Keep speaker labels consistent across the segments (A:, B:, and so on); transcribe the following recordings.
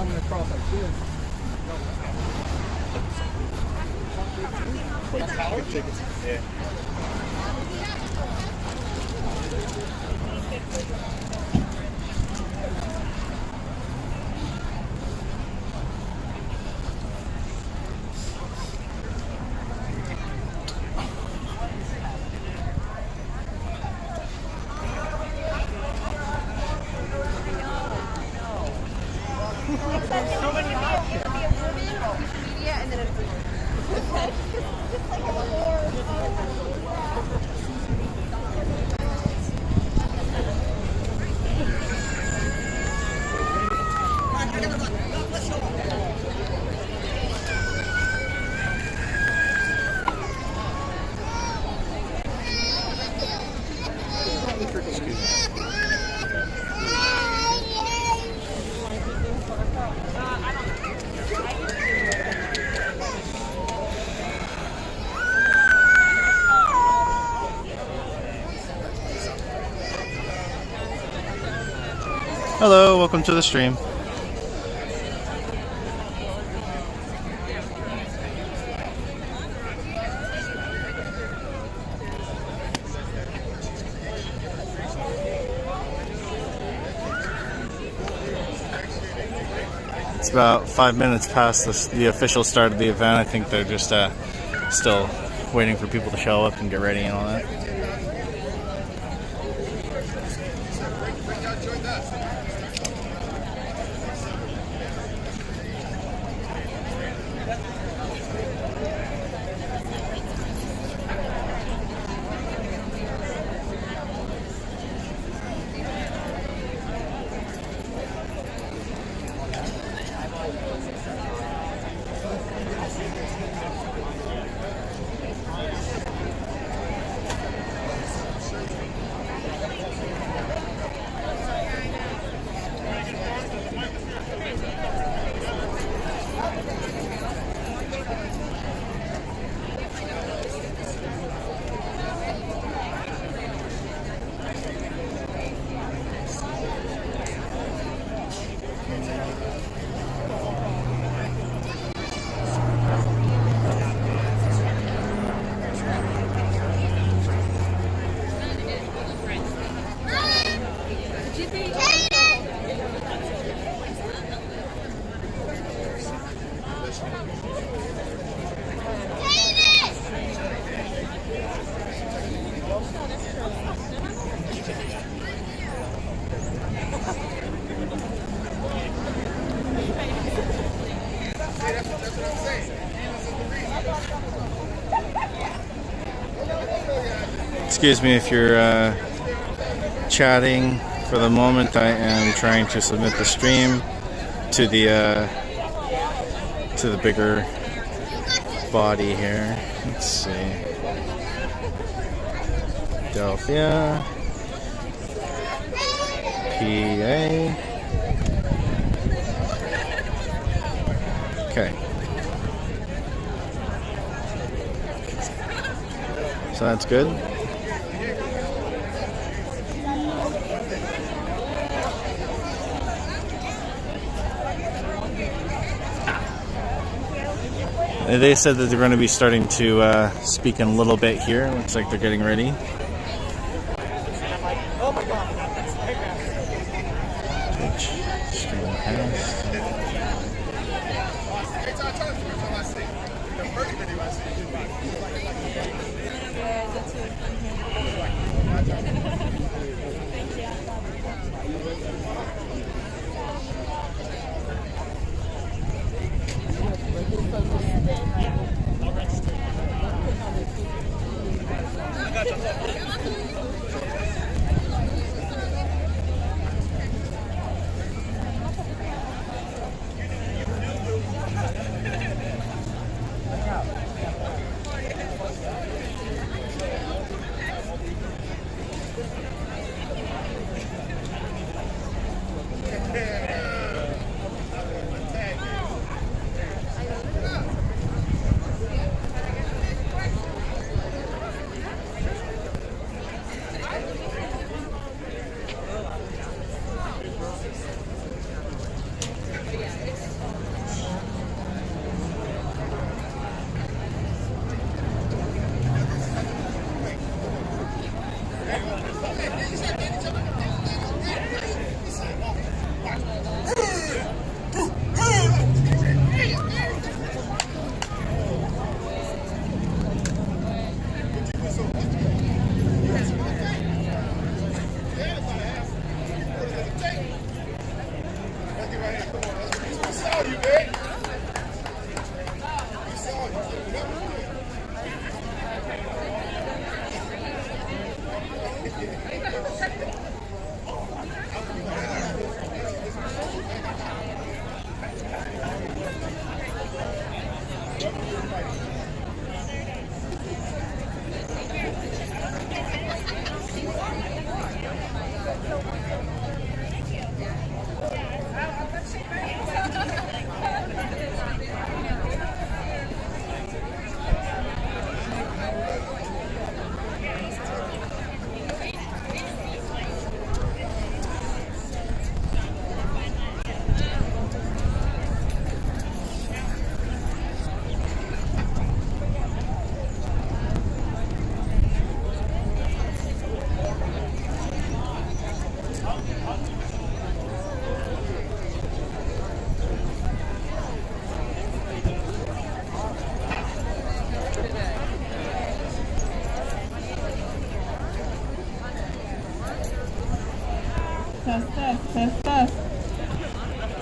A: coming across like this. Yeah.
B: Hello, welcome to the stream. It's about 5 minutes past the official start of the event. I think they're just still waiting for people to show up and get ready and all that. Excuse me if you're chatting. For the moment, I am trying to submit the stream to the bigger body here. Let's see. Philadelphia, PA. Okay. So that's good. They said that they're going to be starting to speak in a little bit here. Looks like they're getting ready.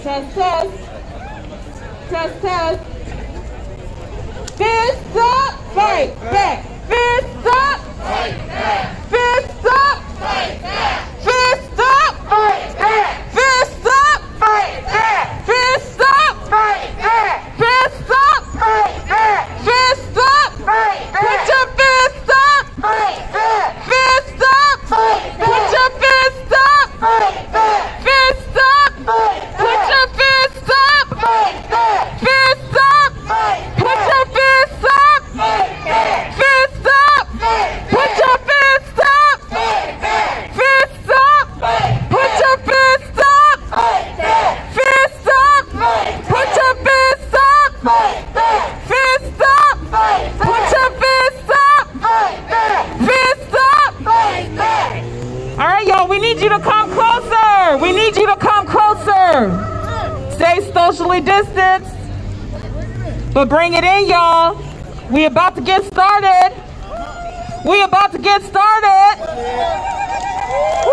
C: Test. Fist up, fight back. Fist up, fight back. Fist up, fight back. Fist up, fight back. Fist up, fight back. Fist up, fight back. Fist up, fight back. Fist up, fight back. Put your fist up, fight back. Fist up, fight back. Put your fist up, fight back. Fist up, fight back. Put your fist up, fight back. Fist up, fight back. Put your fist up, fight back. Fist up, fight back. Put your fist up, fight back. Fist up, fight back. Put your fist up, fight back. Fist up, fight back. Put your fist up, fight back. Fist up, fight back. Put your fist up, fight back. Fist up, fight back. All right, y'all, we need you to come closer. We need you to come closer. Stay socially distanced, but bring it in, y'all. We about to get started. We about to get started. Woo!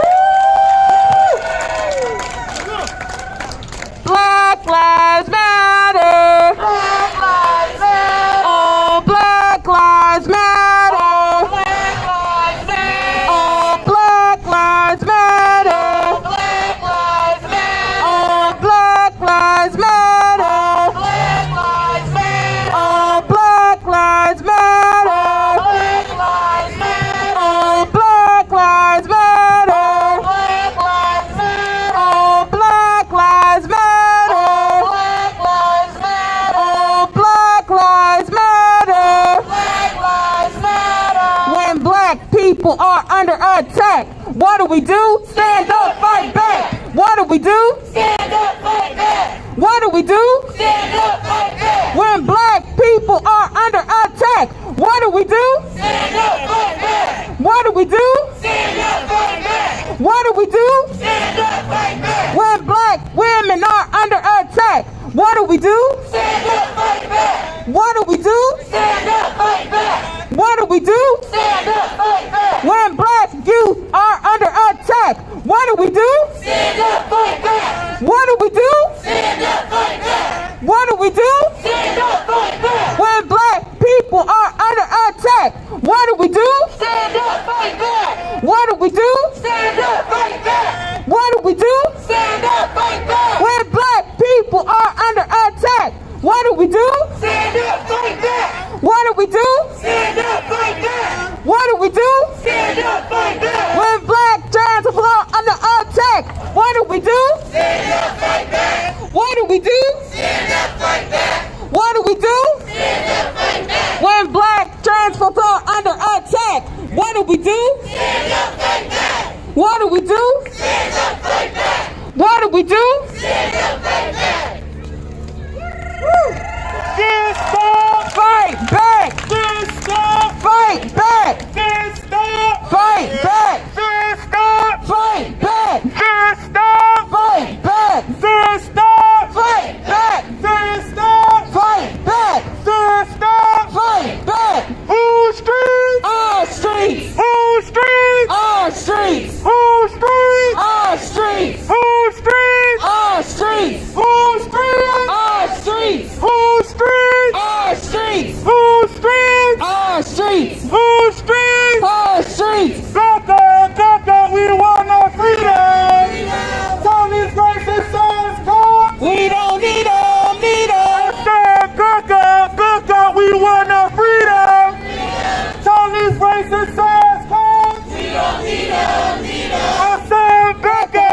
C: Black Lives Matter. Black Lives Matter. Oh, Black Lives Matter. Black Lives Matter. Oh, Black Lives Matter. Black Lives Matter. Oh, Black Lives Matter. Black Lives Matter. Oh, Black Lives Matter. Black Lives Matter. Oh, Black Lives Matter. Black Lives Matter. Oh, Black Lives Matter. Black Lives Matter. Oh, Black Lives Matter. Black Lives Matter. When black people are under attack, what do we do? Stand up, fight back. What do we do? Stand up, fight back. What do we do? Stand up, fight back. When black people are under attack, what do we do? Stand up, fight back. What do we do? Stand up, fight back. What do we do? Stand up, fight back. When black women are under attack, what do we do? Stand up, fight back. What do we do? Stand up, fight back. What do we do? Stand up, fight back. When black youth are under attack, what do we do? Stand up, fight back. What do we do? Stand up, fight back. What do we do? Stand up, fight back. When black people are under attack, what do we do? Stand up, fight back. What do we do? Stand up, fight back. What do we do? Stand up, fight back. When black people are under attack, what do we do? Stand up, fight back. What do we do? Stand up, fight back. What do we do? Stand up, fight back. When black trans people are under attack, what do we do? Stand up, fight back. What do we do? Stand up, fight back. What do we do? Stand up, fight back. When black trans people are under attack, what do we do? Stand up, fight back. What do we do? Stand up, fight back. What do we do? Stand up, fight back. Fist up, fight back. Fist up, fight back. Fist up, fight back. Fist up, fight back. Fist up, fight back. Fist up, fight back. Fist up, fight back. Fist up, fight back. Who streets? Our streets. Who streets? Our streets. Who streets? Our streets. Who streets? Our streets. Who streets? Our streets. Who streets? Our streets. Who streets? Our streets. Who streets? Our streets. Becca, we want our freedom. Tell these racist sons, come. We don't need them, need them. I said, Becca, we want our freedom. Tell these racist sons, come. We don't need them, need them. I said, Becca,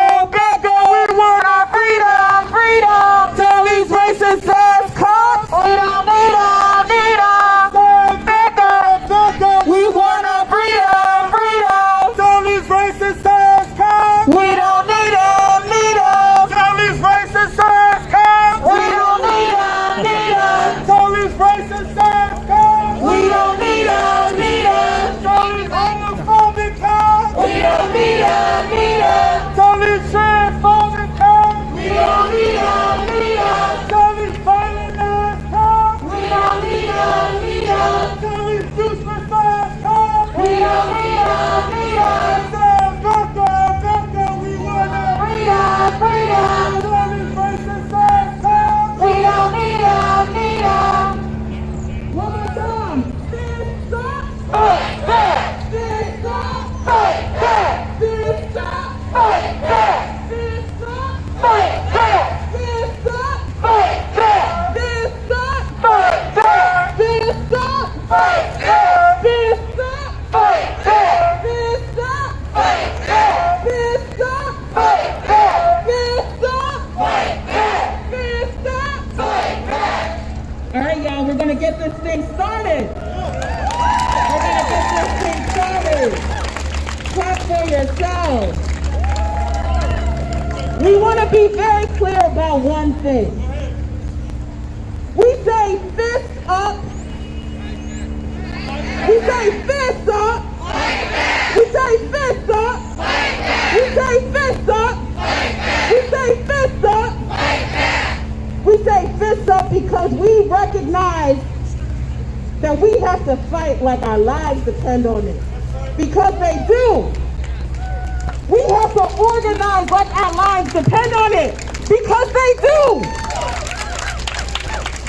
C: we want our freedom, freedom. Tell these racist sons, come. We don't need them, need them. Becca, we want our freedom, freedom. Tell these racist sons, come. We don't need them, need them. Tell these racist sons, come. We don't need them, need them. Tell these racist sons, come. We don't need them, need them. Tell these homophobic, come. We don't need them, need them. Tell these transphobic, come. We don't need them, need them. Tell these violent ass, come. We don't need them, need them. Tell these useless ass, come. We don't need them, need them. Becca, we want our freedom. thing started. We're going to get this thing started. Clap for yourselves. We want to be very clear about one thing. We say fists up. We say fists up. We say fists up. We say fists up. We say fists up. We say fists up because we recognize that we have to fight like our lives depend on it. Because they do. We have to organize like our lives depend on it. Because they do.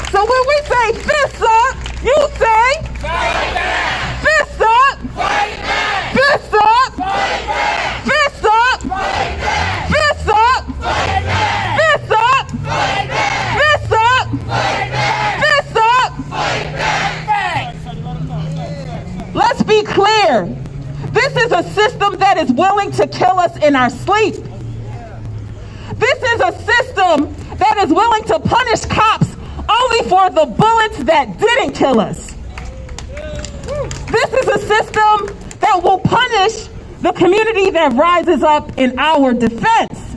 C: So when we say fists up, you say fight back. Fists up. Fight back. Fists up. Fight back. Fists up. Fight back. Fists up. Fight back. Fists up. Fight back. Fists up. Fight back. Fists up. Fight back. Let's be clear. This is a system that is willing to kill us in our sleep. This is a system that is willing to punish cops only for the bullets that didn't kill us. This is a system that will punish the community that rises up in our defense.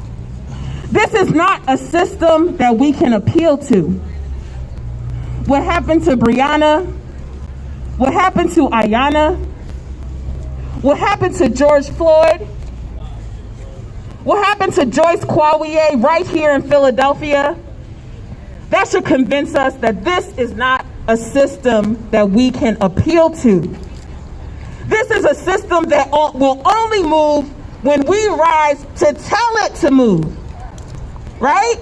C: This is not a system that we can appeal to. What happened to Breonna? What happened to Ayanna? What happened to George Floyd? What happened to Joyce Kwawiye right here in Philadelphia? That should convince us that this is not a system that we can appeal to. This is a system that will only move when we rise to tell it to move. Right?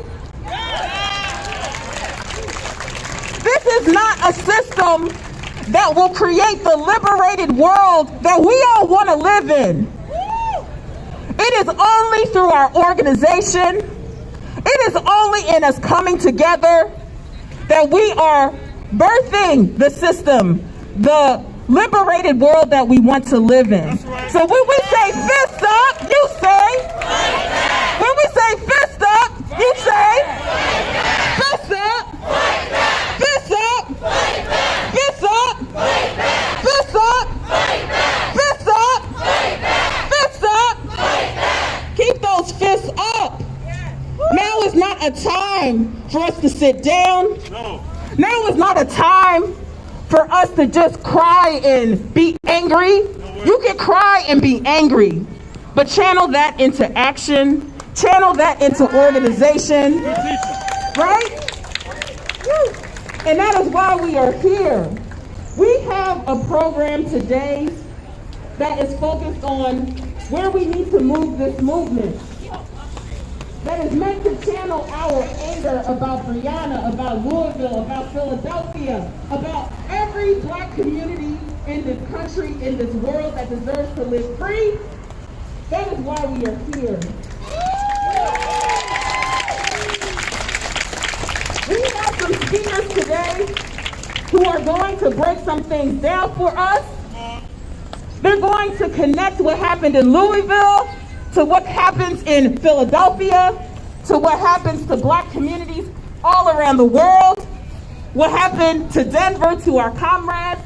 C: This is not a system that will create the liberated world that we all want to live in. It is only through our organization, it is only in us coming together that we are birthing the system, the liberated world that we want to live in. So when we say fist up, you say, when we say fist up, you say, fist up, fist up, fist up, fist up, fist up, fist up. Keep those fists up. Now is not a time for us to sit down. Now is not a time for us to just cry and be angry. You can cry and be angry, but channel that into action, channel that into organization, right? And that is why we are here. We have a program today that is focused on where we need to move this movement. That is meant to channel our anger about Breonna, about Louisville, about Philadelphia, about every black community in this country, in this world that deserves to live free. That is why we are here. We have some speakers today who are going to break some things down for us. They're going to connect what happened in Louisville to what happens in Philadelphia, to what happens to black communities all around the world, what happened to Denver, to our comrades.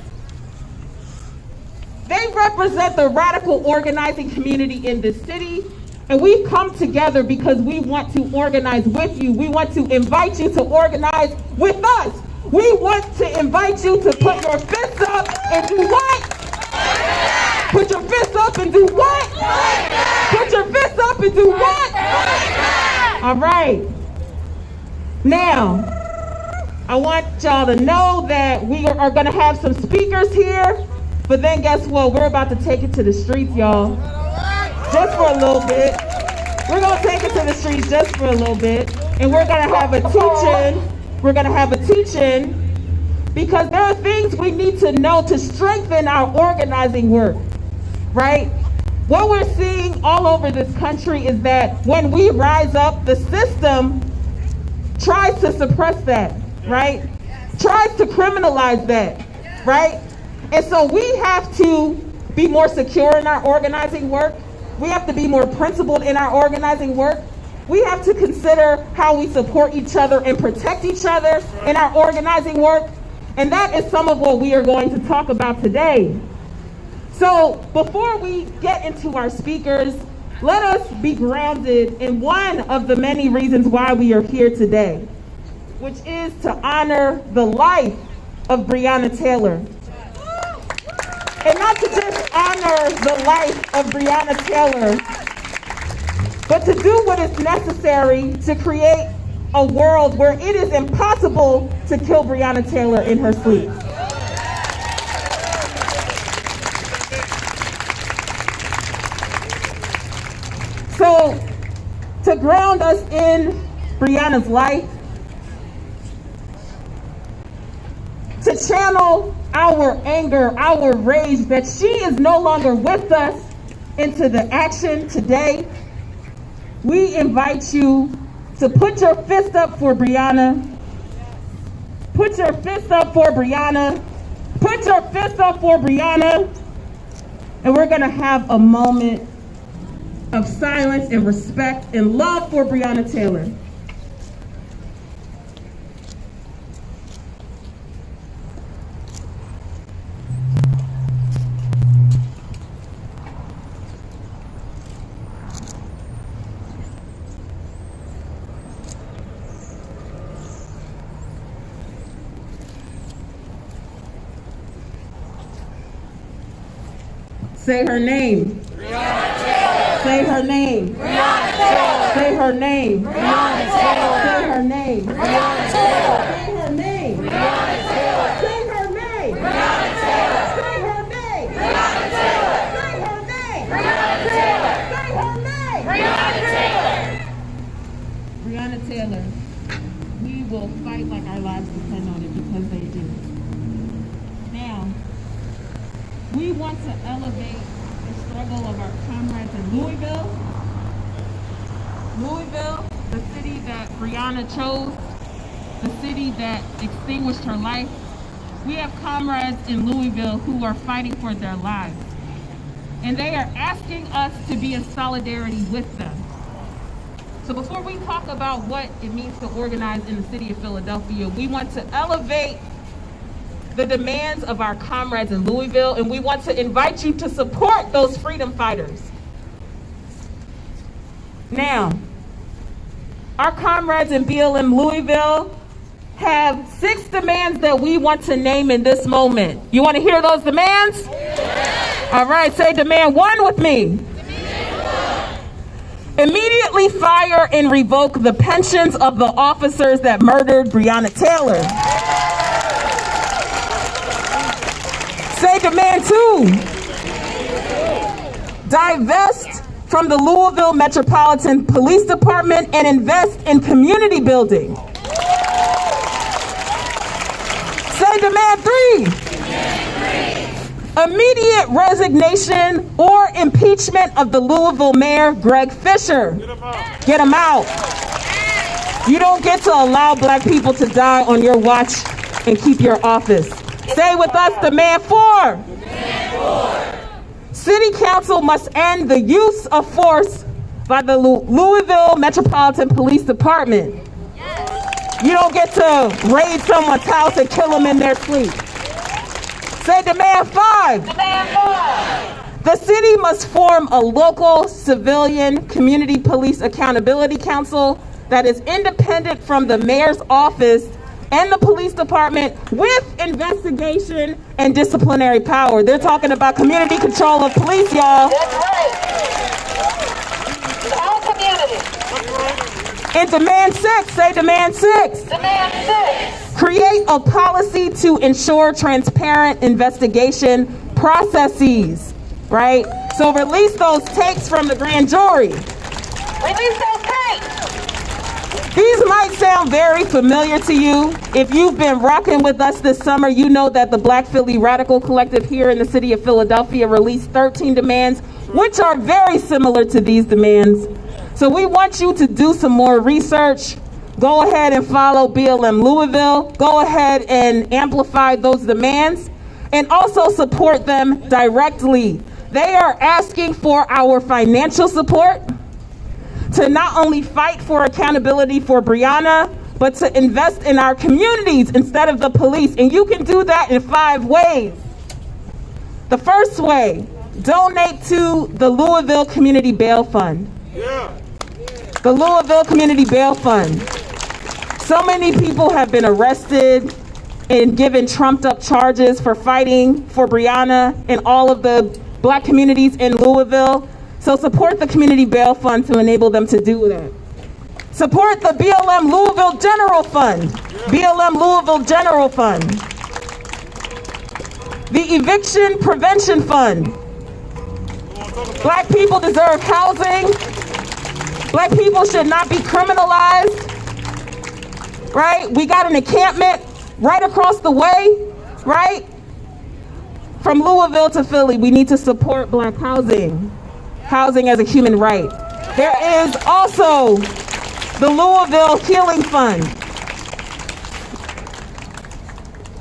C: They represent the radical organizing community in this city, and we've come together because we want to organize with you. We want to invite you to organize with us. We want to invite you to put your fists up and do what? Put your fists up and do what? Put your fists up and do what? All right. Now, I want y'all to know that we are going to have some speakers here, but then guess what? We're about to take it to the streets, y'all. Just for a little bit. We're going to take it to the streets just for a little bit, and we're going to have a teach-in. We're going to have a teach-in because there are things we need to know to strengthen our organizing work, right? What we're seeing all over this country is that when we rise up, the system tries to suppress that, right? Tries to criminalize that, right? And so we have to be more secure in our organizing work. We have to be more principled in our organizing work. We have to consider how we support each other and protect each other in our organizing work. And that is some of what we are going to talk about today. So before we get into our speakers, let us be grounded in one of the many reasons why we are here today, which is to honor the life of Breonna Taylor. And not to just honor the life of Breonna Taylor, but to do what is necessary to create a world where it is impossible to kill Breonna Taylor in her sleep. So, to ground us in Breonna's life, to channel our anger, our rage that she is no longer with us into the action today, we invite you to put your fist up for Breonna. Put your fist up for Breonna. Put your fist up for Breonna. And we're going to have a moment of silence and respect and love for Breonna Taylor. Say her name. Say her name. Say her name. Say her name. Say her name. Say her name. Say her name. Say her name. Breonna Taylor. We will fight like our lives depend on it because they do. Now, we want to elevate the struggle of our comrades in Louisville. Louisville, the city that Breonna chose, the city that extinguished her life. We have comrades in Louisville who are fighting for their lives. And they are asking us to be in solidarity with them. So before we talk about what it means to organize in the city of Philadelphia, we want to elevate the demands of our comrades in Louisville, and we want to invite you to support those freedom fighters. Now, our comrades in BLM Louisville have 6 demands that we want to name in this moment. You want to hear those demands? Yeah. All right, say demand 1 with me. Immediately fire and revoke the pensions of the officers that murdered Breonna Taylor. Say demand 2. Divest from the Louisville Metropolitan Police Department and invest in community building. Say demand 3. Immediate resignation or impeachment of the Louisville Mayor, Greg Fisher. Get him out. You don't get to allow black people to die on your watch and keep your office. Say with us, demand 4. City Council must end the use of force by the Louisville Metropolitan Police Department. You don't get to raid someone's house and kill them in their sleep. Say demand 5. The city must form a local civilian community police accountability council that is independent from the mayor's office and the police department with investigation and disciplinary power. They're talking about community control of police, y'all.
D: That's right. All community.
C: And demand 6, say demand 6.
D: Demand 6.
C: Create a policy to ensure transparent investigation processes, right? So release those tapes from the grand jury.
D: Release those tapes.
C: These might sound very familiar to you. If you've been rocking with us this summer, you know that the Black Philly Radical Collective here in the city of Philadelphia released 13 demands, which are very similar to these demands. So we want you to do some more research. Go ahead and follow BLM Louisville. Go ahead and amplify those demands and also support them directly. They are asking for our financial support to not only fight for accountability for Breonna, but to invest in our communities instead of the police. And you can do that in 5 ways. The first way, donate to the Louisville Community Bail Fund. The Louisville Community Bail Fund. So many people have been arrested and given trumped up charges for fighting for Breonna and all of the Black communities in Louisville. So support the Community Bail Fund to enable them to do that. Support the BLM Louisville General Fund. BLM Louisville General Fund. The Eviction Prevention Fund. Black people deserve housing. Black people should not be criminalized. Right? We got an encampment right across the way, right? From Louisville to Philly, we need to support Black housing. Housing as a human right. There is also the Louisville Healing Fund.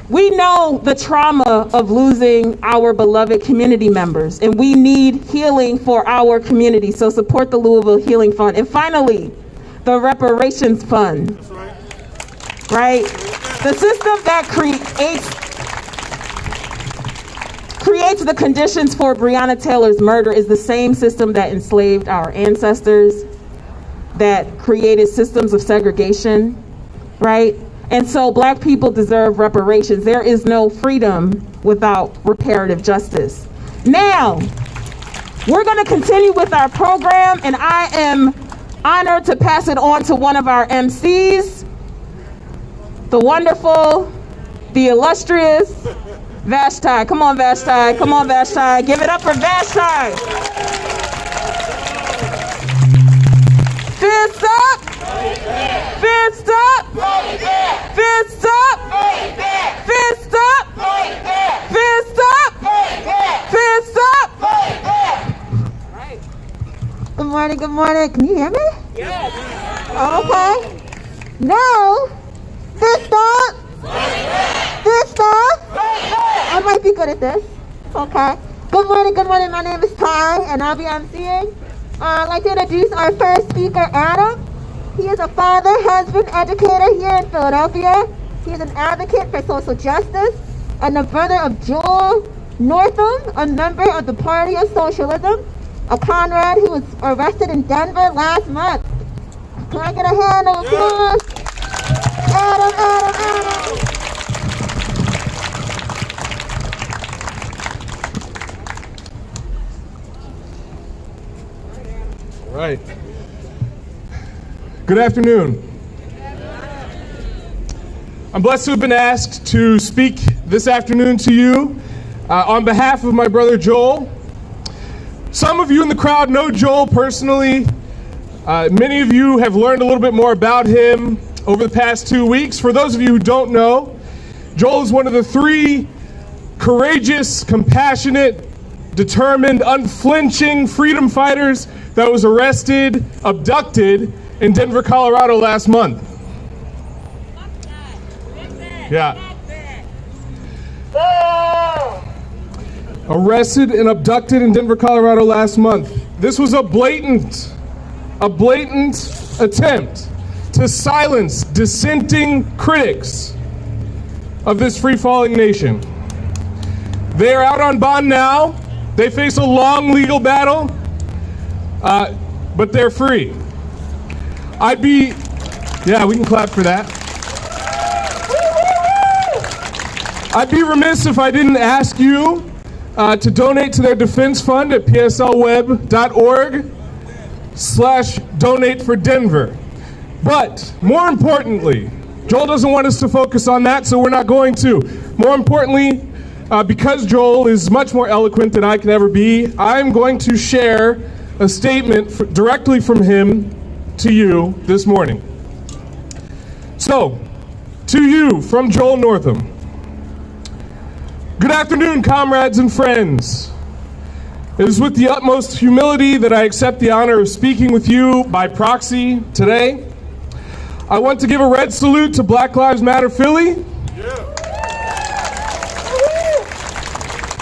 C: We know the trauma of losing our beloved community members, and we need healing for our community, so support the Louisville Healing Fund. And finally, the Reparations Fund.
A: That's right.
C: Right? The system that creates the conditions for Breonna Taylor's murder is the same system that enslaved our ancestors, that created systems of segregation, right? And so Black people deserve reparations. There is no freedom without reparative justice. Now, we're going to continue with our program, and I am honored to pass it on to one of our MCs, the wonderful, the illustrious Vashti. Come on, Vashti. Come on, Vashti. Give it up for Vashti. Fist up. Fist up. Fist up. Fist up. Fist up. Fist up. Good morning, good morning. Can you hear me? Yes. Okay. No. Fist up. Fist up. I might be good at this. Okay. Good morning, good morning. My name is Ty, and I'll be emceeing. I'd like to introduce our first speaker, Adam. He is a father, husband, educator here in Philadelphia. He is an advocate for social justice and the brother of Joel Northam, a member of the Party of Socialism, a comrade who was arrested in Denver last month. Can I get a hand of applause? Adam.
E: All right. Good afternoon. I'm blessed to have been asked to speak this afternoon to you on behalf of my brother Joel. Some of you in the crowd know Joel personally. Many of you have learned a little bit more about him over the past 2 weeks. For those of you who don't know, Joel is one of the 3 courageous, compassionate, determined, unflinching freedom fighters that was arrested, abducted in Denver, Colorado last month. Yeah. Arrested and abducted in Denver, Colorado last month. This was a blatant attempt to silence dissenting critics of this free-falling nation. They are out on bond now. They face a long legal battle, but they're free. We can clap for that. I'd be remiss if I didn't ask you to donate to their defense fund at pslweb.org/donate for Denver. But more importantly, Joel doesn't want us to focus on that, so we're not going to. More importantly, because Joel is much more eloquent than I can ever be, I'm going to share a statement directly from him to you this morning. So, to you from Joel Northam. Good afternoon, comrades and friends. It is with the utmost humility that I accept the honor of speaking with you by proxy today. I want to give a red salute to Black Lives Matter Philly,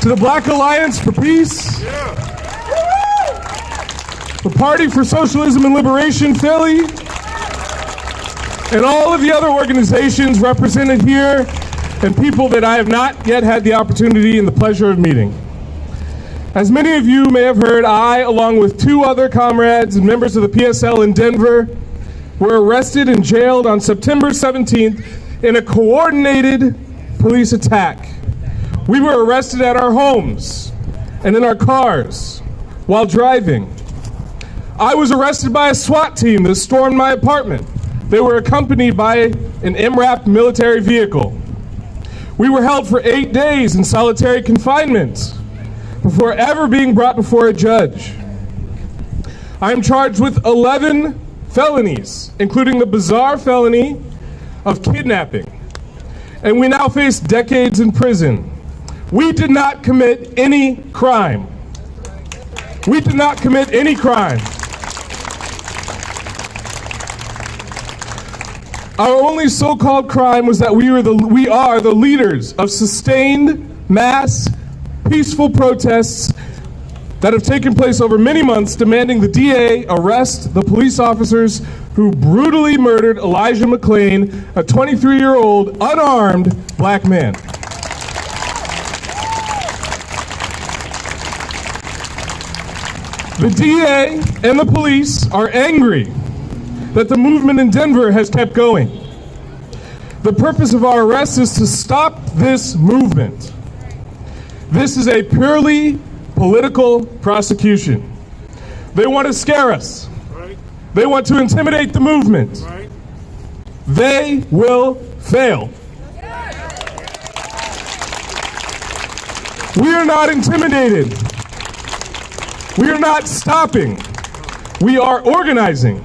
E: to the Black Alliance for Peace, the Party for Socialism and Liberation Philly, and all of the other organizations represented here, and people that I have not yet had the opportunity and the pleasure of meeting. As many of you may have heard, I, along with 2 other comrades and members of the PSL in Denver, were arrested and jailed on September 17th in a coordinated police attack. We were arrested at our homes and in our cars while driving. I was arrested by a SWAT team that stormed my apartment. They were accompanied by an MRAP military vehicle. We were held for 8 days in solitary confinement before ever being brought before a judge. I am charged with 11 felonies, including the bizarre felony of kidnapping. And we now face decades in prison. We did not commit any crime. We did not commit any crime. Our only so-called crime was that we are the leaders of sustained mass peaceful protests that have taken place over many months demanding the DA arrest the police officers who brutally murdered Elijah McClain, a 23-year-old unarmed black man. The DA and the police are angry that the movement in Denver has kept going. The purpose of our arrest is to stop this movement. This is a purely political prosecution. They want to scare us.
A: Right.
E: They want to intimidate the movement.
A: Right.
E: They will fail. We are not intimidated. We are not stopping. We are organizing.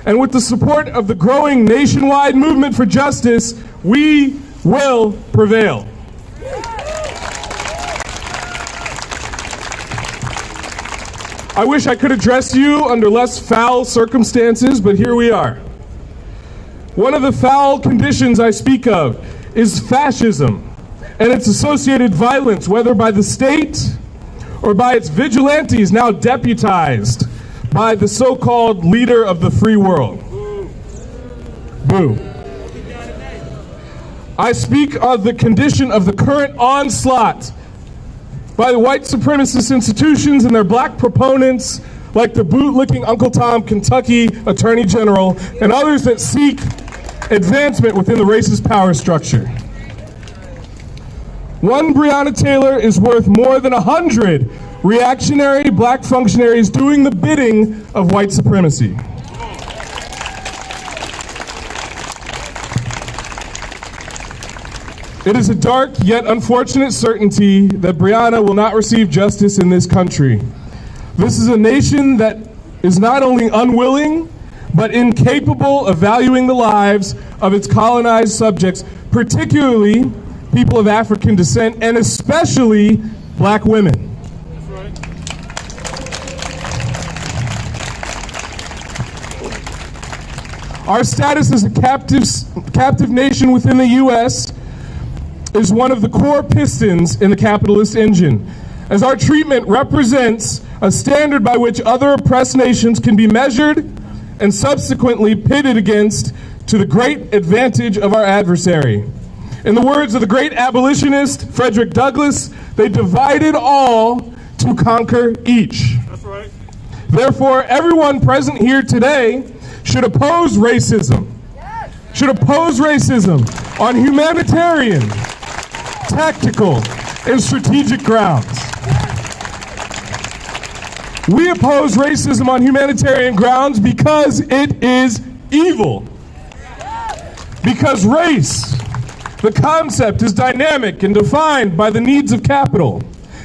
E: And with the support of the growing nationwide movement for justice, we will prevail. I wish I could address you under less foul circumstances, but here we are. One of the foul conditions I speak of is fascism and its associated violence, whether by the state or by its vigilantes now deputized by the so-called leader of the free world. Boo. I speak of the condition of the current onslaught by the white supremacist institutions and their black proponents like the bootlicking Uncle Tom Kentucky Attorney General and others that seek advancement within the racist power structure. One Breonna Taylor is worth more than 100 reactionary black functionaries doing the bidding of white supremacy. It is a dark yet unfortunate certainty that Breonna will not receive justice in this country. This is a nation that is not only unwilling, but incapable of valuing the lives of its colonized subjects, particularly people of African descent, and especially black women. Our status as a captive nation within the U.S. is one of the core pistons in the capitalist engine, as our treatment represents a standard by which other oppressed nations can be measured and subsequently pitted against to the great advantage of our adversary. In the words of the great abolitionist Frederick Douglass, they divided all to conquer each.
A: That's right.
E: Therefore, everyone present here today should oppose racism. Should oppose racism on humanitarian, tactical, and strategic grounds. We oppose racism on humanitarian grounds because it is evil. Because race, the concept, is dynamic and defined by the needs of capital.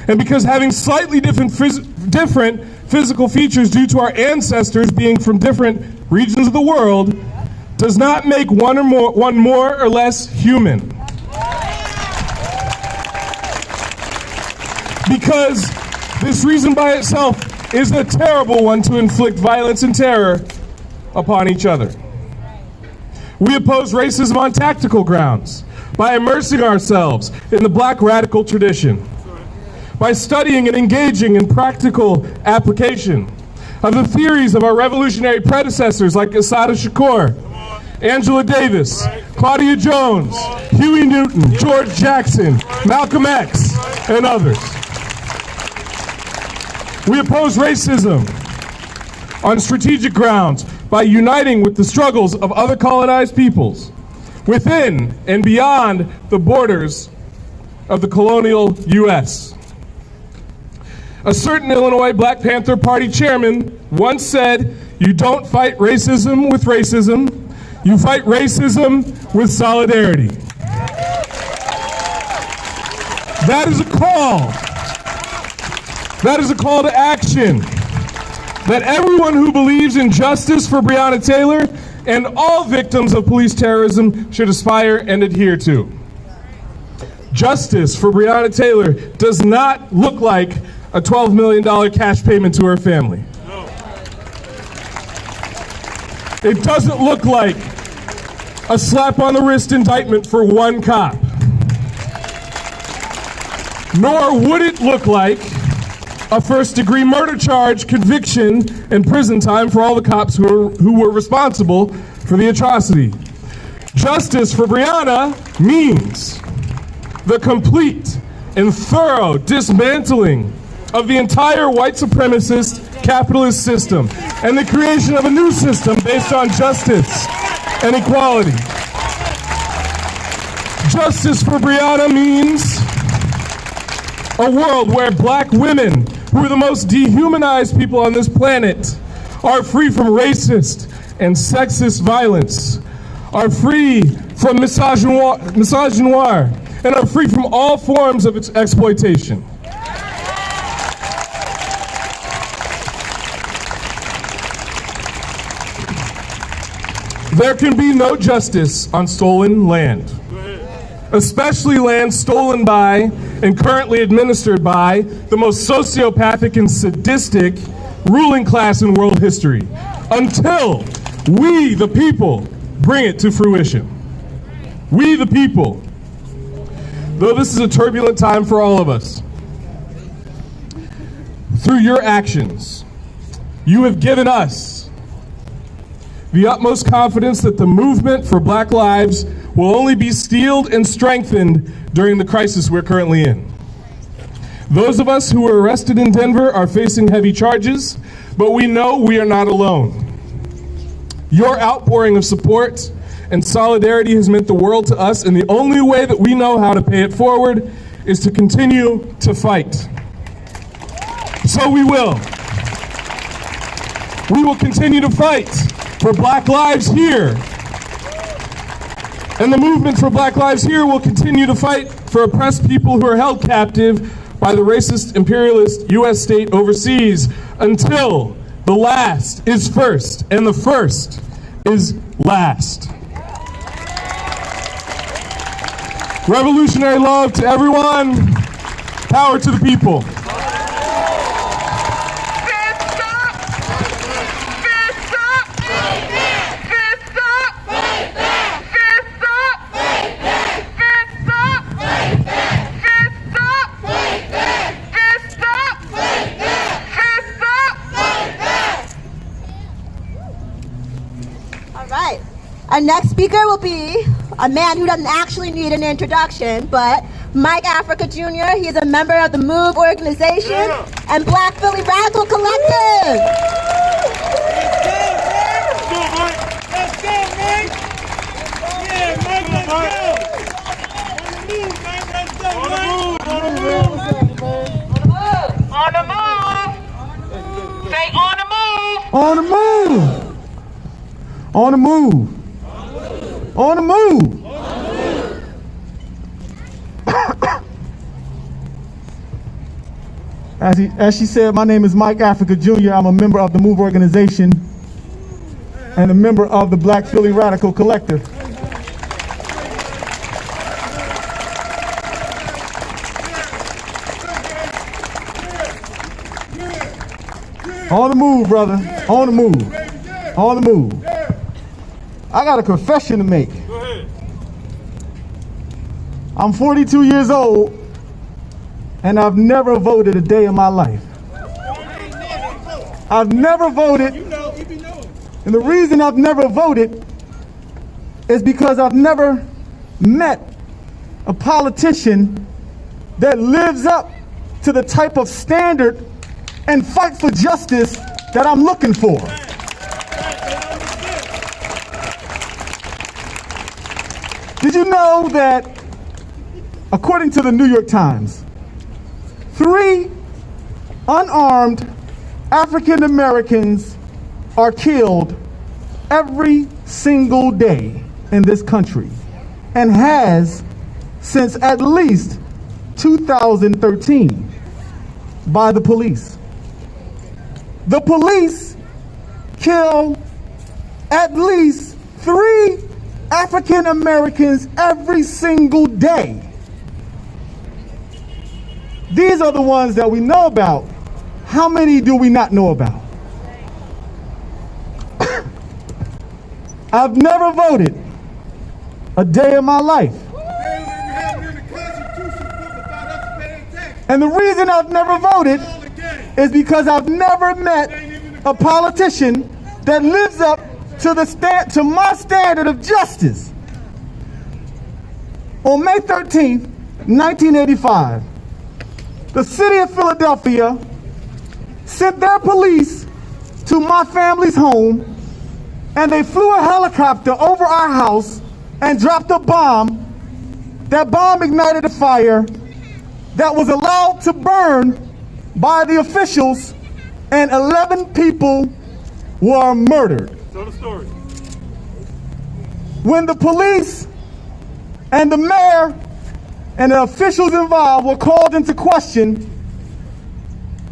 E: And because having slightly different physical features due to our ancestors being from different regions of the world does not make one more or less human. Because this reason by itself is a terrible one to inflict violence and terror upon each other. We oppose racism on tactical grounds by immersing ourselves in the black radical tradition, by studying and engaging in practical application of the theories of our revolutionary predecessors like Assata Shakur Angela Davis, Claudia Jones, Huey Newton, George Jackson, Malcolm X, and others. We oppose racism on strategic grounds by uniting with the struggles of other colonized peoples within and beyond the borders of the colonial U.S. A certain Illinois Black Panther Party chairman once said, "You don't fight racism with racism, you fight racism with solidarity." That is a call. That is a call to action that everyone who believes in justice for Breonna Taylor and all victims of police terrorism should aspire and adhere to. Justice for Breonna Taylor does not look like a $12 million cash payment to her family. It doesn't look like a slap on the wrist indictment for one cop. Nor would it look like a first-degree murder charge, conviction, and prison time for all the cops who were responsible for the atrocity. Justice for Breonna means the complete and thorough dismantling of the entire white supremacist capitalist system and the creation of a new system based on justice and equality. Justice for Breonna means a world where black women, who are the most dehumanized people on this planet, are free from racist and sexist violence, are free from misogynoir, and are free from all forms of its exploitation. There can be no justice on stolen land, especially land stolen by and currently administered by the most sociopathic and sadistic ruling class in world history, until we, the people, bring it to fruition. We, the people. Though this is a turbulent time for all of us, through your actions, you have given us the utmost confidence that the movement for Black lives will only be steeled and strengthened during the crisis we're currently in. Those of us who were arrested in Denver are facing heavy charges, but we know we are not alone. Your outpouring of support and solidarity has meant the world to us, and the only way that we know how to pay it forward is to continue to fight. So we will. We will continue to fight for Black lives here. And the movement for Black lives here will continue to fight for oppressed people who are held captive by the racist, imperialist U.S. state overseas until the last is first and the first is last. Revolutionary love to everyone. Power to the people.
F: Our next speaker will be a man who doesn't actually need an introduction, but Mike Africa Jr. He is a member of the MOVE organization and Black Philly Radical Collective.
A: Let's go, Mike! Yeah, Mike, let's go! On the move,
D: On the move. Say on the move.
A: On the move! On the move! On the move! As she said, my name is Mike Africa Jr. I'm a member of the MOVE organization and a member of the Black Philly Radical Collective. On the move, brother. On the move. On the move. I got a confession to make.
E: Go ahead.
A: I'm 42 years old, and I've never voted a day in my life. I've never voted, and the reason I've never voted is because I've never met a politician that lives up to the type of standard and fight for justice that I'm looking for. Did you know that, according to the New York Times, 3 unarmed African Americans are killed every single day in this country, and has since at least 2013 by the police. The police kill at least 3 African Americans every single day. These are the ones that we know about. How many do we not know about? I've never voted a day in my life. And the reason I've never voted is because I've never met a politician that lives up to my standard of justice. On May 13th, 1985, the city of Philadelphia sent their police to my family's home, and they flew a helicopter over our house and dropped a bomb. That bomb ignited a fire that was allowed to burn by the officials, and 11 people were murdered.
E: Tell the story.
A: When the police and the mayor and the officials involved were called into question,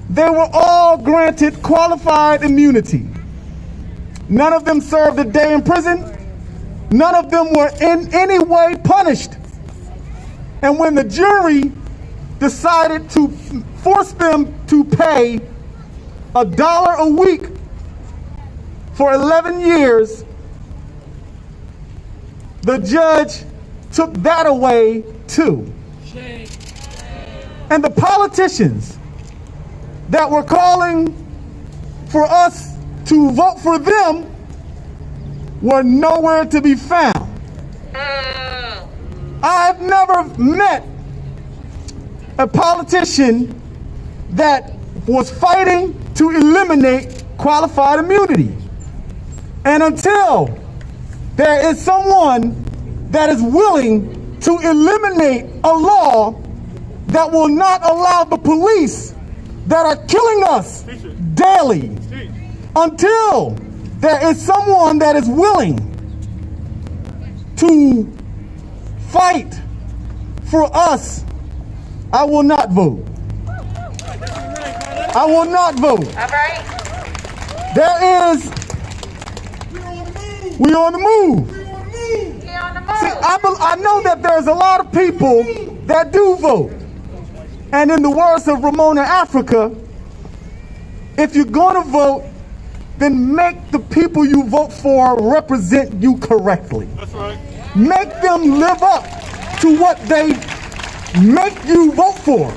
A: they were all granted qualified immunity. None of them served a day in prison. None of them were in any way punished. And when the jury decided to force them to pay $1 a week for 11 years, the judge took that away too. And the politicians that were calling for us to vote for them were nowhere to be found. I've never met a politician that was fighting to eliminate qualified immunity. And until there is someone that is willing to eliminate a law that will not allow the police that are killing us daily, until there is someone that is willing to fight for us, I will not vote. I will not vote.
D: All right.
A: There is, we on the move.
D: He on the move.
A: See, I know that there's a lot of people that do vote. And in the words of Ramona Africa, if you're going to vote, then make the people you vote for represent you correctly.
E: That's right.
A: Make them live up to what they make you vote for.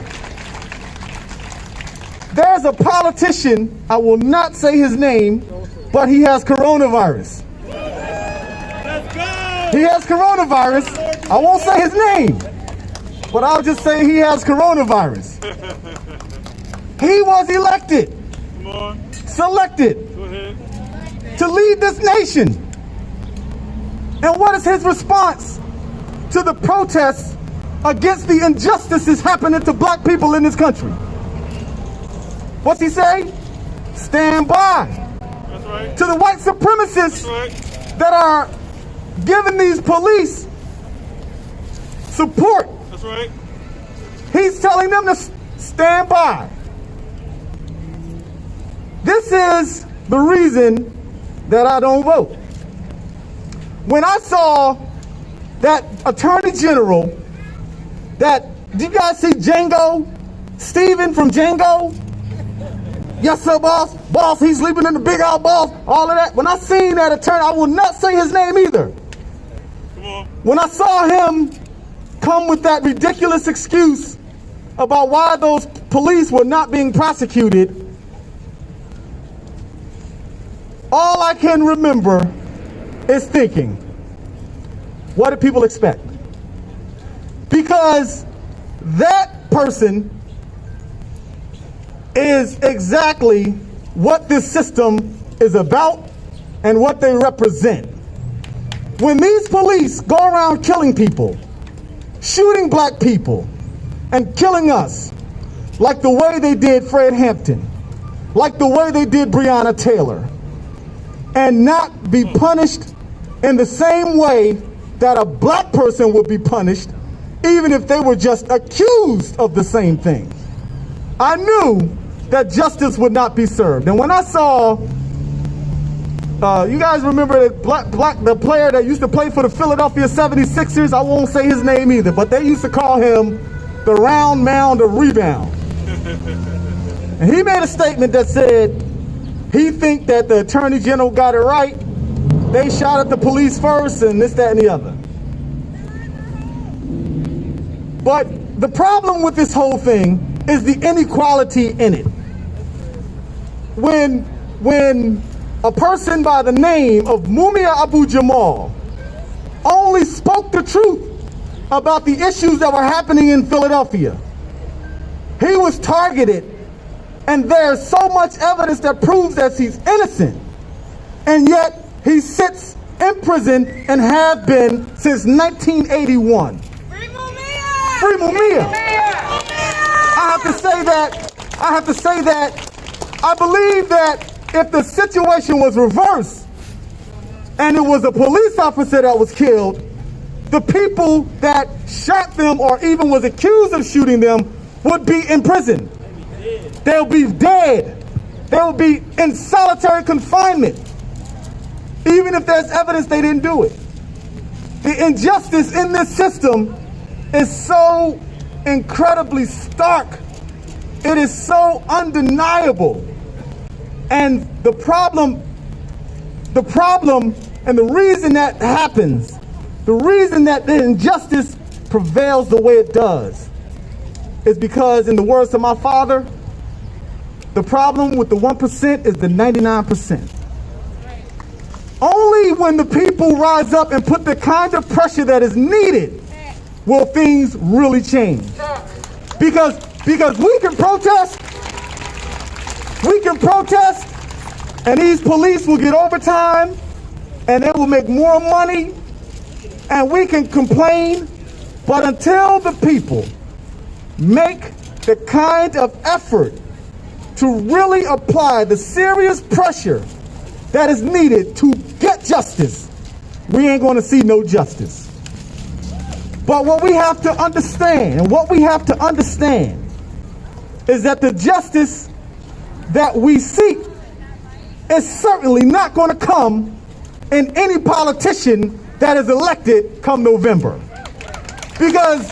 A: There's a politician, I will not say his name, but he has coronavirus. He has coronavirus. I won't say his name, but I'll just say he has coronavirus. He was elected, selected to lead this nation. And what is his response to the protests against the injustices happening to black people in this country? What's he say? Stand by.
E: That's right.
A: To the white supremacists that are giving these police support.
E: That's right.
A: He's telling them to stand by. This is the reason that I don't vote. When I saw that Attorney General, did you guys see Django? Steven from Django? Yes, sir, boss. Boss, he's sleeping in the big old boss. All of that. When I seen that attorney, I will not say his name either.
E: Come on.
A: When I saw him come with that ridiculous excuse about why those police were not being prosecuted, all I can remember is thinking, what did people expect? Because that person is exactly what this system is about and what they represent. When these police go around killing people, shooting black people, and killing us, like the way they did Fred Hampton, like the way they did Breonna Taylor, and not be punished in the same way that a black person would be punished, even if they were just accused of the same thing, I knew that justice would not be served. And when I saw, you guys remember the player that used to play for the Philadelphia 76ers? I won't say his name either, but they used to call him the round mound of rebound. And he made a statement that said he think that the Attorney General got it right. They shot at the police first and this, that, and the other. But the problem with this whole thing is the inequality in it. When a person by the name of Mumia Abu Jamal only spoke the truth about the issues that were happening in Philadelphia, he was targeted, and there's so much evidence that proves that he's innocent, and yet he sits in prison and have been since 1981. Free Mumia! I have to say that I believe that if the situation was reversed and it was a police officer that was killed, the people that shot them or even was accused of shooting them would be in prison. They'll be dead. They'll be in solitary confinement, even if there's evidence they didn't do it. The injustice in this system is so incredibly stark. It is so undeniable. And the problem and the reason that happens, the reason that the injustice prevails the way it does, is because, in the words of my father, the problem with the 1% is the 99%. Only when the people rise up and put the kind of pressure that is needed will things really change. Because we can protest, and these police will get overtime, and they will make more money, and we can complain, but until the people make the kind of effort to really apply the serious pressure that is needed to get justice, we ain't going to see no justice. But what we have to understand, is that the justice that we seek is certainly not going to come in any politician that is elected come November. Because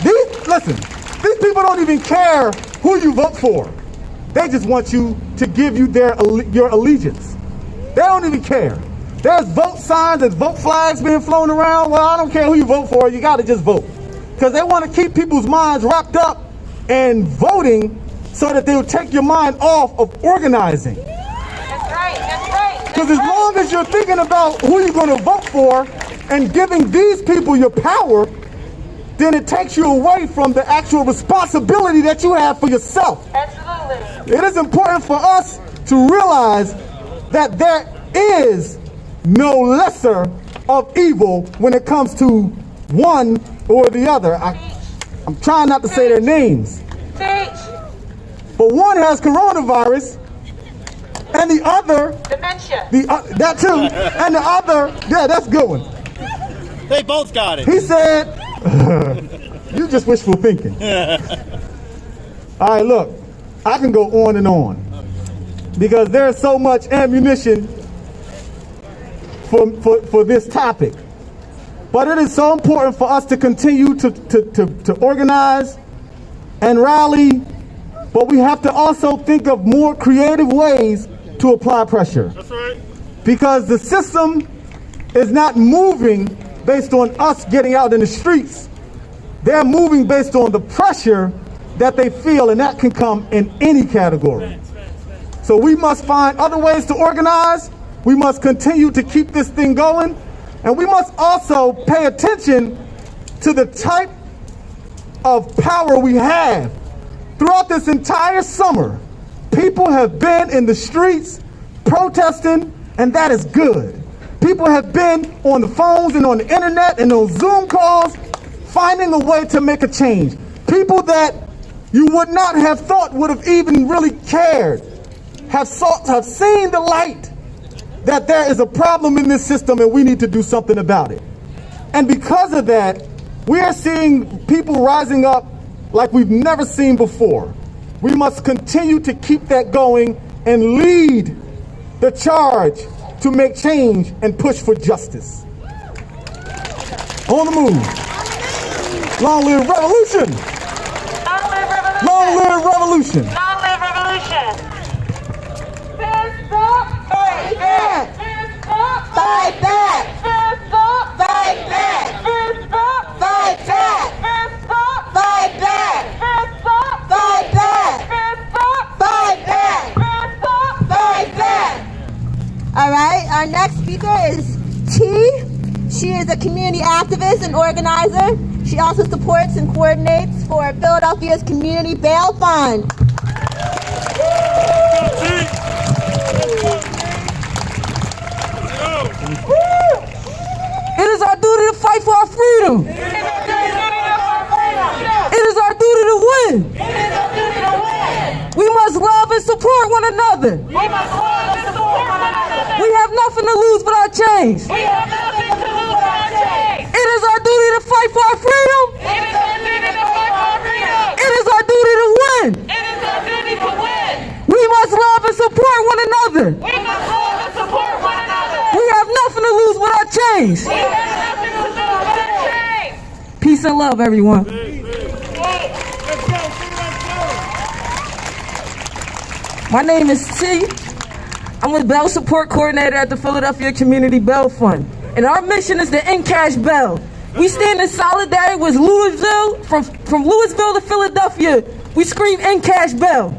A: these people don't even care who you vote for. They just want you to give you your allegiance. They don't even care. There's vote signs, there's vote flags being flown around. Well, I don't care who you vote for, you gotta just vote. Because they want to keep people's minds wrapped up in voting so that they'll take your mind off of organizing.
D: That's right.
A: Because as long as you're thinking about who you're going to vote for and giving these people your power, then it takes you away from the actual responsibility that you have for yourself.
D: Absolutely.
A: It is important for us to realize that there is no lesser of evil when it comes to one or the other. I'm trying not to say their names. But one has coronavirus, and the other...
D: Dementia.
A: That too. And the other... Yeah, that's a good one.
B: They both got it.
A: He said... You just wishful thinking. All right, look. I can go on and on. Because there's so much ammunition for this topic. But it is so important for us to continue to organize and rally. But we have to also think of more creative ways to apply pressure.
E: That's right.
A: Because the system is not moving based on us getting out in the streets. They're moving based on the pressure that they feel, and that can come in any category. So we must find other ways to organize, We must continue to keep this thing going, and we must also pay attention to the type of power we have. Throughout this entire summer, people have been in the streets protesting, and that is good. People have been on the phones and on the internet and on Zoom calls finding a way to make a change. People that you would not have thought would have even really cared have seen the light that there is a problem in this system and we need to do something about it. And because of that, we are seeing people rising up like we've never seen before. We must continue to keep that going and lead the charge to make change and push for justice. On the move. Long live revolution!
D: Long live revolution!
A: Long live revolution!
D: Long live revolution! Fist up! Fight back! Fist up!
F: Fight back!
D: Fist up!
F: Fight back!
D: Fist up!
F: Fight back!
D: Fist up!
F: Fight back!
D: Fist up!
F: Fight back!
D: Fist up!
F: Fight back!
D: Fist up!
F: Fight back! All right, our next speaker is T. She is a community activist and organizer. She also supports and coordinates for Philadelphia's Community Bail Fund.
C: It is our duty to fight for our freedom. It is our duty to win. We must love and support one another.
D: We must love and support one another.
C: We have nothing to lose but our chains.
D: We have nothing to lose but our chains.
C: It is our duty to fight for our freedom.
D: It is our duty to fight for our freedom.
C: It is our duty to win.
D: It is our duty to win.
C: We must love and support one another.
D: We must love and support one another.
C: We have nothing to lose but our chains.
D: We have nothing to lose but our chains.
C: Peace and love, everyone. My name is T. I'm a bail support coordinator at the Philadelphia Community Bail Fund. And our mission is to end cash bail. We stand in solidarity with Louisville, from Louisville to Philadelphia. We scream end cash bail.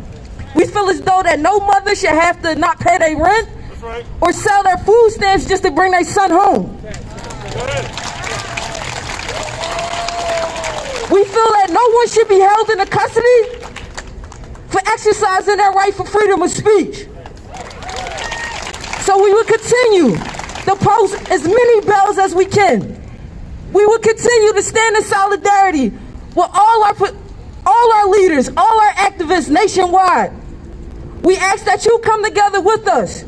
C: We feel as though that no mother should have to not pay their rent or sell their food stamps just to bring their son home. We feel that no one should be held into custody for exercising their right for freedom of speech. So we will continue to post as many bells as we can. We will continue to stand in solidarity with all our leaders, all our activists nationwide. We ask that you come together with us.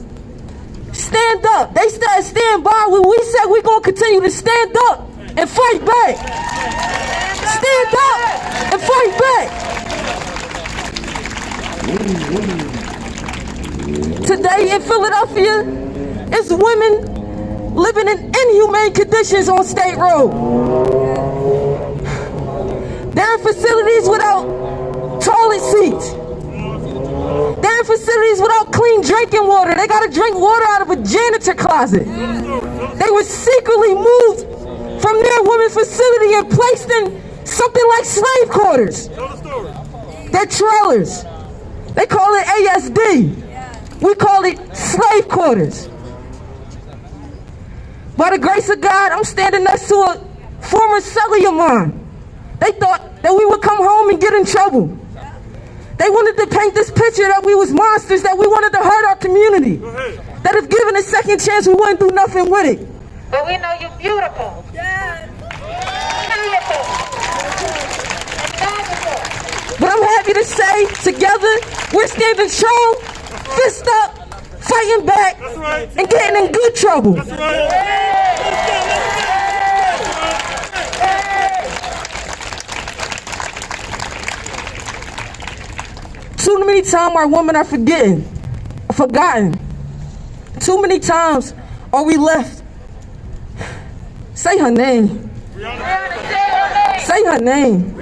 C: Stand up. They said stand by. When we said we're going to continue to stand up and fight back. Stand up and fight back. Today in Philadelphia, it's women living in inhumane conditions on State Road. There are facilities without toilet seats. There are facilities without clean drinking water. They got to drink water out of a janitor closet. They were secretly moved from their women's facility and placed in something like slave quarters. They're trailers. They call it ASD. We call it slave quarters. By the grace of God, I'm standing next to a former cellie of mine. They thought that we would come home and get in trouble. They wanted to paint this picture that we was monsters, that we wanted to hurt our community. That if given a second chance, we wouldn't do nothing with it.
D: But we know you're beautiful. Beautiful.
C: But I'm happy to say, together, we're standing strong, fist up, fighting back, and getting in good trouble. Too many times our women are forgotten. Too many times are we left. Say her name. Say her name.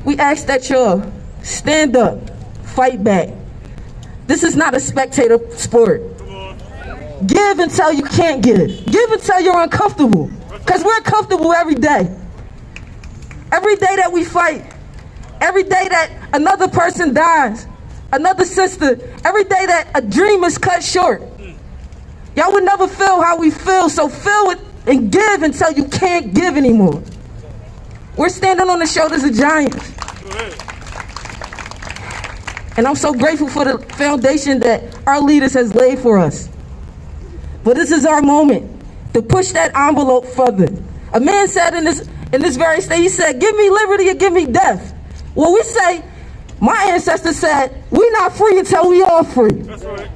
C: We ask that you'll stand up, fight back. This is not a spectator sport. Give until you can't give. Give until you're uncomfortable. Because we're uncomfortable every day. Every day that we fight, every day that another person dies, another sister, every day that a dream is cut short. Y'all would never feel how we feel, so feel it and give until you can't give anymore. We're standing on the shoulders of giants. And I'm so grateful for the foundation that our leaders has laid for us. But this is our moment to push that envelope further. A man said in this very state, he said, give me liberty or give me death. Well, we say, my ancestors said, we're not free until we all free. That's right.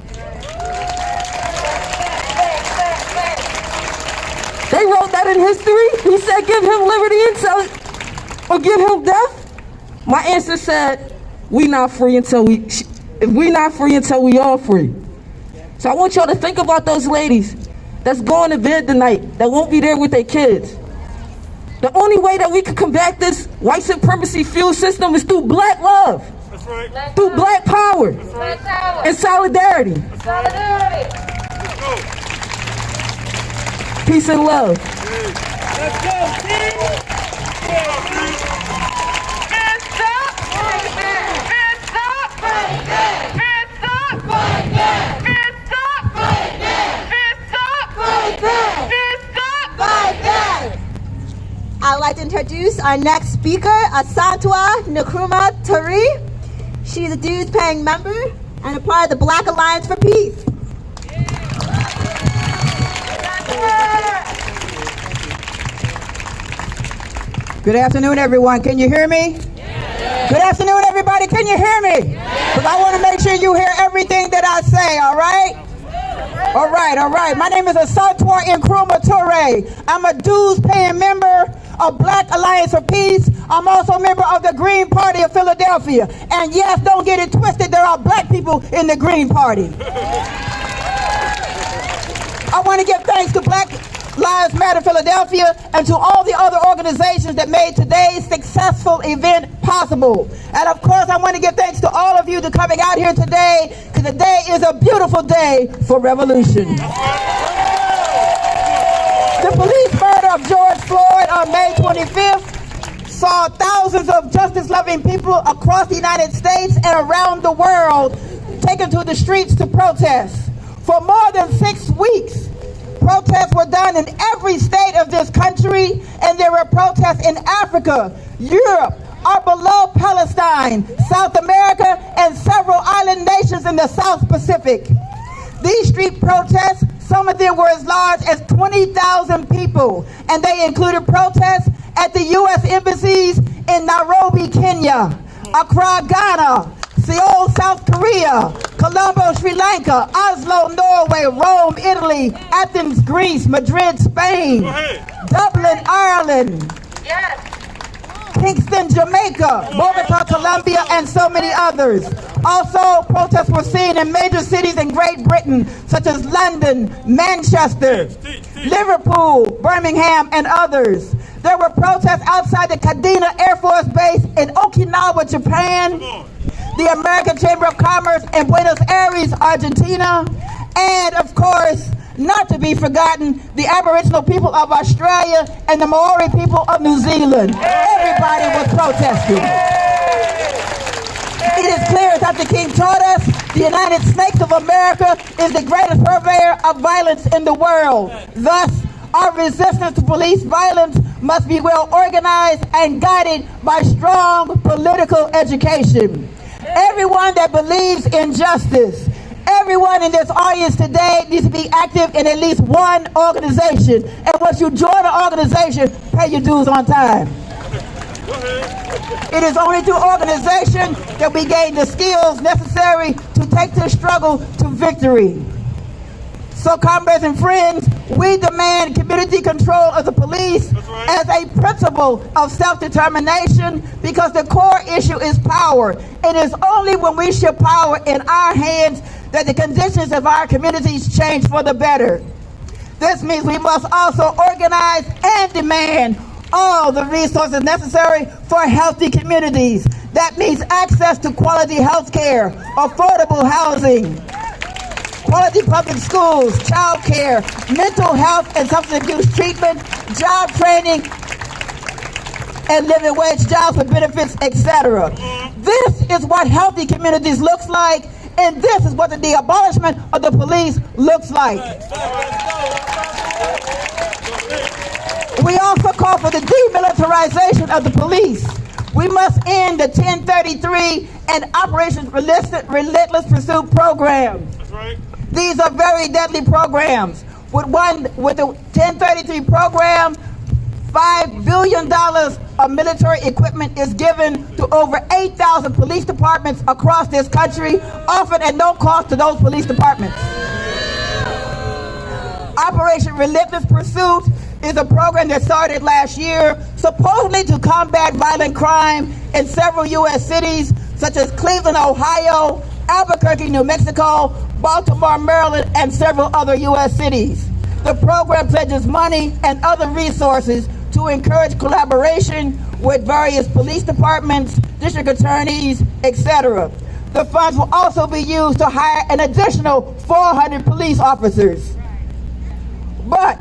C: They wrote that in history. He said, give him liberty or give him death. My ancestors said, we're not free until we all free. So I want y'all to think about those ladies that's going to bed tonight, that won't be there with their kids. The only way that we can combat this white supremacy fuel system is through black love. That's right. Through black power. That's right. And solidarity. Solidarity. Peace and love.
D: Let's go, team.
F: I'd like to introduce our next speaker, Asantwa Nkrumah Turi. She's a dues-paying member and a part of the Black Alliance for Peace.
G: Good afternoon, everyone. Can you hear me? Yeah. Good afternoon, everybody. Can you hear me? Because I want to make sure you hear everything that I say, all right? All right. My name is Asantwa Nkrumah Turi. I'm a dues-paying member of Black Alliance for Peace. I'm also a member of the Green Party of Philadelphia. And yes, don't get it twisted, there are black people in the Green Party. I want to give thanks to Black Lives Matter Philadelphia and to all the other organizations that made today's successful event possible. And of course, I want to give thanks to all of you for coming out here today, because today is a beautiful day for revolution. The police murder of George Floyd on May 25th saw thousands of justice-loving people across the United States and around the world taken to the streets to protest. For more than 6 weeks, protests were done in every state of this country, and there were protests in Africa, Europe, or below Palestine, South America, and several island nations in the South Pacific. These street protests, some of them were as large as 20,000 people, and they included protests at the U.S. embassies in Nairobi, Kenya, Accra, Ghana, Seoul, South Korea, Colombo, Sri Lanka, Oslo, Norway, Rome, Italy, Athens, Greece, Madrid, Spain, Dublin, Ireland, Kingston, Jamaica, Bogota, Colombia, and so many others. Also, protests were seen in major cities in Great Britain, such as London, Manchester, Liverpool, Birmingham, and others. There were protests outside the Kadena Air Force Base in Okinawa, Japan, the American Chamber of Commerce in Buenos Aires, Argentina, and of course, not to be forgotten, the Aboriginal people of Australia and the Maori people of New Zealand. Everybody was protesting. It is clear, as Dr. King taught us, the United States of America is the greatest purveyor of violence in the world. Thus, our resistance to police violence must be well organized and guided by strong political education. Everyone that believes in justice, everyone in this audience today needs to be active in at least one organization. And once you join an organization, pay your dues on time. It is only through organization that we gain the skills necessary to take this struggle to victory. So, comrades and friends, we demand community control of the police as a principle of self-determination, because the core issue is power. It is only when we shift power in our hands that the conditions of our communities change for the better. This means we must also organize and demand all the resources necessary for healthy communities. That means access to quality health care, affordable housing, quality public schools, child care, mental health and substance abuse treatment, job training, and living wage jobs with benefits, etc. This is what healthy communities looks like, and this is what the abolishment of the police looks like. We also call for the demilitarization of the police. We must end the 1033 and Operation Relentless Pursuit programs. That's right. These are very deadly programs. With the 1033 program, $5 billion of military equipment is given to over 8,000 police departments across this country, often at no cost to those police departments. Operation Relentless Pursuit is a program that started last year, supposedly to combat violent crime in several U.S. cities, such as Cleveland, Ohio, Albuquerque, New Mexico, Baltimore, Maryland, and several other U.S. cities. The program pledges money and other resources to encourage collaboration with various police departments, district attorneys, etc. The funds will also be used to hire an additional 400 police officers. But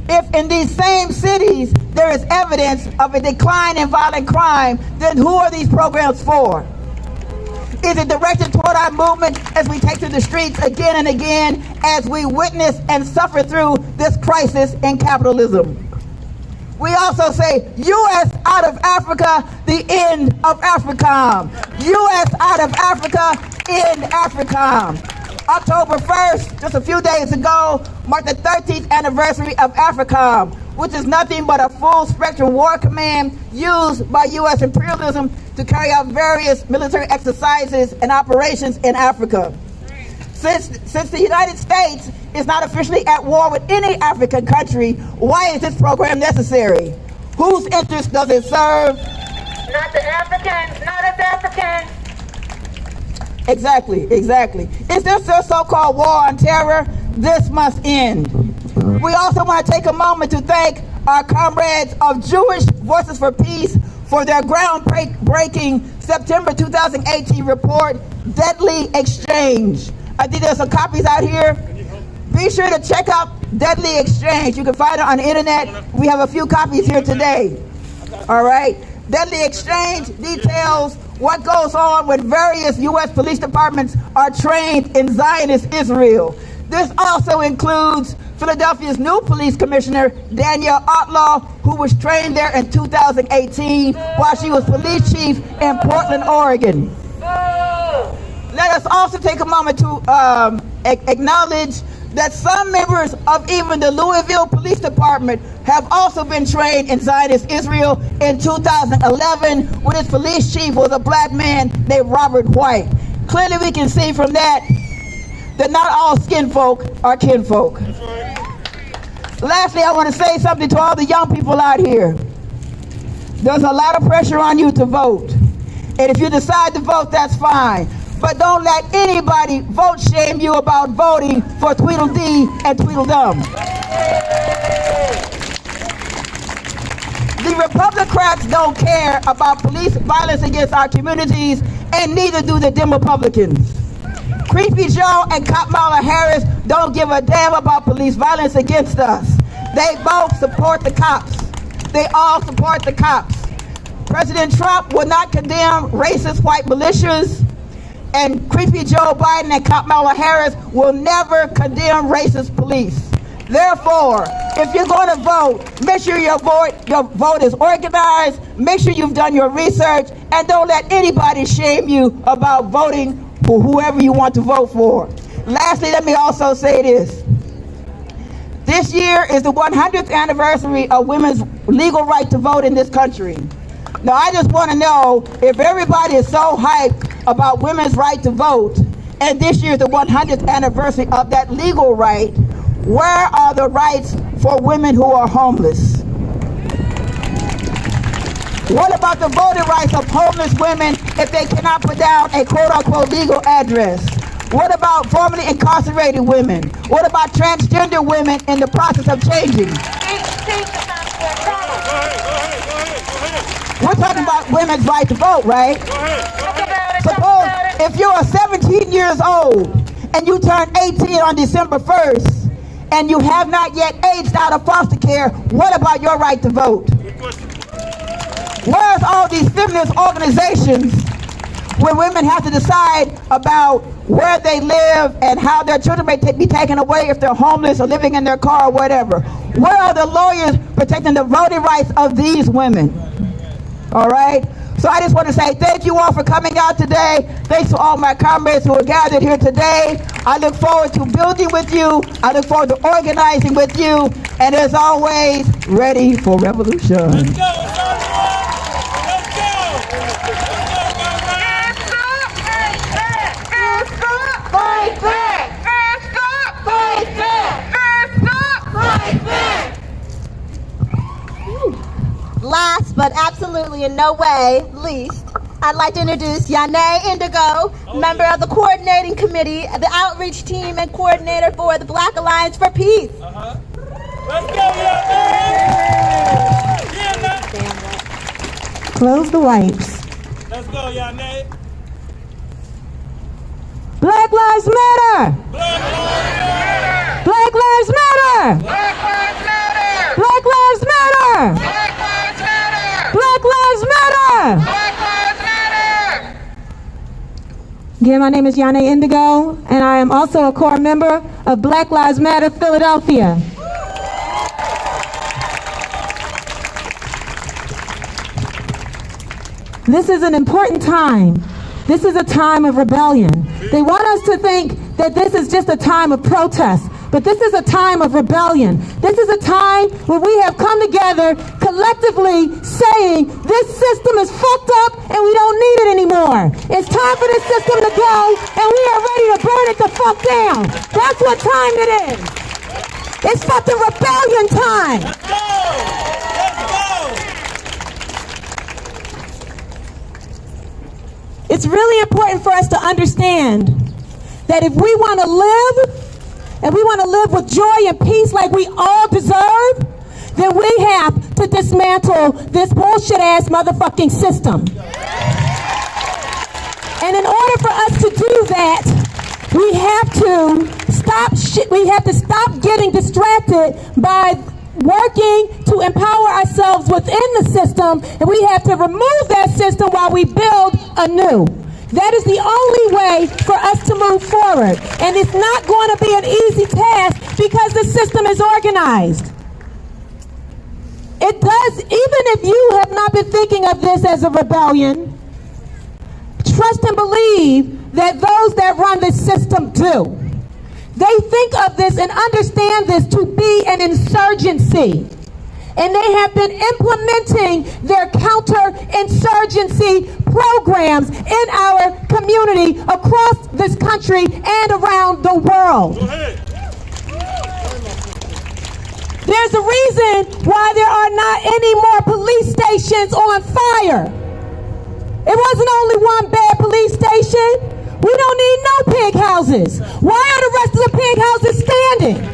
G: if in these same cities there is evidence of a decline in violent crime, then who are these programs for? Is it directed toward our movement as we take to the streets again and again as we witness and suffer through this crisis in capitalism? We also say, U.S. out of Africa, the end of AFRICOM. U.S. out of Africa, end AFRICOM. October 1st, just a few days ago, marked the 13th anniversary of AFRICOM, which is nothing but a full-spectrum war command used by U.S. imperialism to carry out various military exercises and operations in Africa. Since the United States is not officially at war with any African country, why is this program necessary? Whose interest does it serve?
D: Not the Africans, not us Africans.
G: Exactly. Is this a so-called war on terror? This must end. We also want to take a moment to thank our comrades of Jewish Voices for Peace for their groundbreaking September 2018 report, Deadly Exchange. I think there's some copies out here. Be sure to check out Deadly Exchange. You can find it on the internet. We have a few copies here today. All right. Deadly Exchange details what goes on when various U.S. police departments are trained in Zionist Israel. This also includes Philadelphia's new police commissioner, Danielle Outlaw, who was trained there in 2018 while she was police chief in Portland, Oregon. Let us also take a moment to acknowledge that some members of even the Louisville Police Department have also been trained in Zionist Israel in 2011 when its police chief was a black man named Robert White. Clearly we can see from that not all skin folk are kinfolk. Lastly, I want to say something to all the young people out here. There's a lot of pressure on you to vote. And if you decide to vote, that's fine. But don't let anybody vote shame you about voting for Tweedledee and Tweedledum. The Republicans don't care about police violence against our communities, and neither do the Republicans. Creepy Joe and Kamala Harris don't give a damn about police violence against us. They both support the cops. They all support the cops. President Trump will not condemn racist white militias, and creepy Joe Biden and Kamala Harris will never condemn racist police. Therefore, if you're going to vote, make sure your vote is organized, make sure you've done your research, and don't let anybody shame you about voting for whoever you want to vote for. Lastly, let me also say this. This year is the 100th anniversary of women's legal right to vote in this country. Now, I just want to know, if everybody is so hyped about women's right to vote, and this year is the 100th anniversary of that legal right, where are the rights for women who are homeless? What about the voting rights of homeless women if they cannot put down a quote-unquote legal address? What about formerly incarcerated women? What about transgender women in the process of changing? We're talking about women's right to vote, right? Suppose if you're 17 years old and you turn 18 on December 1st and you have not yet aged out of foster care, what about your right to vote? Where's all these feminist organizations when women have to decide about where they live and how their children may be taken away if they're homeless or living in their car or whatever? Where are the lawyers protecting the voting rights of these women? All right? So I just want to say thank you all for coming out today. Thanks to all my comrades who are gathered here today. I look forward to building with you. I look forward to organizing with you. And as always, ready for revolution.
H: Let's go! Let's go!
G: Fight back! Fight back! Fight back!
F: Last but absolutely in no way least, I'd like to introduce Yane Indigo, member of the coordinating committee, the outreach team and coordinator for the Black Alliance for Peace.
H: Let's go, Yane!
F: Close the wipes.
H: Let's go, Yane!
C: Black Lives Matter!
H: Black Lives Matter!
C: Black Lives Matter!
H: Black Lives Matter!
C: Black Lives Matter!
H: Black Lives Matter!
C: Black Lives Matter!
H: Black Lives Matter!
C: Again, my name is Yane Indigo, and I am also a core member of Black Lives Matter Philadelphia. This is an important time. This is a time of rebellion. They want us to think that this is just a time of protest, but this is a time of rebellion. This is a time where we have come together collectively saying this system is fucked up and we don't need it anymore. It's time for this system to go and we are ready to burn it the fuck down. That's what time it is. It's fucking rebellion time.
H: Let's go! Let's go!
C: It's really important for us to understand that if we want to live, and we want to live with joy and peace like we all deserve, then we have to dismantle this bullshit ass motherfucking system. And in order for us to do that, we have to stop getting distracted by working to empower ourselves within the system, and we have to remove that system while we build anew. That is the only way for us to move forward. And it's not going to be an easy task because the system is organized. It does, even if you have not been thinking of this as a rebellion, trust and believe that those that run this system do. They think of this and understand this to be an insurgency. And they have been implementing their counter-insurgency programs in our community across this country and around the world. There's a reason why there are not any more police stations on fire. It wasn't only one bad police station. We don't need no pig houses. Why are the rest of the pig houses standing?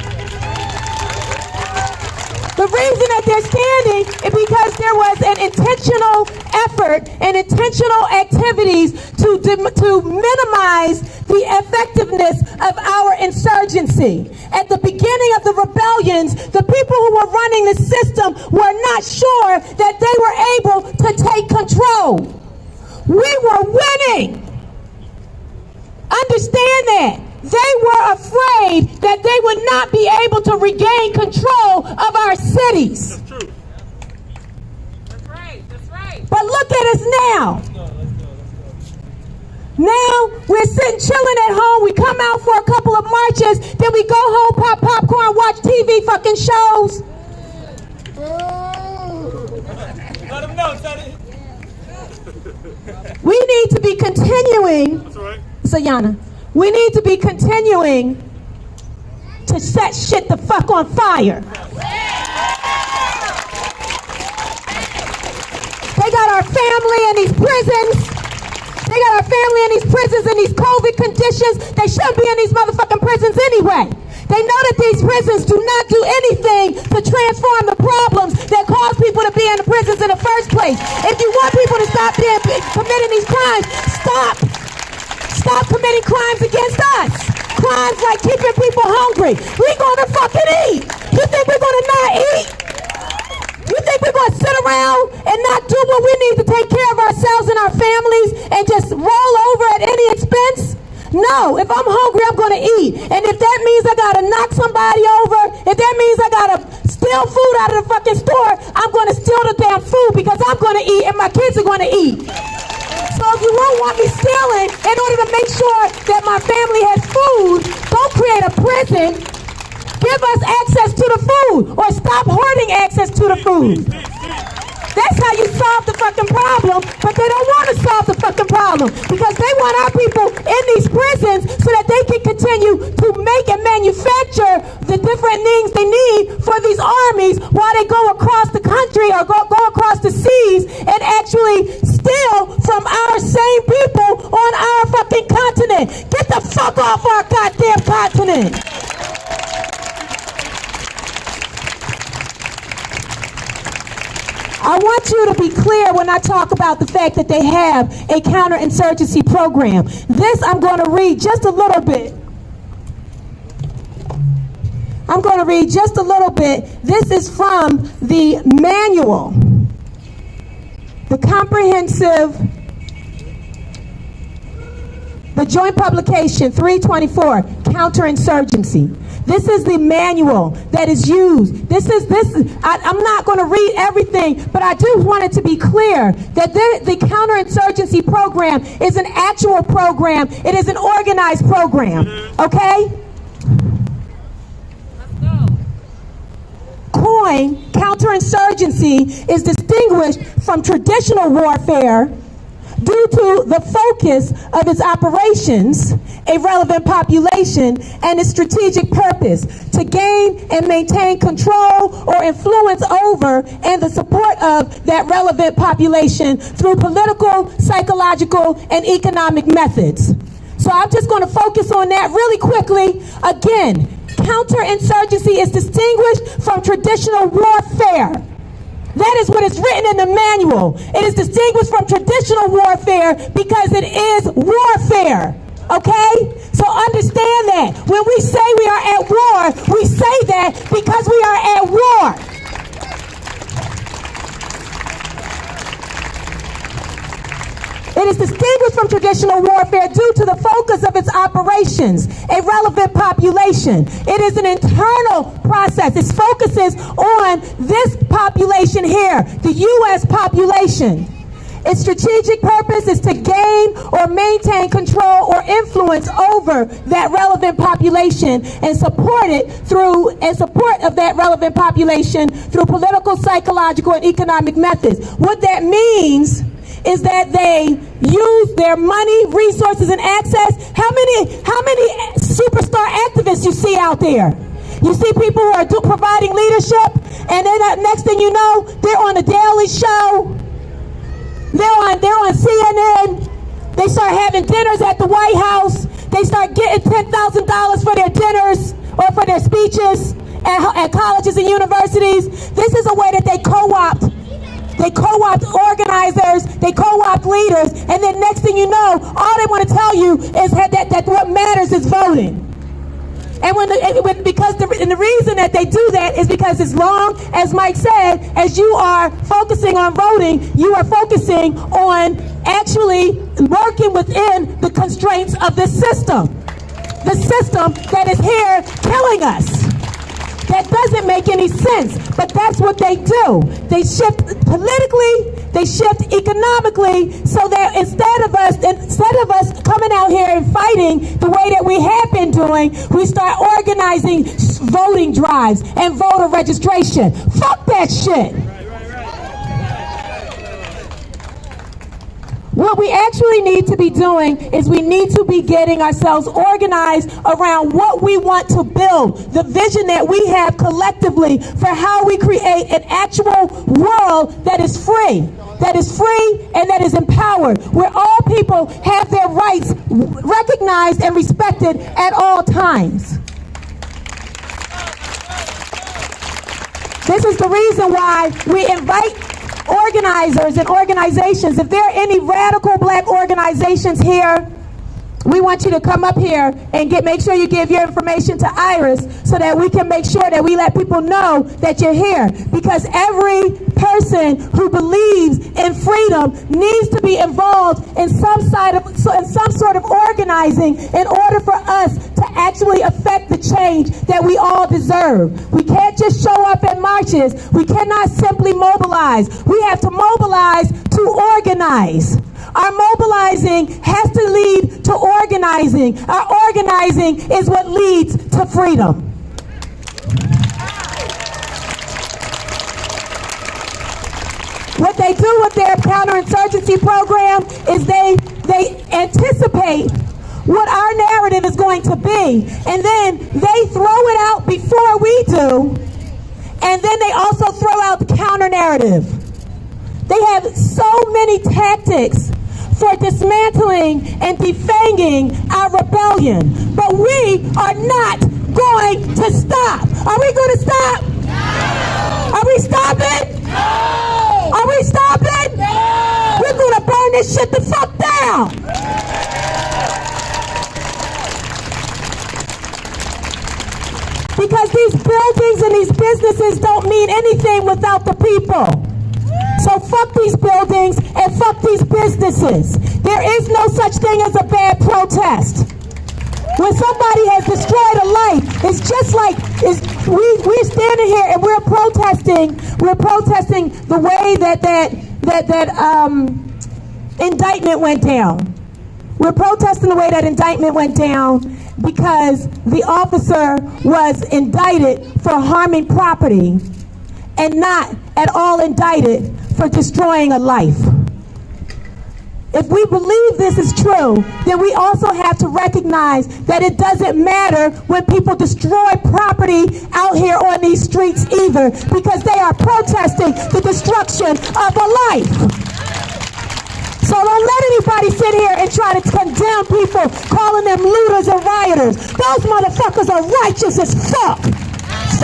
C: The reason that they're standing is because there was an intentional effort and intentional activities to minimize the effectiveness of our insurgency. At the beginning of the rebellions, the people who were running the system were not sure that they were able to take control. We were winning. Understand that. They were afraid that they would not be able to regain control of our cities.
H: That's true. That's right. That's right.
C: But look at us now. Now we're sitting chilling at home. We come out for a couple of marches, then we go home, pop popcorn, watch TV fucking shows.
H: Let them know, Sonny.
C: We need to be continuing.
H: That's all right.
C: Sayana, we need to be continuing to set shit the fuck on fire. They got our family in these prisons. They got our family in these prisons in these COVID conditions. They shouldn't be in these motherfucking prisons anyway. They know that these prisons do not do anything to transform the problems that cause people to be in the prisons in the first place. If you want people to stop committing these crimes, stop committing crimes against us. Crimes like keeping people hungry. We're gonna fucking eat. You think we're gonna not eat?
I: You think we're going to sit around and not do what we need to take care of ourselves and our families and just roll over at any expense? No, if I'm hungry, I'm going to eat. And if that means I got to knock somebody over, if that means I got to steal food out of the fucking store, I'm going to steal the damn food because I'm going to eat and my kids are going to eat. So if you won't want me stealing in order to make sure that my family has food, don't create a prison. Give us access to the food or stop hoarding access to the food. That's how you solve the fucking problem, but they don't want to solve the fucking problem because they want our people in these prisons so that they can continue to make and manufacture the different things they need for these armies while they go across the country or go across the seas and actually steal from our same people on our fucking continent. Get the fuck off our goddamn continent. I want you to be clear when I talk about the fact that they have a counterinsurgency program. This I'm going to read just a little bit. I'm going to read just a little bit. This is from the manual, the comprehensive, the joint publication 324, counterinsurgency. This is the manual that is used. I'm not going to read everything, but I do want it to be clear that the counterinsurgency program is an actual program. It is an organized program. Okay?
H: Let's go.
I: COIN, counterinsurgency, is distinguished from traditional warfare due to the focus of its operations, a relevant population, and its strategic purpose to gain and maintain control or influence over and the support of that relevant population through political, psychological, and economic methods. So I'm just going to focus on that really quickly. Again, counterinsurgency is distinguished from traditional warfare. That is what is written in the manual. It is distinguished from traditional warfare because it is warfare. Okay? So understand that. When we say we are at war, we say that because we are at war. It is distinguished from traditional warfare due to the focus of its operations, a relevant population. It is an internal process. It focuses on this population here, the U.S. population. Its strategic purpose is to gain or maintain control or influence over that relevant population and support of that relevant population through political, psychological, and economic methods. What that means is that they use their money, resources, and access. How many superstar activists you see out there? You see people who are providing leadership, and then next thing you know, they're on the Daily Show. They're on CNN. They start having dinners at the White House. They start getting $10,000 for their dinners or for their speeches at colleges and universities. This is a way that they co-opt. They co-opt organizers, they co-opt leaders, and then next thing you know, all they want to tell you is that what matters is voting. And the reason that they do that is because as long as Mike said, as you are focusing on voting, you are focusing on actually working within the constraints of the system that is here killing us. That doesn't make any sense, but that's what they do. They shift politically, they shift economically, so that instead of us coming out here and fighting the way that we have been doing, we start organizing voting drives and voter registration. Fuck that shit. What we actually need to be doing is we need to be getting ourselves organized around what we want to build, the vision that we have collectively for how we create an actual world that is free and that is empowered, where all people have their rights recognized and respected at all times. This is the reason why we invite organizers and organizations. If there are any radical black organizations here, we want you to come up here and make sure you give your information to Iris so that we can make sure that we let people know that you're here. Because every person who believes in freedom needs to be involved in some sort of organizing in order for us to actually affect the change that we all deserve. We can't just show up at marches. We cannot simply mobilize. We have to mobilize to organize. Our mobilizing has to lead to organizing. Our organizing is what leads to freedom. What they do with their counterinsurgency program is they anticipate what our narrative is going to be, and then they throw it out before we do, and then they also throw out the counter narrative. They have so many tactics for dismantling and defanging our rebellion, but we are not going to stop. Are we going to stop? No. Are we stopping? No. Are we stopping? No. We're going to burn this shit the fuck down. Because these buildings and these businesses don't mean anything without the people. So fuck these buildings and fuck these businesses. There is no such thing as a bad protest. When somebody has destroyed a life, it's just like we're standing here and we're protesting the way that indictment went down. We're protesting the way that indictment went down because the officer was indicted for harming property and not at all indicted for destroying a life. If we believe this is true, then we also have to recognize that it doesn't matter when people destroy property out here on these streets either, because they are protesting the destruction of a life. So don't let anybody sit here and try to condemn people, calling them looters and rioters. Those motherfuckers are righteous as fuck.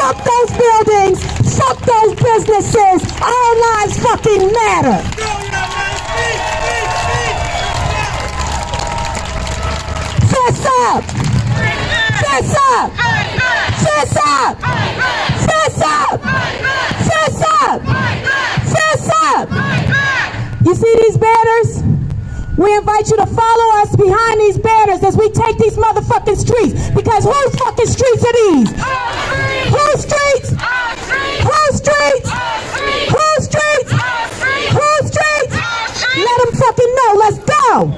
I: Fuck those buildings, fuck those businesses. Our lives fucking matter. Fess up! Fess up! Fess up! Fess up! Fess up! Fess up! You see these banners? We invite you to follow us behind these banners as we take these motherfucking streets. Because whose fucking streets are these? Whose streets? Whose streets? Whose streets? Whose streets? Let them fucking know. Let's go.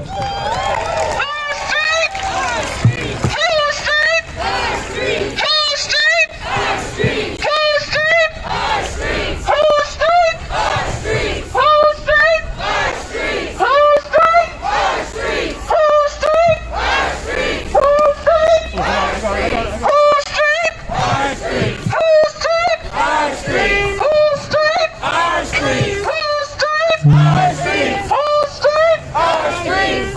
D: Our street!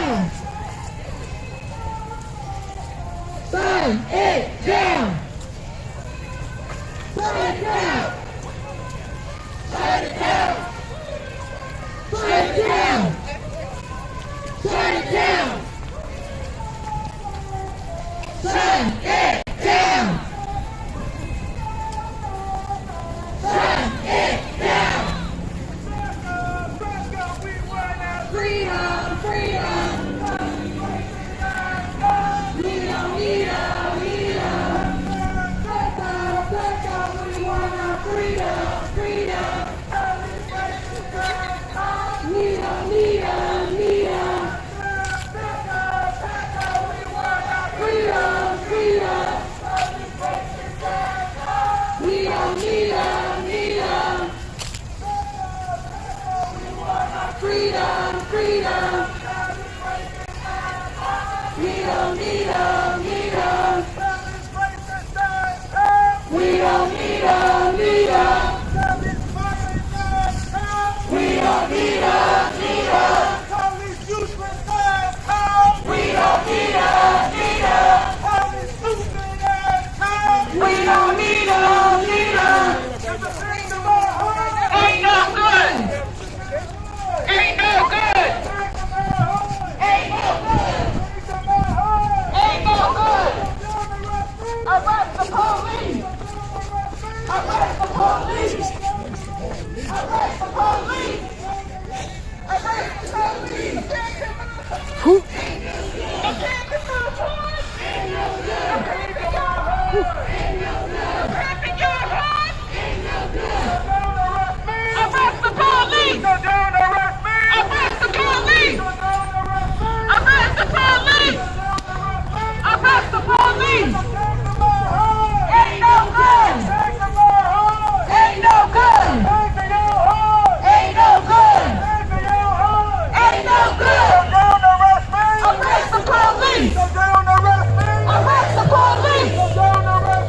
I: down. Burn it down. Burn it down. Burn it down. Burn it down. Burn it down. Burn it down. Burn it down. Freedom, freedom. Freedom, freedom, freedom. We want our freedom, freedom. Freedom, freedom, freedom. Freedom, freedom. Freedom, freedom, freedom. Freedom, freedom. Freedom, freedom, freedom. Freedom, freedom, freedom. Freedom, freedom, freedom. Freedom, freedom, freedom. Freedom, freedom, freedom. Ain't no good. Ain't no good. Ain't no good. Ain't no good. Arrest the police. Arrest the police. Arrest the police. Arrest the police. Arrest the police! Arrest the police! Arrest the police! Arrest the police! Ain't no good! Ain't no good! Ain't no good! Ain't no good! Arrest the police! Arrest the police!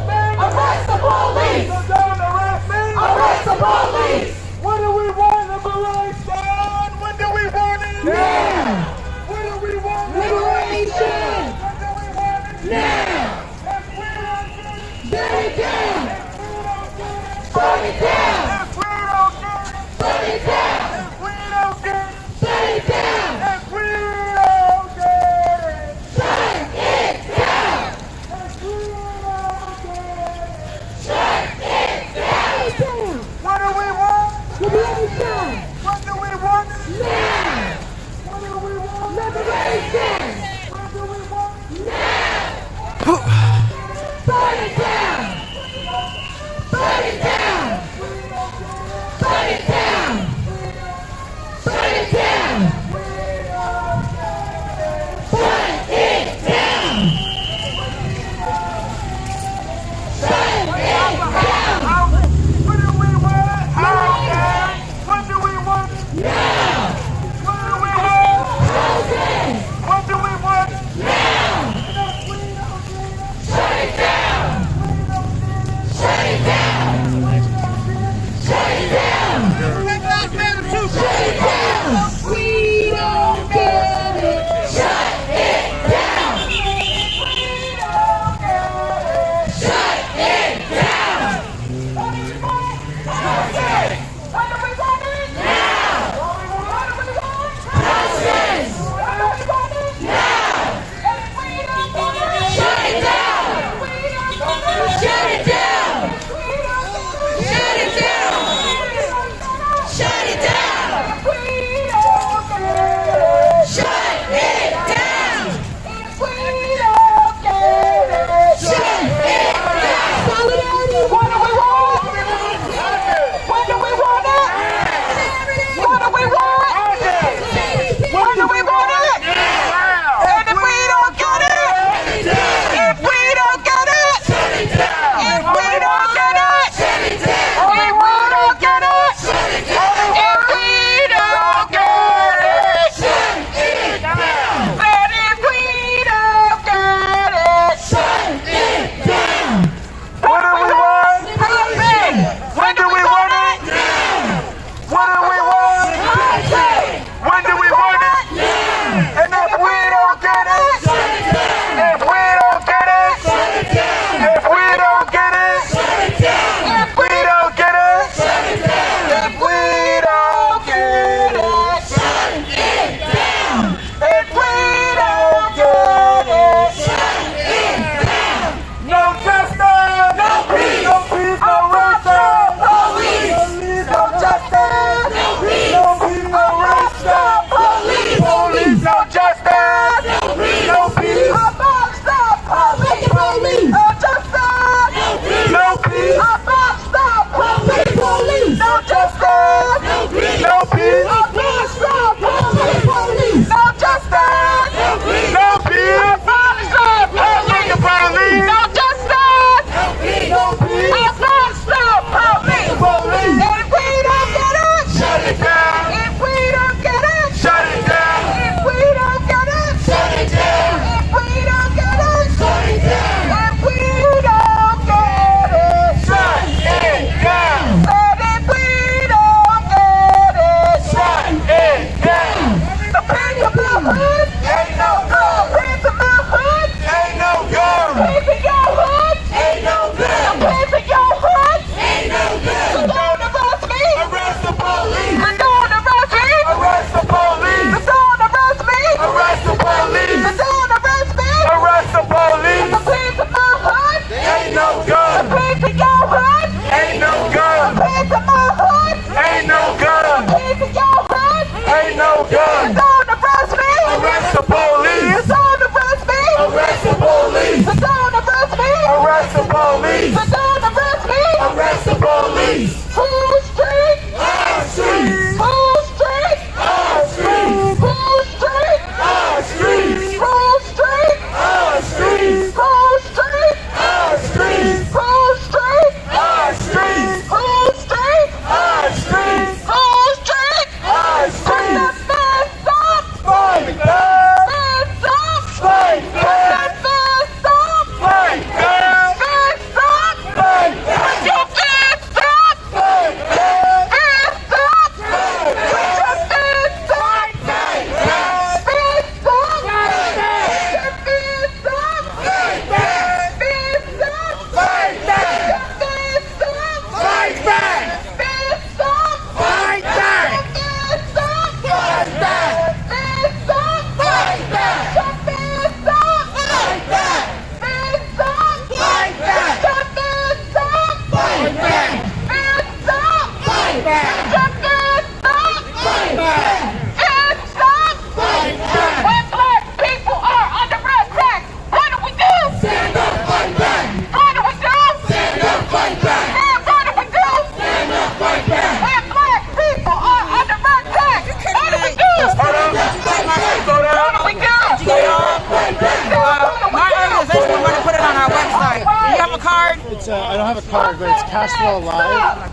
B: part, but it's Castwell Live.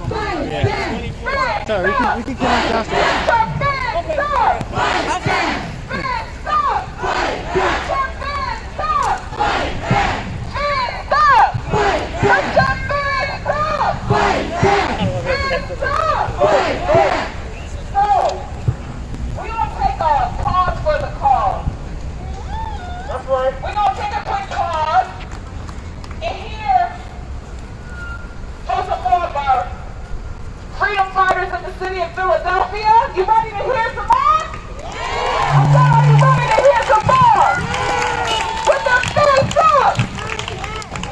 B: Yeah. Sorry, we can get on Castwell.
C: We're going to take a pause for the cause. That's right. We're going to take a quick pause and hear from some more of our freedom fighters in the city of Philadelphia. You ready to hear some more? I said, are you ready to hear some more? Put them fists up!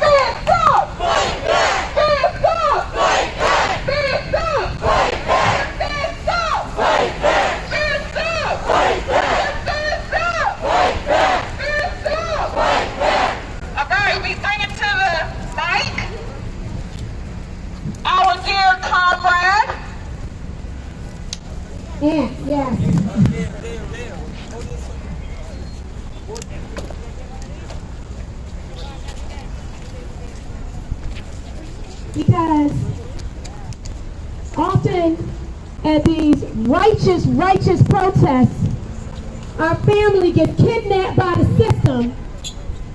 C: Fists up! Fists up! Fists up! Fists up! Fists up! All right, we bring it to the mic. Our dear comrade.
I: Yes. Because often at these righteous protests, our family gets kidnapped by the system,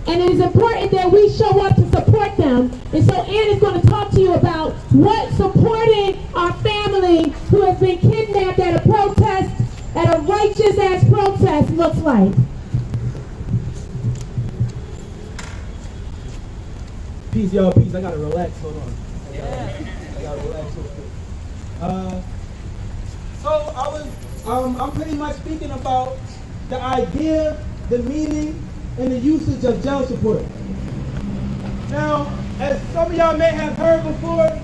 I: and it is important that we show up to support them. And so Ann is going to talk to you about what supporting our family who has been kidnapped at a protest, at a righteous-ass protest, looks like.
J: Peace, y'all, peace. I gotta relax. Hold on. I gotta relax real quick. I'm pretty much speaking about the idea, the meaning, and the usage of jail support. Now, as some of y'all may have heard before,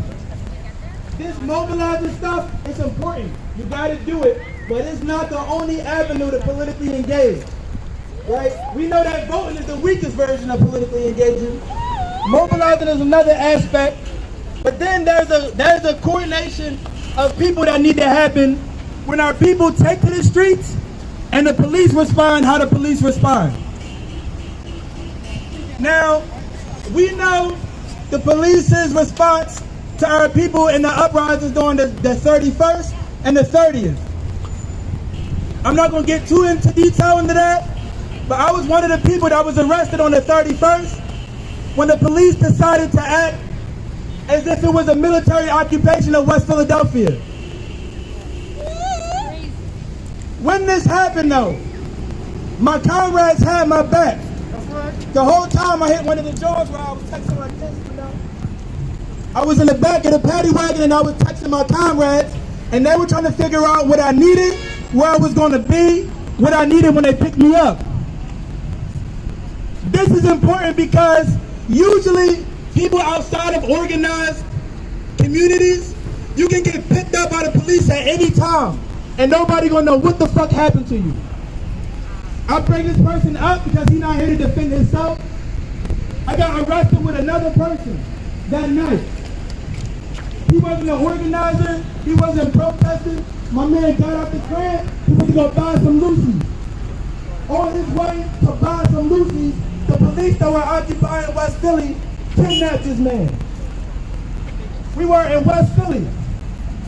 J: this mobilizing stuff is important. You gotta do it, but it's not the only avenue to politically engage. Right? We know that voting is the weakest version of politically engaging. Mobilizing is another aspect, but then there's a coordination of people that need to happen when our people take to the streets and the police respond how the police respond. Now, we know the police's response to our people in the uprisings during the 31st and the 30th. I'm not going to get too into detail into that, but I was one of the people that was arrested on the 31st when the police decided to act as if it was a military occupation of West Philadelphia. When this happened though, my comrades had my back. The whole time I hit one of the jaws where I was texting like this, you know. I was in the back of the paddy wagon and I was texting my comrades, and they were trying to figure out what I needed, where I was going to be, what I needed when they picked me up. This is important because usually people outside of organized communities, you can get picked up by the police at any time and nobody gonna know what the fuck happened to you. I bring this person up because he's not here to defend himself. I got arrested with another person that night. He wasn't an organizer, he wasn't protesting. My man got out the crib, he went to go buy some Lucy's. On his way to buy some Lucy's, the police that were occupying West Philly kidnapped this man. We were in West Philly.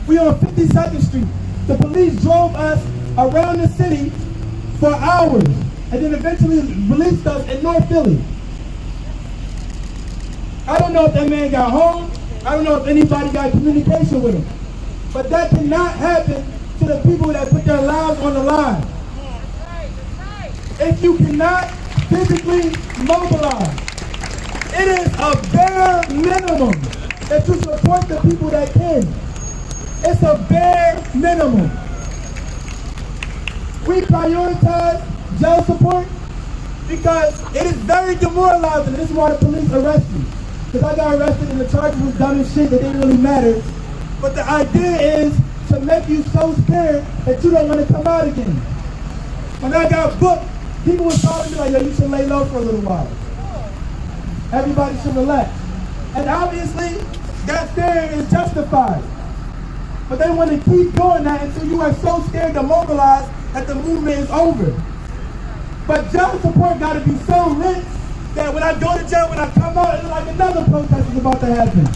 J: We on 52nd Street. The police drove us around the city for hours and then eventually released us in North Philly. I don't know if that man got home. I don't know if anybody got communication with him. But that cannot happen to the people that put their lives on the line. If you cannot physically mobilize, it is a bare minimum that you support the people that can. It's a bare minimum. We prioritize jail support because it is very demoralizing. This is why the police arrest you. Because I got arrested and the charges was dumb as shit that didn't really matter. But the idea is to make you so scared that you don't want to come out again. When I got booked, people were telling me like, yo, you should lay low for a little while. Everybody should relax. And obviously, that fear is justified. But they want to keep doing that until you are so scared to mobilize that the movement is over. But jail support got to be so lit that when I go to jail, when I come out, it's like another protest is about to happen.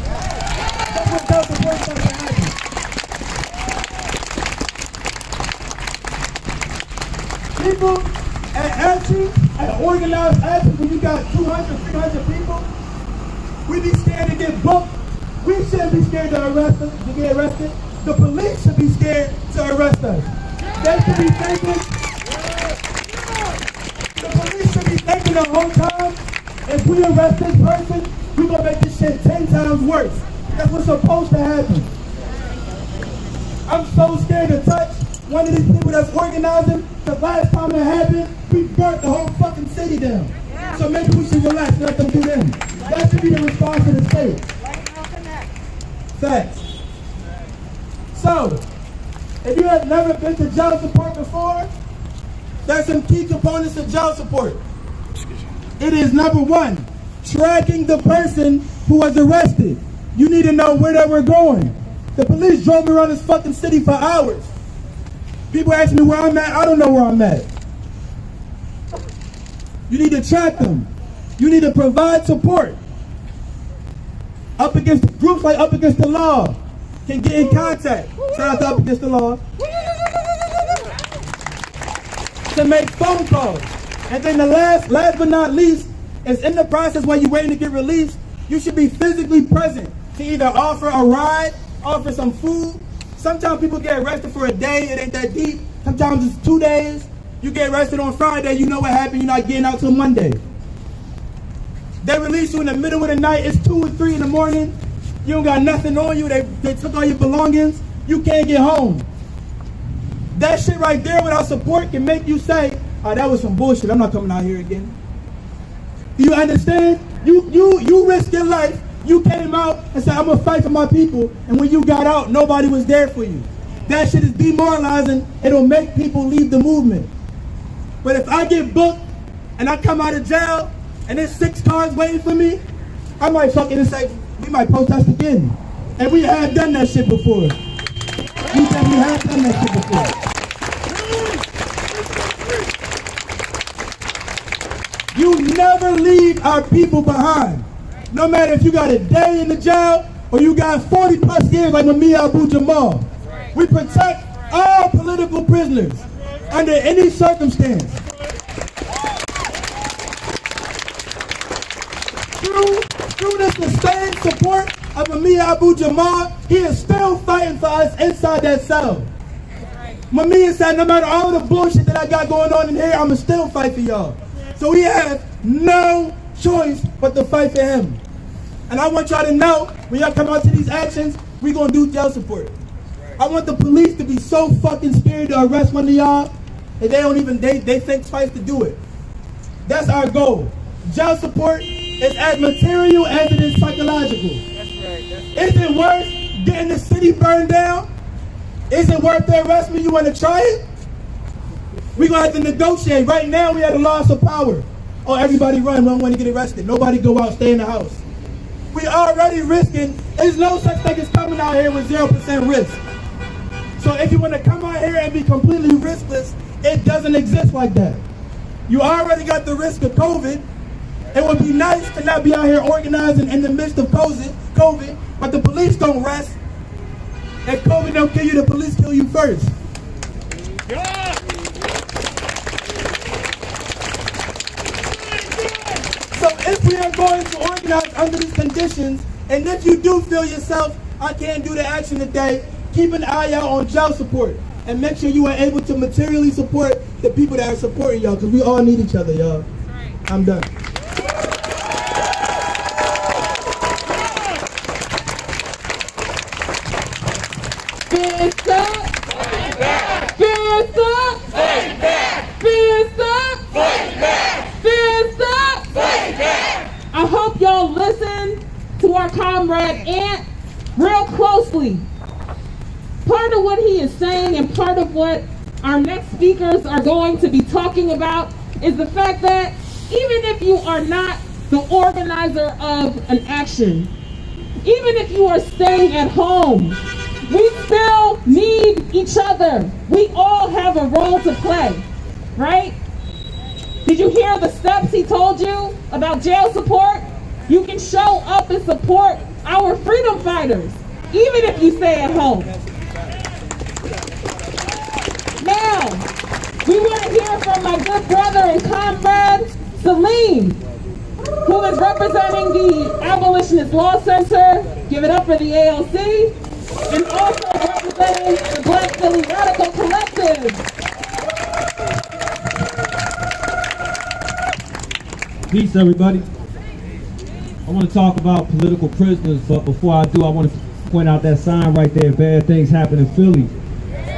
J: That's what jail support is supposed to happen. People at actions, at organized actions, when you got 200, 300 people, we be scared to get booked. We shouldn't be scared to get arrested. The police should be scared to arrest us. They should be thinking, the police should be thinking the whole time, if we arrest this person, we're going to make this shit 10 times worse. That's what's supposed to happen. I'm so scared to touch one of these people that's organizing, because last time it happened, we burnt the whole fucking city down. So maybe we should relax and let them do them. That should be the response of the state. Facts. So, if you have never been to jail support before, there's some key components of jail support. It is number one, tracking the person who was arrested. You need to know where they were going. The police drove me around this fucking city for hours. People ask me where I'm at, I don't know where I'm at. You need to track them. You need to provide support. Up against groups like Up Against the Law can get in contact. Shout out to Up Against the Law. To make phone calls. And then the last but not least, is in the process while you're waiting to get released, you should be physically present to either offer a ride, offer some food. Sometimes people get arrested for a day, it ain't that deep. Sometimes it's 2 days. You get arrested on Friday, you know what happened, you're not getting out till Monday. They release you in the middle of the night, it's 2 or 3 in the morning, you don't got nothing on you, they took all your belongings, you can't get home. That shit right there without support can make you say, oh, that was some bullshit, I'm not coming out here again. Do you understand? You risked your life, you came out and said, I'm gonna fight for my people, and when you got out, nobody was there for you. That shit is demoralizing, it'll make people leave the movement. But if I get booked, and I come out of jail, and there's 6 cars waiting for me, I might fucking say, we might protest again. And we have done that shit before. We definitely have done that shit before. You never leave our people behind. No matter if you got a day in the jail, or you got 40 plus years like Mamiya Abu-Jamal. We protect all political prisoners under any circumstance. Through the sustained support of Mamiya Abu-Jamal, he is still fighting for us inside that cell. Mamiya said, no matter all the bullshit that I got going on in here, I'ma still fight for y'all. So we have no choice but to fight for him. And I want y'all to know, when y'all come out to these actions, we gonna do jail support. I want the police to be so fucking scared to arrest one of y'all that they think twice to do it. That's our goal. Jail support is as material as it is psychological. Is it worth getting the city burned down? Is it worth the arrest me? You want to try it? We're going to have to negotiate. Right now, we have a loss of power. Oh, everybody run. We don't want to get arrested. Nobody go out. Stay in the house. We already risking. There's no such thing as coming out here with 0% risk. So if you want to come out here and be completely riskless, it doesn't exist like that. You already got the risk of COVID. It would be nice to not be out here organizing in the midst of COVID, but the police don't rest. If COVID don't kill you, the police kill you first. Yeah. So if we are going to organize under these conditions, and if you do feel yourself, I can't do the action today, keep an eye out on jail support, and make sure you are able to materially support the people that are supporting y'all, because we all need each other, y'all. I'm done.
C: I hope y'all listen to our comrade Ant real closely. Part of what he is saying and part of what our next speakers are going to be talking about is the fact that even if you are not the organizer of an action, even if you are staying at home, we still need each other. We all have a role to play, right? Did you hear the steps he told you about jail support? You can show up and support our freedom fighters. even if you stay at home. Now, we want to hear from my good brother and comrade, Salim, who is representing the Abolitionist Law Center. Give it up for the ALC. And also representing the Black Philly Radical Collective.
K: Peace, everybody. I want to talk about political prisoners, but before I do, I want to point out that sign right there, bad things happen in Philly.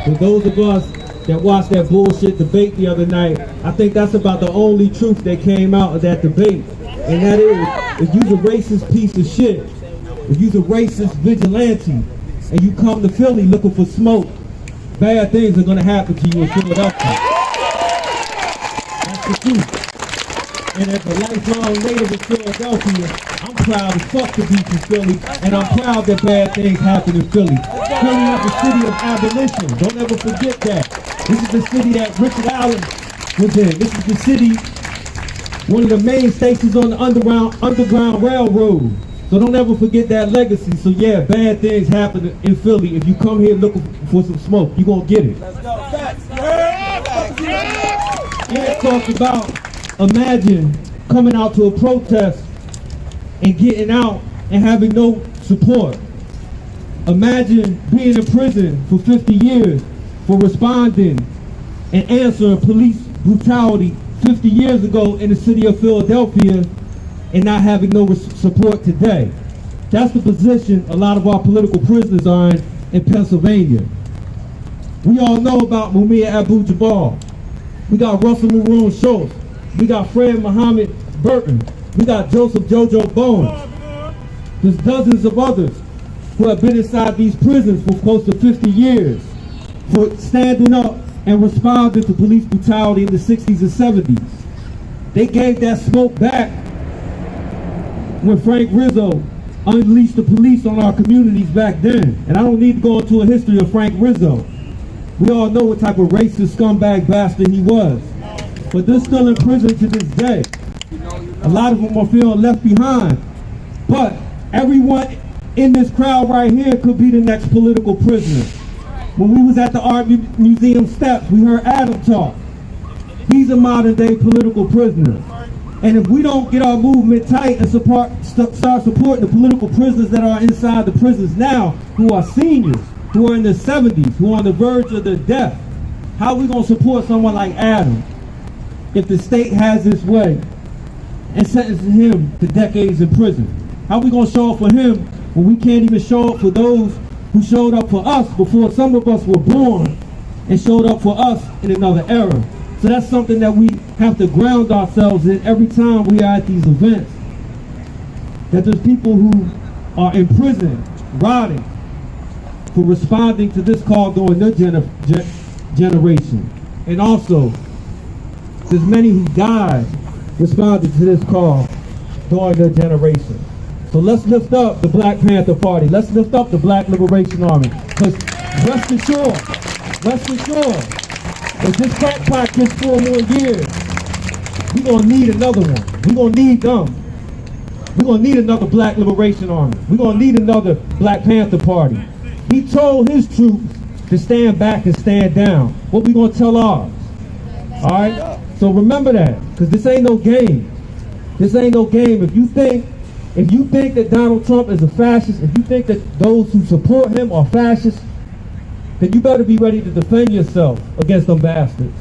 K: For those of us that watched that bullshit debate the other night, I think that's about the only truth that came out of that debate. And that is, if you're a racist piece of shit, if you're a racist vigilante, and you come to Philly looking for smoke, bad things are going to happen to you in Philadelphia. That's the truth. And as a lifelong native of Philadelphia, I'm proud as fuck to be from Philly, and I'm proud that bad things happen in Philly. Philly is the city of abolition. Don't ever forget that. This is the city that Richard Allen was in. This is the city, one of the main stations on the Underground Railroad. So don't ever forget that legacy. So yeah, bad things happen in Philly. If you come here looking for some smoke, you're going to get it. Yeah, talked about, imagine coming out to a protest and getting out and having no support. Imagine being in prison for 50 years for responding and answering police brutality 50 years ago in the city of Philadelphia and not having no support today. That's the position a lot of our political prisoners are in Pennsylvania. We all know about Mumia Abu-Jabbar. We got Russell Maroon Schultz. We got Fred Muhammad Burton. We got Joseph Jojo Bones. There's dozens of others who have been inside these prisons for close to 50 years for standing up and responding to police brutality in the 60s and 70s. They gave that smoke back when Frank Rizzo unleashed the police on our communities back then. And I don't need to go into a history of Frank Rizzo. We all know what type of racist scumbag bastard he was. But they're still in prison to this day. A lot of them are feeling left behind. But everyone in this crowd right here could be the next political prisoner. When we was at the Art Museum steps, we heard Adam talk. He's a modern day political prisoner. And if we don't get our movement tight and start supporting the political prisoners that are inside the prisons now, who are seniors, who are in their 70s, who are on the verge of their death, how are we going to support someone like Adam if the state has its way and sentences him to decades in prison? How are we going to show up for him when we can't even show up for those who showed up for us before some of us were born and showed up for us in another era? So that's something that we have to ground ourselves in every time we are at these events. That there's people who are in prison, rotting, for responding to this call during their generation. And also, there's many who died responding to this call during their generation. So let's lift up the Black Panther Party. Let's lift up the Black Liberation Army. Because rest assured, if this crack gets 4 more years, we're going to need another one. We're going to need them. We're going to need another Black Liberation Army. We're going to need another Black Panther Party. He told his troops to stand back and stand down. What we going to tell ours? All right? So remember that, because this ain't no game. This ain't no game. If you think that Donald Trump is a fascist, if you think that those who support him are fascists, then you better be ready to defend yourself against them bastards.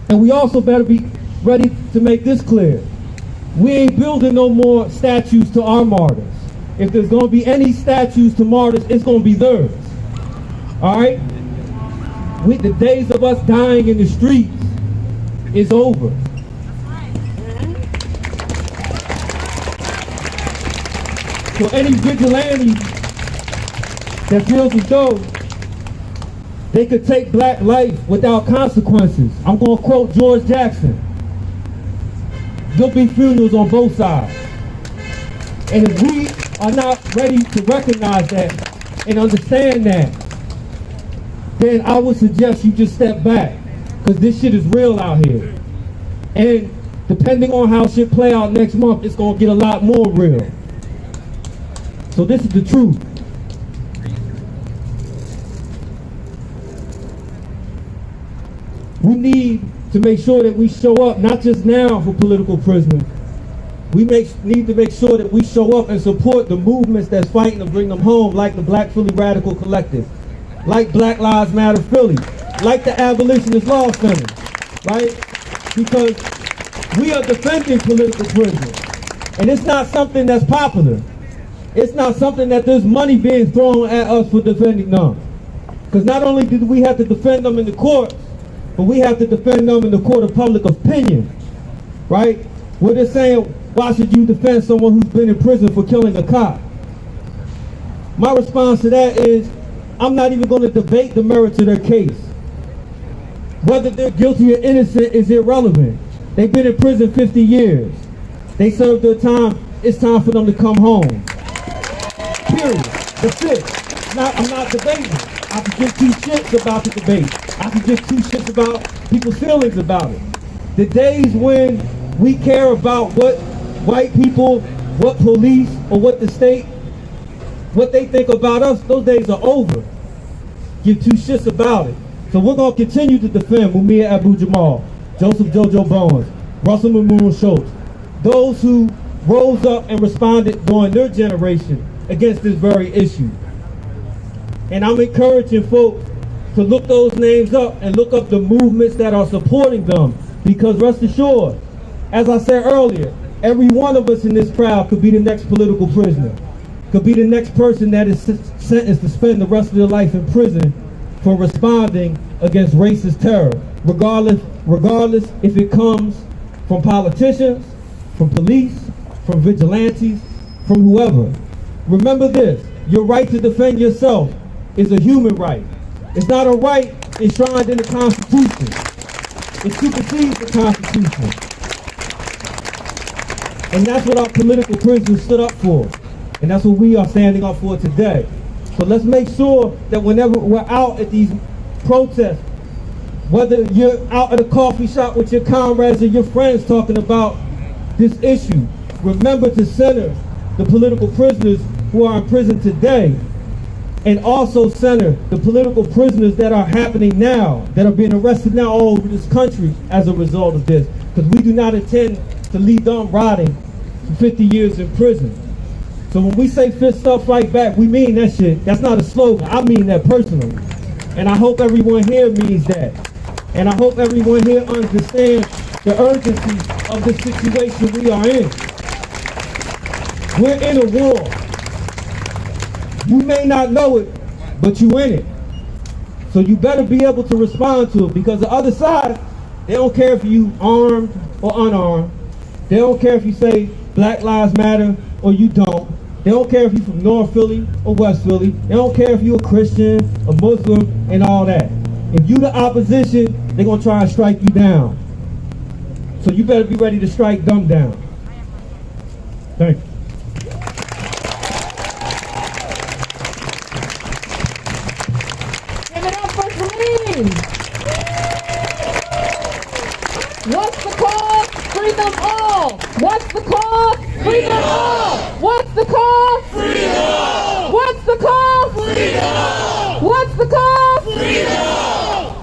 K: And we also better be ready to make this clear. We ain't building no more statues to our martyrs. If there's going to be any statues to martyrs, it's going to be theirs. All right? The days of us dying in the streets is over. So any vigilante that feels as though they could take black life without consequences, I'm going to quote George Jackson: there'll be funerals on both sides. And if we are not ready to recognize that and understand that, then I would suggest you just step back, because this shit is real out here. And depending on how shit play out next month, it's going to get a lot more real. So this is the truth. We need to make sure that we show up, not just now for political prisoners. We need to make sure that we show up and support the movements that's fighting to bring them home, like the Black Philly Radical Collective, like Black Lives Matter Philly, like the Abolitionist Law Center, right? Because we are defending political prisoners. And it's not something that's popular. It's not something that there's money being thrown at us for defending them. Because not only do we have to defend them in the courts, but we have to defend them in the court of public opinion, right? Where they're saying, why should you defend someone who's been in prison for killing a cop? My response to that is, I'm not even going to debate the merits of their case. Whether they're guilty or innocent is irrelevant. They've been in prison 50 years. They served their time. It's time for them to come home. Period. That's it. I'm not debating. I can give two shits about the debate. I can give two shits about people's feelings about it. The days when we care about what white people, what police, or what the state, what they think about us, those days are over. Give two shits about it. So we're going to continue to defend Mumia Abu-Jamal, Joseph Jojo Bones, Russell Mamoon Schultz, those who rose up and responded during their generation against this very issue. And I'm encouraging folks to look those names up and look up the movements that are supporting them. Because rest assured, as I said earlier, every one of us in this crowd could be the next political prisoner, could be the next person that is sentenced to spend the rest of their life in prison for responding against racist terror, regardless if it comes from politicians, from police, from vigilantes, from whoever. Remember this, your right to defend yourself is a human right. It's not a right enshrined in the Constitution. It supersedes the Constitution. And that's what our political prisoners stood up for. And that's what we are standing up for today. So let's make sure that whenever we're out at these protests, whether you're out at a coffee shop with your comrades or your friends talking about this issue, remember to center the political prisoners who are in prison today, and also center the political prisoners that are happening now, that are being arrested now all over this country as a result of this. Because we do not intend to leave them rotting for 50 years in prison. So when we say fist up, fight back, we mean that shit. That's not a slogan. I mean that personally. And I hope everyone here means that. And I hope everyone here understands the urgency of the situation we are in. We're in a war. You may not know it, but you in it. So you better be able to respond to it, because the other side, they don't care if you armed or unarmed. They don't care if you say Black Lives Matter or you don't. They don't care if you're from North Philly or West Philly. They don't care if you're a Christian, a Muslim, and all that. If you the opposition, they're going to try and strike you down. So you better be ready to strike them down. Thank you.
C: Give it up for Celine. What's the call? Freedom all. What's the call? Freedom all. What's the call? Freedom. What's the call? Freedom. What's the call? Freedom.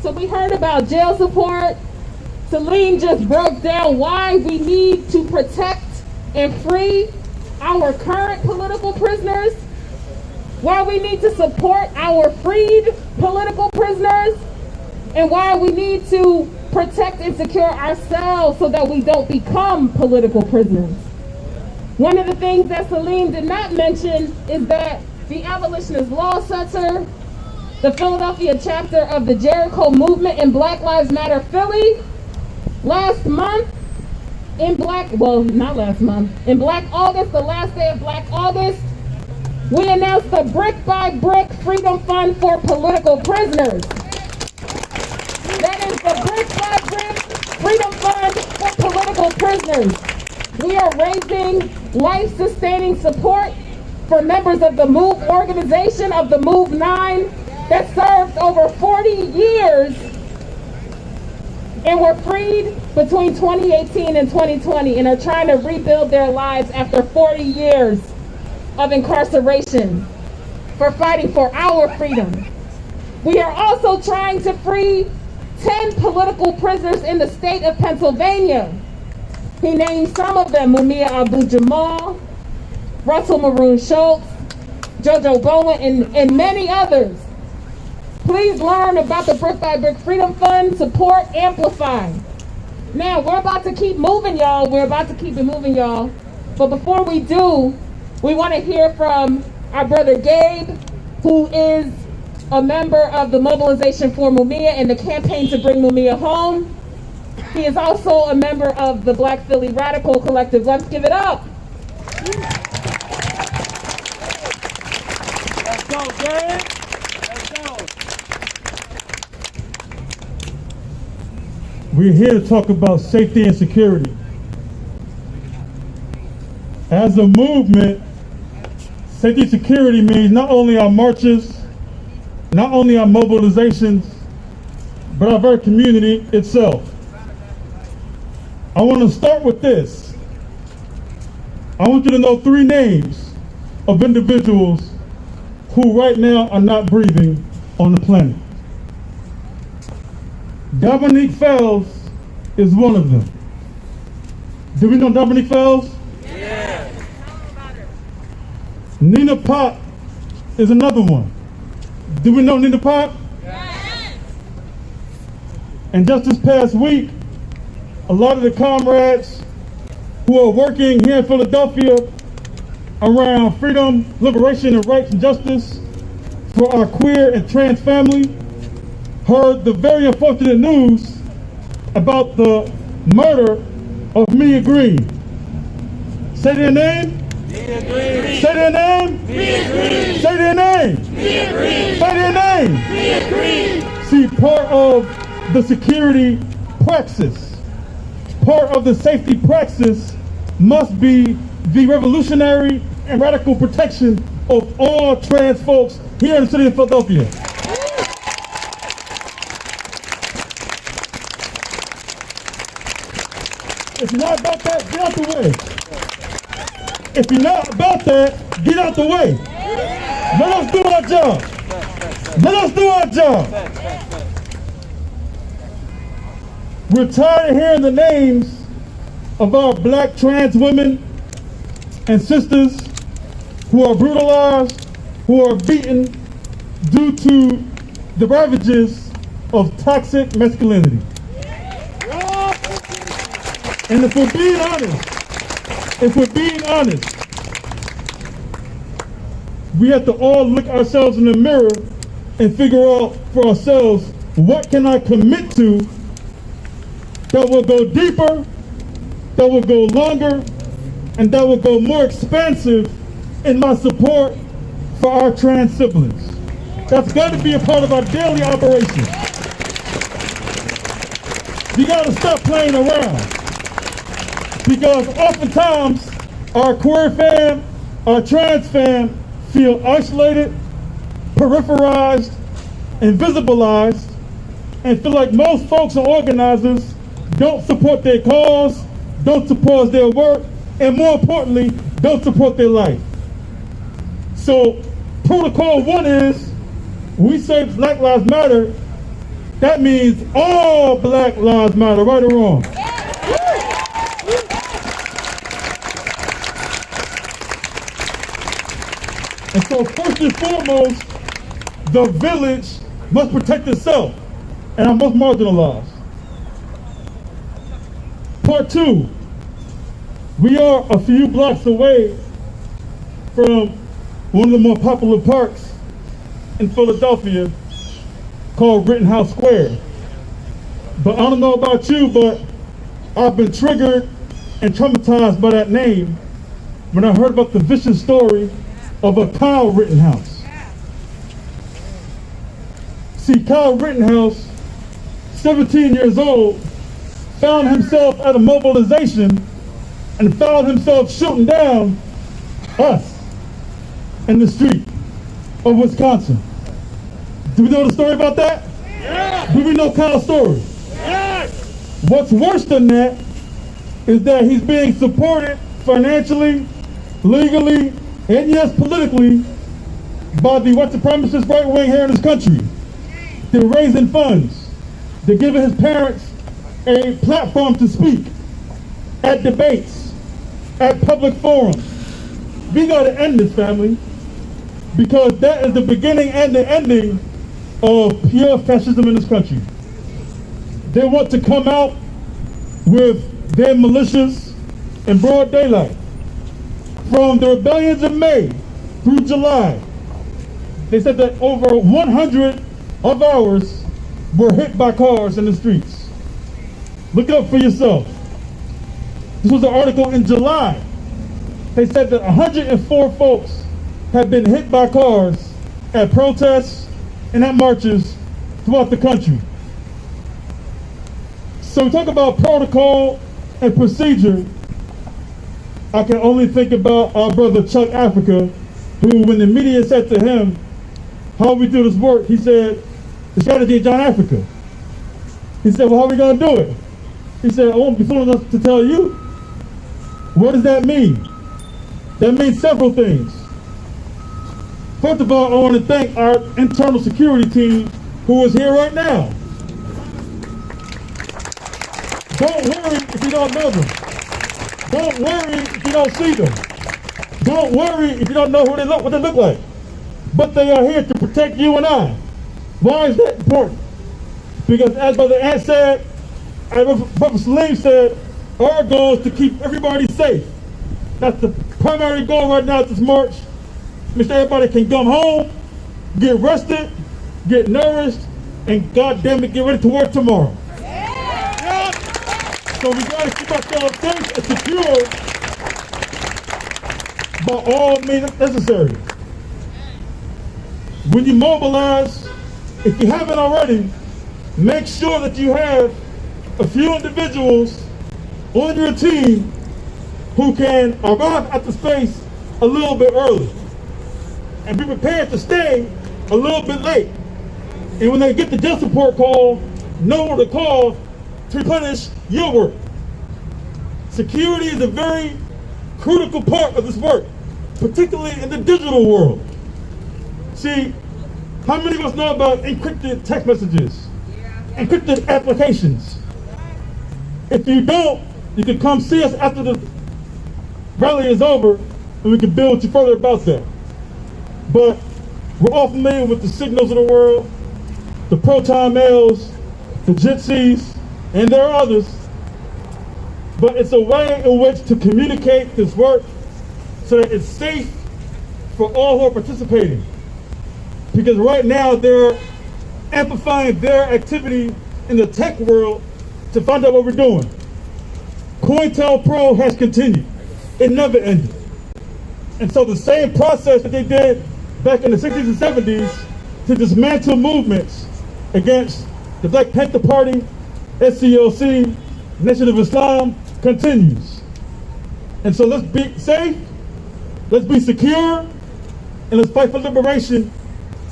C: So we heard about jail support. Celine just broke down why we need to protect and free our current political prisoners, why we need to support our freed political prisoners, and why we need to protect and secure ourselves so that we don't become political prisoners. One of the things that Celine did not mention is that the Abolitionist Law Center, the Philadelphia chapter of the Jericho movement and Black Lives Matter Philly, last month, in Black August, the last day of Black August, we announced the Brick by Brick Freedom Fund for political prisoners. That is the Brick by Brick Freedom Fund for political prisoners. We are raising life-sustaining support for members of the MOVE organization, of the MOVE 9, that served over 40 years and were freed between 2018 and 2020 and are trying to rebuild their lives after 40 years. of incarceration for fighting for our freedom. We are also trying to free 10 political prisoners in the state of Pennsylvania. He named some of them: Mumia Abu-Jamal, Russell Maroon Schultz, Jojo Bowen, and many others. Please learn about the Brick by Brick Freedom Fund. Support, amplify. Now, we're about to keep moving, y'all. We're about to keep it moving, y'all. But before we do, we want to hear from our brother Gabe, who is a member of the Mobilization for Mumia and the campaign to bring Mumia home. He is also a member of the Black Philly Radical Collective. Let's give it up.
J: Let's go, Gabe. Let's go.
K: We're here to talk about safety and security. As a movement, safety and security means not only our marches, not only our mobilizations, but our very community itself. I want to start with this. I want you to know 3 names of individuals who right now are not breathing on the planet. Dominique Fells is one of them. Do we know Dominique Fells?
J: Yeah.
K: Nina Pop is another one. Do we know Nina Pop?
J: Yes.
K: And just this past week, a lot of the comrades who are working here in Philadelphia around freedom, liberation, and rights and justice for our queer and trans family heard the very unfortunate news about the murder of Mia Green. Say their name.
J: Mia Green.
K: Say their name.
J: Mia Green.
K: Say their name.
J: Mia Green.
K: Say their name.
J: Mia Green.
K: See, part of the security praxis, part of the safety praxis must be the revolutionary and radical protection of all trans folks here in the city of Philadelphia. If you're not about that, get out the way. If you're not about that, get out the way. Let us do our job. Let us do our job. We're tired of hearing the names of our black trans women and sisters who are brutalized, who are beaten due to the ravages of toxic masculinity. And if we're being honest, we have to all look ourselves in the mirror and figure out for ourselves, what can I commit to that will go deeper, that will go longer, and that will go more expansive in my support for our trans siblings. That's got to be a part of our daily operation. You got to stop playing around. Because oftentimes, our queer fam, our trans fam, feel isolated, peripherized, invisibilized, and feel like most folks and organizers don't support their cause, don't support their work, and more importantly, don't support their life. So, protocol 1 is, we say Black Lives Matter, that means all Black Lives Matter, right or wrong? And so first and foremost, the village must protect itself and our most marginalized. Part 2, we are a few blocks away from one of the more popular parks in Philadelphia called Rittenhouse Square. But I don't know about you, but I've been triggered and traumatized by that name when I heard about the vicious story of a Kyle Rittenhouse. See, Kyle Rittenhouse, 17 years old, found himself at a mobilization and found himself shooting down us in the street of Wisconsin. Do we know the story about that?
J: Yeah.
K: Do we know Kyle's story?
J: Yes.
K: What's worse than that is that he's being supported financially, legally,
J: and yes, politically, by the white supremacist right wing here in this country. They're raising funds. They're giving his parents a platform to speak at debates, at public forums. We got to end this, family, because that is the beginning and the ending of pure fascism in this country. They want to come out with their militias in broad daylight. From the rebellions in May through July, they said that over 100 of ours were hit by cars in the streets. Look it up for yourself. This was an article in July. They said that 104 folks have been hit by cars at protests and at marches throughout the country. So we talk about protocol and procedure. I can only think about our brother Chuck Africa, who, when the media said to him, how we do this work, he said, the strategy of John Africa. He said, well, how are we going to do it? He said, I won't be fool enough to tell you. What does that mean? That means several things. First of all, I want to thank our internal security team who is here right now. Don't worry if you don't know them. Don't worry if you don't see them. Don't worry if you don't know what they look like. But they are here to protect you and I. Why is that important? Because as Brother Ant said, as Brother Salim said, our goal is to keep everybody safe. That's the primary goal right now at this march. Make sure everybody can come home, get rested, get nourished, and goddamn it, get ready to work tomorrow. So we got to keep ourselves safe and secure by all means necessary. When you mobilize, if you haven't already, make sure that you have a few individuals on your team who can arrive at the space a little bit early and be prepared to stay a little bit late. And when they get the just support call, know where to call to replenish your work. Security is a very critical part of this work, particularly in the digital world. See, how many of us know about encrypted text messages, encrypted applications? If you don't, you can come see us after the rally is over and we can build with you further about that. But we're all familiar with the Signals of the world, the Proton Mails, the Jitsis, and there are others. But it's a way in which to communicate this work so that it's safe for all who are participating. Because right now they're amplifying their activity in the tech world to find out what we're doing. COINTELPRO has continued. It never ended. And so the same process that they did back in the 60s and 70s to dismantle movements against the Black Panther Party, SCLC, Nation of Islam continues. And so let's be safe, let's be secure, and let's fight for liberation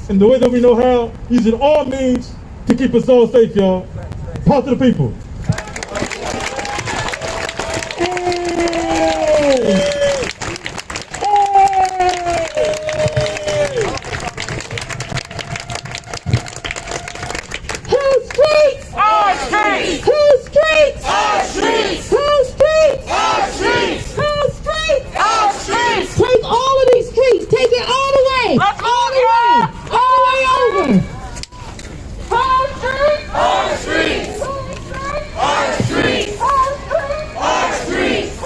J: in the way that we know how, using all means to keep us all safe, y'all. Power to the people.
C: Our streets!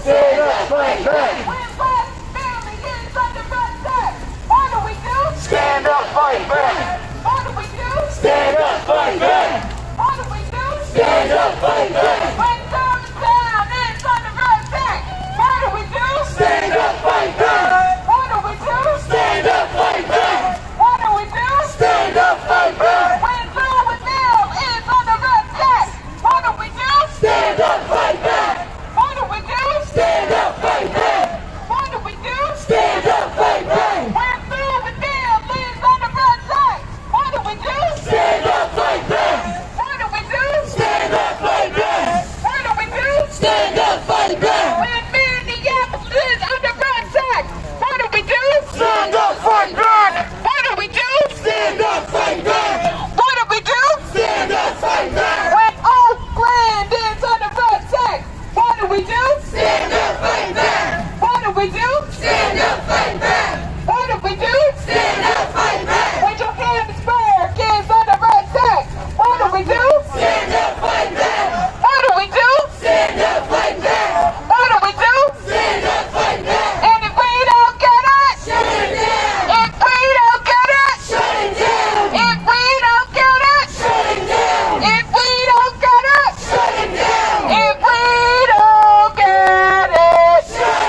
C: Stand up, fight back.
D: When black family is under attack, what do we do?
C: Stand up, fight back.
D: What do we do?
C: Stand up, fight back.
D: What do we do?
C: Stand up, fight back.
D: When Germantown is under attack, what do we do?
C: Stand up, fight back.
D: What do we do?
C: Stand up, fight back.
D: What do we do?
C: Stand up, fight back.
D: When Louisville is under attack, what do we do?
C: Stand up, fight back.
D: What do we do?
C: Stand up, fight back.
D: What do we do?
C: Stand up, fight back.
D: When Louisville is under attack, what do we do?
C: Stand up, fight back.
D: What do we do?
C: Stand up, fight back.
D: What do we do?
C: Stand up, fight back.
D: When Minneapolis is under attack, what do we do?
C: Stand up, fight back.
D: What do we do?
C: Stand up, fight back.
D: What do we do?
C: Stand up, fight back.
D: When Oakland is under attack, what do we do?
C: Stand up, fight back.
D: What do we do?
C: Stand up, fight back.
D: What do we do?
C: Stand up, fight back.
D: When Johannesburg is under attack, what do we do?
C: Stand up, fight back.
D: What do we do?
C: Stand up, fight back.
D: What do we do?
C: Stand up, fight back.
D: And if we don't get it,
C: Shut it down.
D: if we don't get it,
C: Shut it down.
D: if we don't get it,
C: Shut it down.
D: if we don't get it,
C: Shut it down.
D: if we don't get it,
C: Shut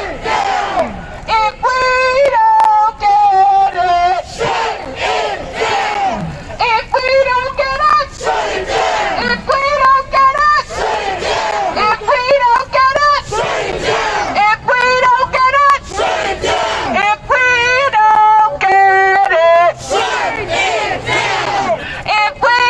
C: it down.
D: if we don't get it,
C: Shut it down.
D: if we don't get it,
C: Shut it down.
D: if we don't get it,
C: Shut it down.
D: if we don't get it,
C: Shut it down.
D: if we don't get it,
C: Shut it down.
D: if we don't get it,
C: Shut it down.
D: if we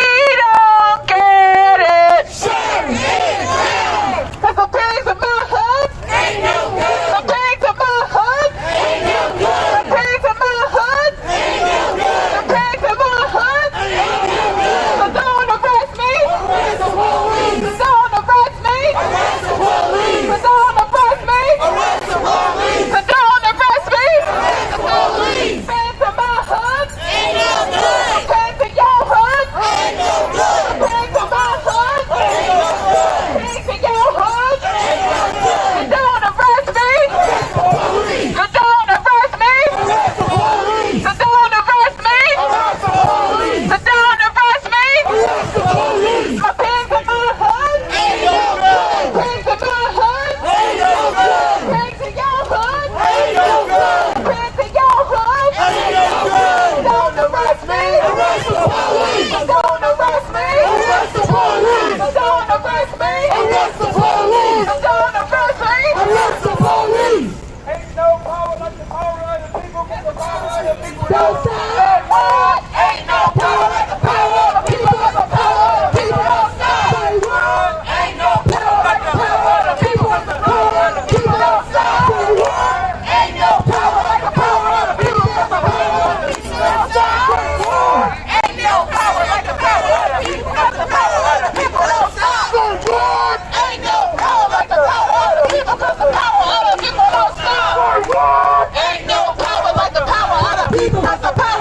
D: don't get it,
C: Shut it down.
D: cause the pigs in my hood,
C: Ain't no good.
D: the pigs in my hood,
C: Ain't no
D: the
C: good.
D: pigs in my hood,
C: Ain't no good.
D: the pigs in my hood,
C: Ain't no good.
D: so don't arrest me,
C: Arrest the police.
D: so don't arrest me,
C: Arrest the police.
D: so don't arrest me,
C: Arrest the police.
D: so don't arrest me,
C: Arrest the police.
D: pigs in my hood,
C: Ain't no good.
D: pigs in your hood,
C: Ain't no good.
D: pigs in my hood,
C: Ain't no good.
D: pigs in your hood,
C: Ain't no good.
D: so don't arrest me,
C: Arrest the police.
D: so don't arrest me,
C: Arrest the police.
D: so don't arrest me,
C: Arrest the police.
D: so don't arrest me,
C: Arrest the police.
D: my pigs in my hood,
C: Ain't no good.
D: pigs in my hood,
C: Ain't no good.
D: pigs in your hood,
C: Ain't no good.
D: pigs in your hood,
C: Ain't no good.
D: don't arrest me,
C: Arrest the police.
D: don't arrest me,
C: Arrest the police.
D: don't arrest me,
C: Arrest the police.
D: don't arrest me.
C: Arrest the police.
J: Ain't no power like the power of the people, but the power of the people.
C: Don't say what? Ain't no power like the power of the people, but the power of the people. Don't say what? Ain't no power like the power of the people, but the power of the people. Don't say what? Ain't no power like the power of the people, but the power of the people. Don't say what? Ain't no power like the power of the people, but the power of the people. Don't say what? Ain't no power like the power of the people, but the power of the people. Don't say what? Ain't no power like the power of the people, but the power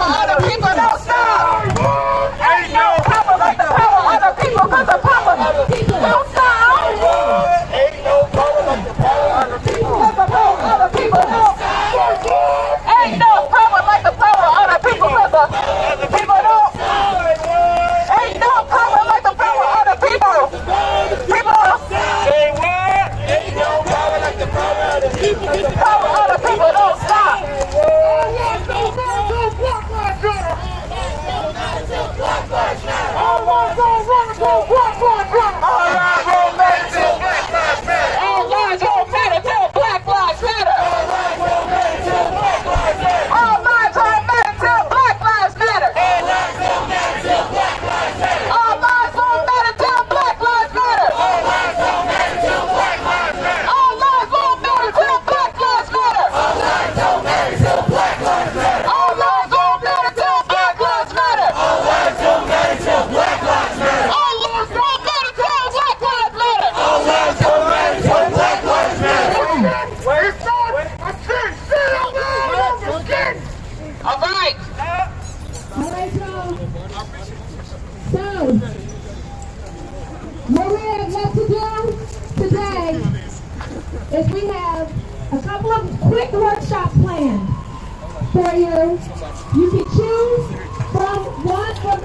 I: is we have a couple of quick workshops planned for you. You can choose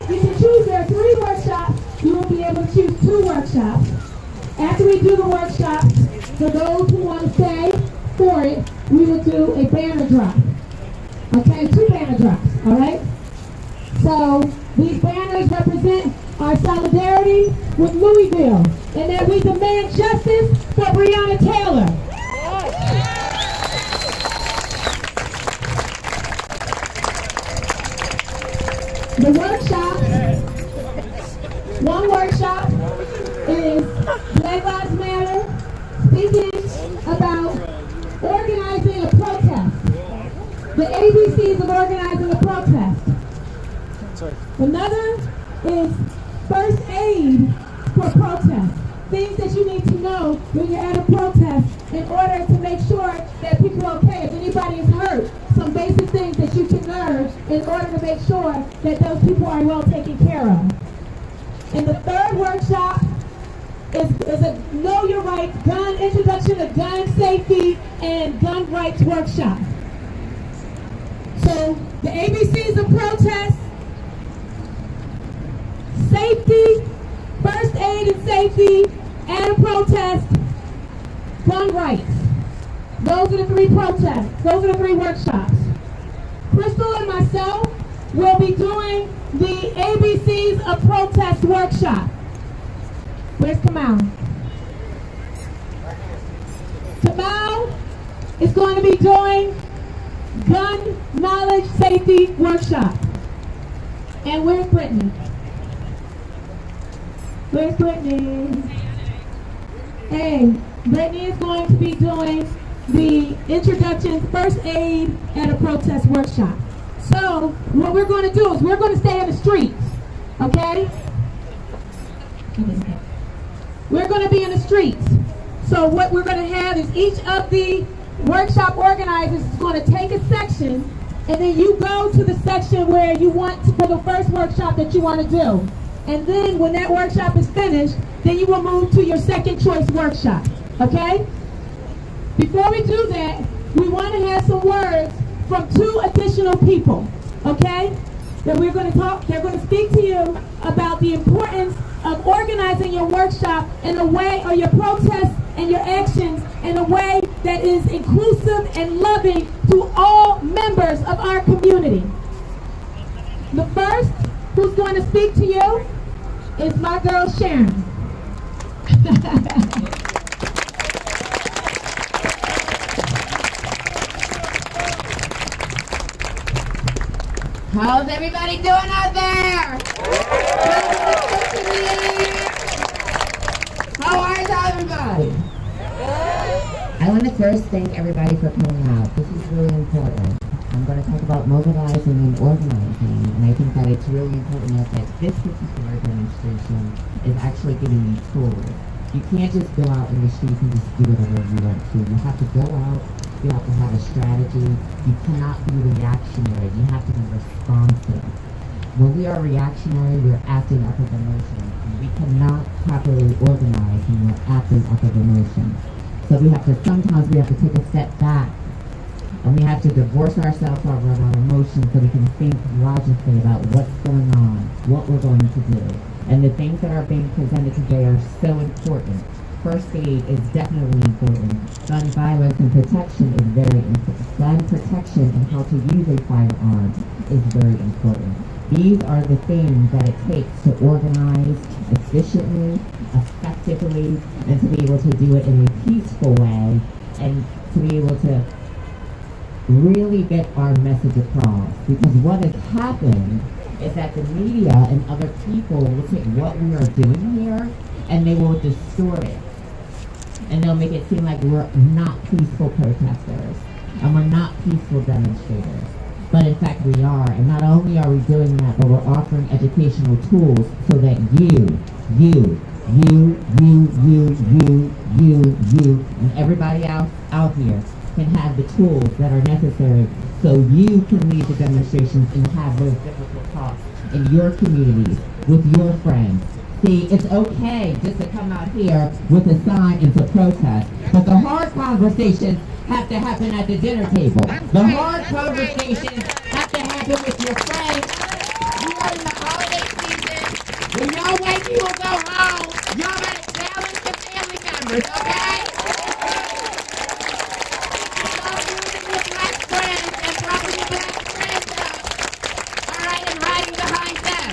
I: you can choose, there are 3 workshops. You will be able to choose 2 workshops. After we do the workshops, for those who want to stay for it, we will do a banner drop. Okay, 2 banner drops, all right? So these banners represent our solidarity with Louisville and that we demand justice for Breonna Taylor. The workshop, one workshop is Black Lives Matter, speaking about organizing a protest. The ABCs of organizing a protest. Another is first aid for protest. Things that you need to know when you're at a protest in order to make sure that people are okay. If anybody is hurt, some basic things that you can learn in order to make sure that those people are well taken care of. And the third workshop is a Know Your Rights, introduction to gun safety and gun rights workshop. So the ABCs of protest: safety, first aid and safety, at a protest, gun rights. Those are the 3 protests. Those are the 3 workshops. Crystal and myself will be doing the ABCs of protest workshop. Where's Kamal? Kamal is going to be doing gun knowledge safety workshop. And where's Brittany? Where's Brittany? Hey, Brittany is going to be doing the introduction, first aid at a protest workshop. So what we're going to do is we're going to stay in the streets, okay? We're going to be in the streets. So what we're going to have is each of the workshop organizers is going to take a section, and then you go to the section where you want to, for the first workshop that you want to do. And then when that workshop is finished, then you will move to your second choice workshop, okay? Before we do that, we want to have some words from 2 additional people, okay? That we're going to talk, they're going to speak to you about the importance of organizing your workshop in a way, or your protests and your actions in a way that is inclusive and loving to all members of our community. The first who's going to speak to you is my girl Sharon.
L: How's everybody doing out there? How are everybody?
M: I want to first thank everybody for coming out. This is really important. I'm going to talk about mobilizing and organizing, and I think that it's really important that this particular demonstration is actually giving you tools. You can't just go out in the streets and just do whatever you want to. You have to go out, you have to have a strategy. You cannot be reactionary. You have to be responsive. When we are reactionary, we're acting up of emotion. We cannot properly organize when we're acting up of emotion. So sometimes we have to take a step back, and we have to divorce ourselves from our emotions so we can think logically about what's going on, what we're going to do. And the things that are being presented today are so important. First aid is definitely important. Gun violence and protection is very important. Gun protection and how to use a firearm is very important. These are the things that it takes to organize efficiently, effectively, and to be able to do it in a peaceful way, and to be able to really get our message across. Because what has happened is that the media and other people will take what we are doing here and they will distort it. And they'll make it seem like we're not peaceful protesters and we're not peaceful demonstrators. But in fact we are. And not only are we doing that, but we're offering educational tools so that you, and everybody else out here can have the tools that are necessary so you can lead the demonstrations and have those difficult talks in your communities, with your friends, See, it's okay just to come out here with a sign and to protest. But the hard conversations have to happen at the dinner table. The hard conversations have to happen with your friends. We are in the holiday season. When y'all white people go home, y'all better challenge your family members, okay? Stop using your black friends and propping your black friends up. All right, and hiding behind them.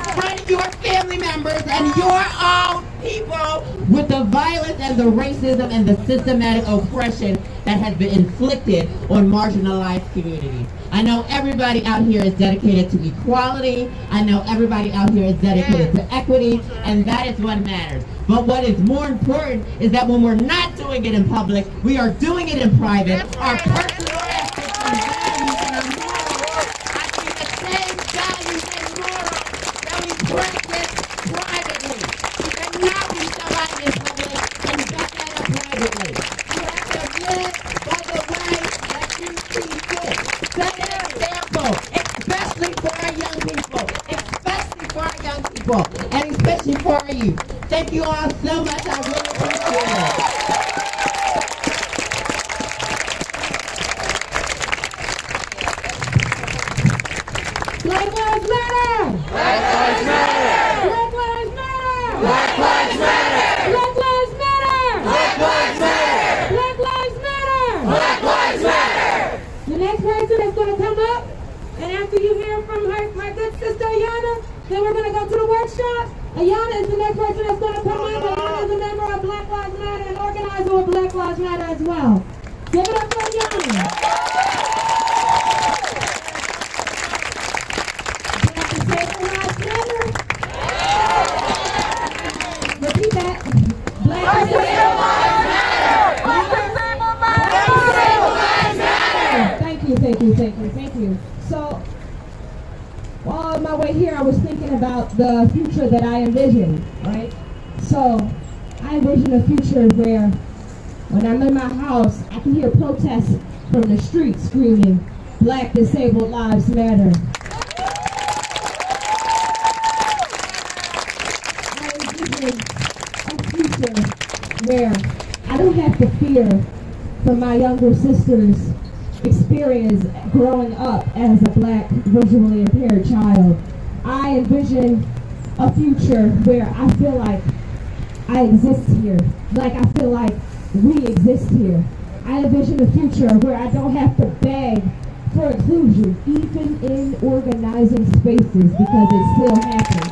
M: Confront your family members and your own people with the violence and the racism and the systematic oppression that has been inflicted on marginalized communities. I know everybody out here is dedicated to equality. I know everybody out here is dedicated to equity, and that is what matters. But what is more important is that when we're not doing it in public, we are doing it in private. Our personal ethics and values and our morals have to be the same values and morals that we practice privately. You cannot be somebody in public and back that up privately. You have to live by the way that you see fit. Set an example, especially for our young people, especially for our young people, and especially for our youth. Thank you all so much. I really appreciate it.
I: Black Lives Matter!
C: Black Lives Matter!
I: Black Lives Matter!
C: Black Lives Matter!
I: Black Lives Matter!
C: Black Lives Matter!
I: Black Lives Matter!
C: Black Lives Matter!
I: The next person is going to come up, and after you hear from my good sister Ayana, then we're going to go to the workshop. Ayana is the next person that's going to come up. Ayana is a member of Black Lives Matter and organizer of Black Lives Matter as well. Give it up for Ayana. Black Disabled Lives Matter. Repeat that. Black Disabled Lives Matter. Black Disabled Lives Matter. Thank you, thank you, thank you, thank you. So, while on my way here, I was thinking about the future that I envision, right? So, I envision a future where, when I'm in my house, I can hear protests from the street screaming, Black Disabled Lives Matter. I envision a future where I don't have to fear for my younger sisters' experience growing up as a Black visually impaired child. I envision a future where I feel like I exist here, like I feel like we exist here. I envision a future where I don't have to beg for inclusion, even in organizing spaces, because it still happens.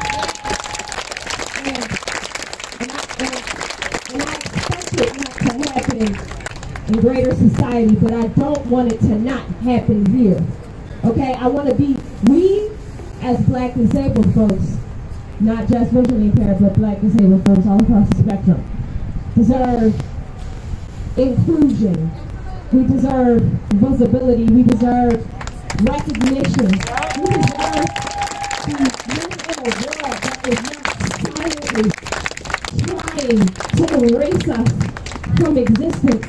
I: And I expect it not to happen in greater society, but I don't want it to not happen here. Okay, I want to be, we as Black disabled folks, not just visually impaired, but Black disabled folks all across the spectrum, deserve inclusion. We deserve visibility. We deserve recognition. We deserve to live in a world that is not silently trying to erase us from existence.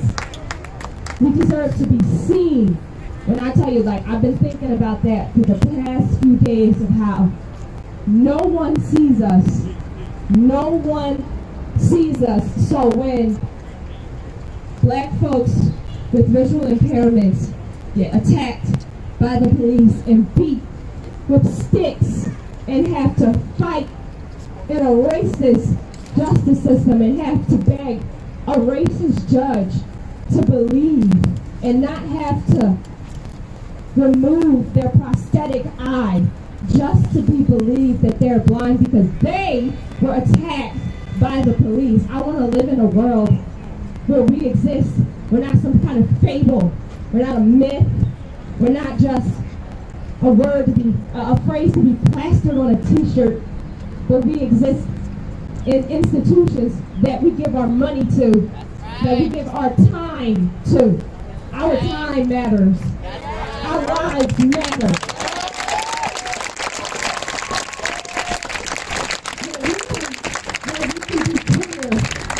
I: We deserve to be seen. When I tell you, like, I've been thinking about that for the past few days of how no one sees us. No one sees us. So when Black folks with visual impairments get attacked by the police and beat with sticks and have to fight in a racist justice system and have to beg a racist judge to believe and not have to remove their prosthetic eye just to be believed that they're blind because they were attacked by the police. I want to live in a world where we exist. We're not some kind of fable. We're not a myth. We're not just a word to be, a phrase to be plastered on a t-shirt, but we exist in institutions that we give our money to, that we give our time to. Our time matters. Our lives matter.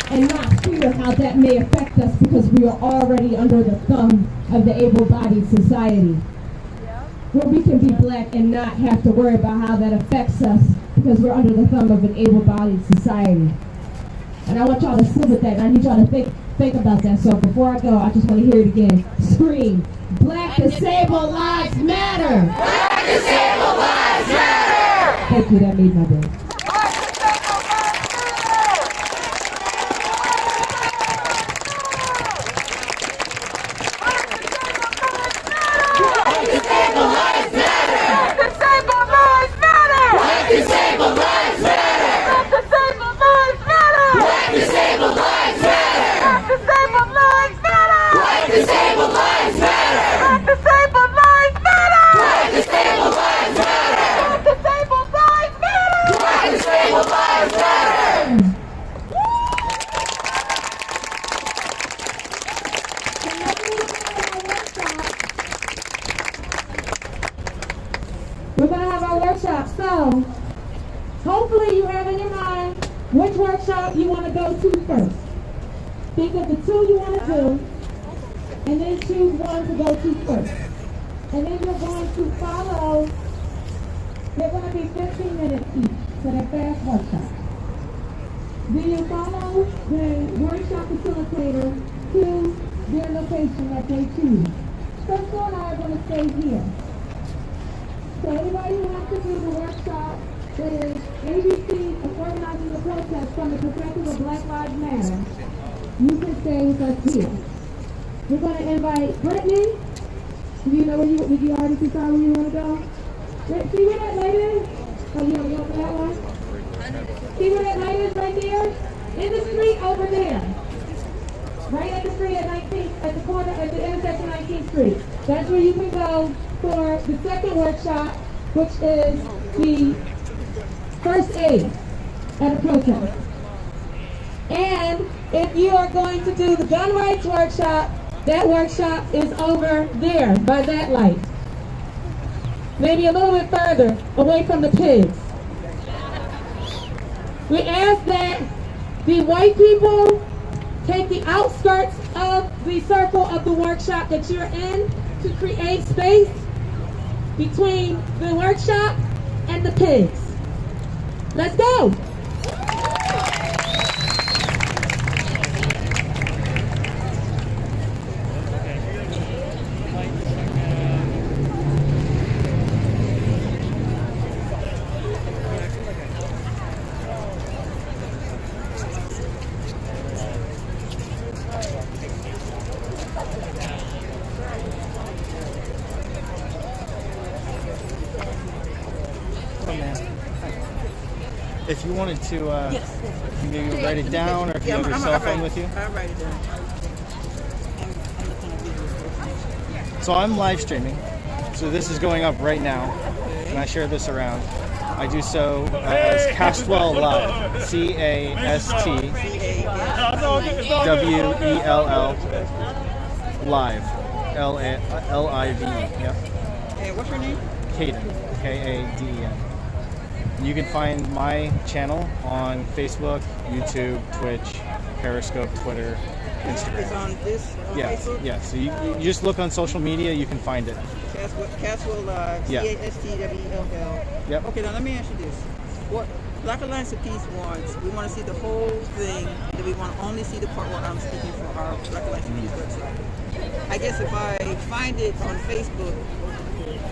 I: And not fear how that may affect us because we are already under the thumb of the able-bodied society. Where we can be Black and not have to worry about how that affects us because we're under the thumb of an able-bodied society. And I want y'all to sit with that, and I need y'all to think about that. So before I go, I just want to hear it again. Scream, Black disabled lives matter! Black disabled lives matter! Thank you, that made my day. We're going to have our workshop, so hopefully you have in your mind which workshop you want to go to first. Think of the two you want to do, and then choose one to go to first. And then you're going to follow, they're going to be 15 minutes each, so they're fast workshops. Then you follow the workshop facilitator to their location that they choose. Crystal and I are going to stay here. So anybody who wants to do the workshop that is ABC of organizing the protest from the perspective of Black Lives Matter, you can stay with us here. We're going to invite Brittany. Do you know where you already decide where you want to go? See where that light is? Oh, you want to go for that one? See where that light is right there? In the street over there. Right at the street at 19th, at the corner, at the intersection 19th Street. That's where you can go for the second workshop, which is the first aid at a protest. And if you are going to do the gun rights workshop, that workshop is over there by that light. Maybe a little bit further away from the pigs. We ask that the white people take the outskirts of the circle of the workshop that you're in to create space between the workshop and the pigs. Let's go!
B: If you wanted to, you maybe write it down, or if you have your cell phone with you.
N: I'll write it down.
B: So I'm live streaming. So this is going up right now, and I share this around. I do so as Castwell Live, CASTWELL Live, LIVE. Yep.
N: And what's your name?
B: Caden, KADEN. You can find my channel on Facebook, YouTube, Twitch, Periscope, Twitter, Instagram.
N: It's on this Facebook?
B: Yeah. So you just look on social media, you can find it.
N: Castwell Live,
B: Yeah.
N: CASTWELL.
B: Yep.
N: Okay, now let me ask you this. What Black Alliance of Peace wants, we want to see the whole thing, and we want to only see the part where I'm speaking for our Black Alliance of Peace website. I guess if I find it on Facebook,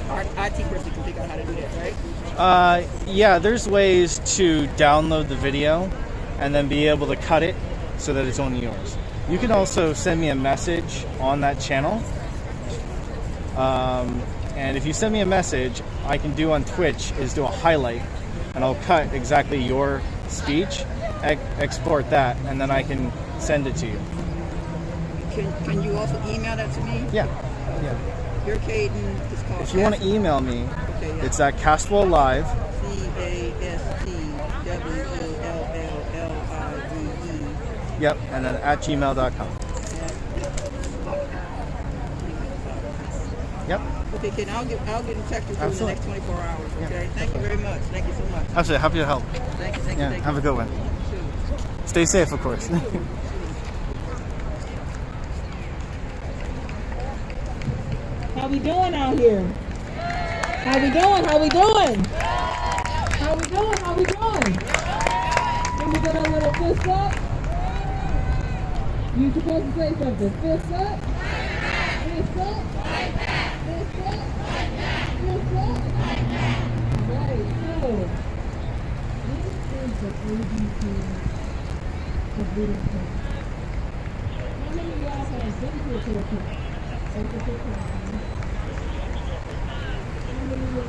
N: our IT person can figure out how to do that, right?
B: Yeah, there's ways to download the video and then be able to cut it so that it's only yours. You can also send me a message on that channel. And if you send me a message, I can do on Twitch is do a highlight, and I'll cut exactly your speech, export that, and then I can send it to you.
N: Can you also email that to me?
B: Yeah.
N: Your Caden is called.
B: If you want to email me,
N: okay, yeah.
B: it's at Castwell Live.
N: CASTWELLIVE.
B: Yep, and then at gmail.com. Yep.
N: Okay, Caden, I'll get in touch with you in the next 24 hours. Okay.
B: Yeah.
N: Thank you very much. Thank you so much.
B: Absolutely. Happy to help.
N: Thank you.
B: Yeah. Have a good one. Stay safe, of course.
C: How we doing out here? How we doing? How we doing? How we doing? Let me get a little fist up. You supposed to say something. Fist up. Fist up. Fist up. Fist up. Right, so this is the ABC of leadership. How many of y'all have been to a protest? How many of y'all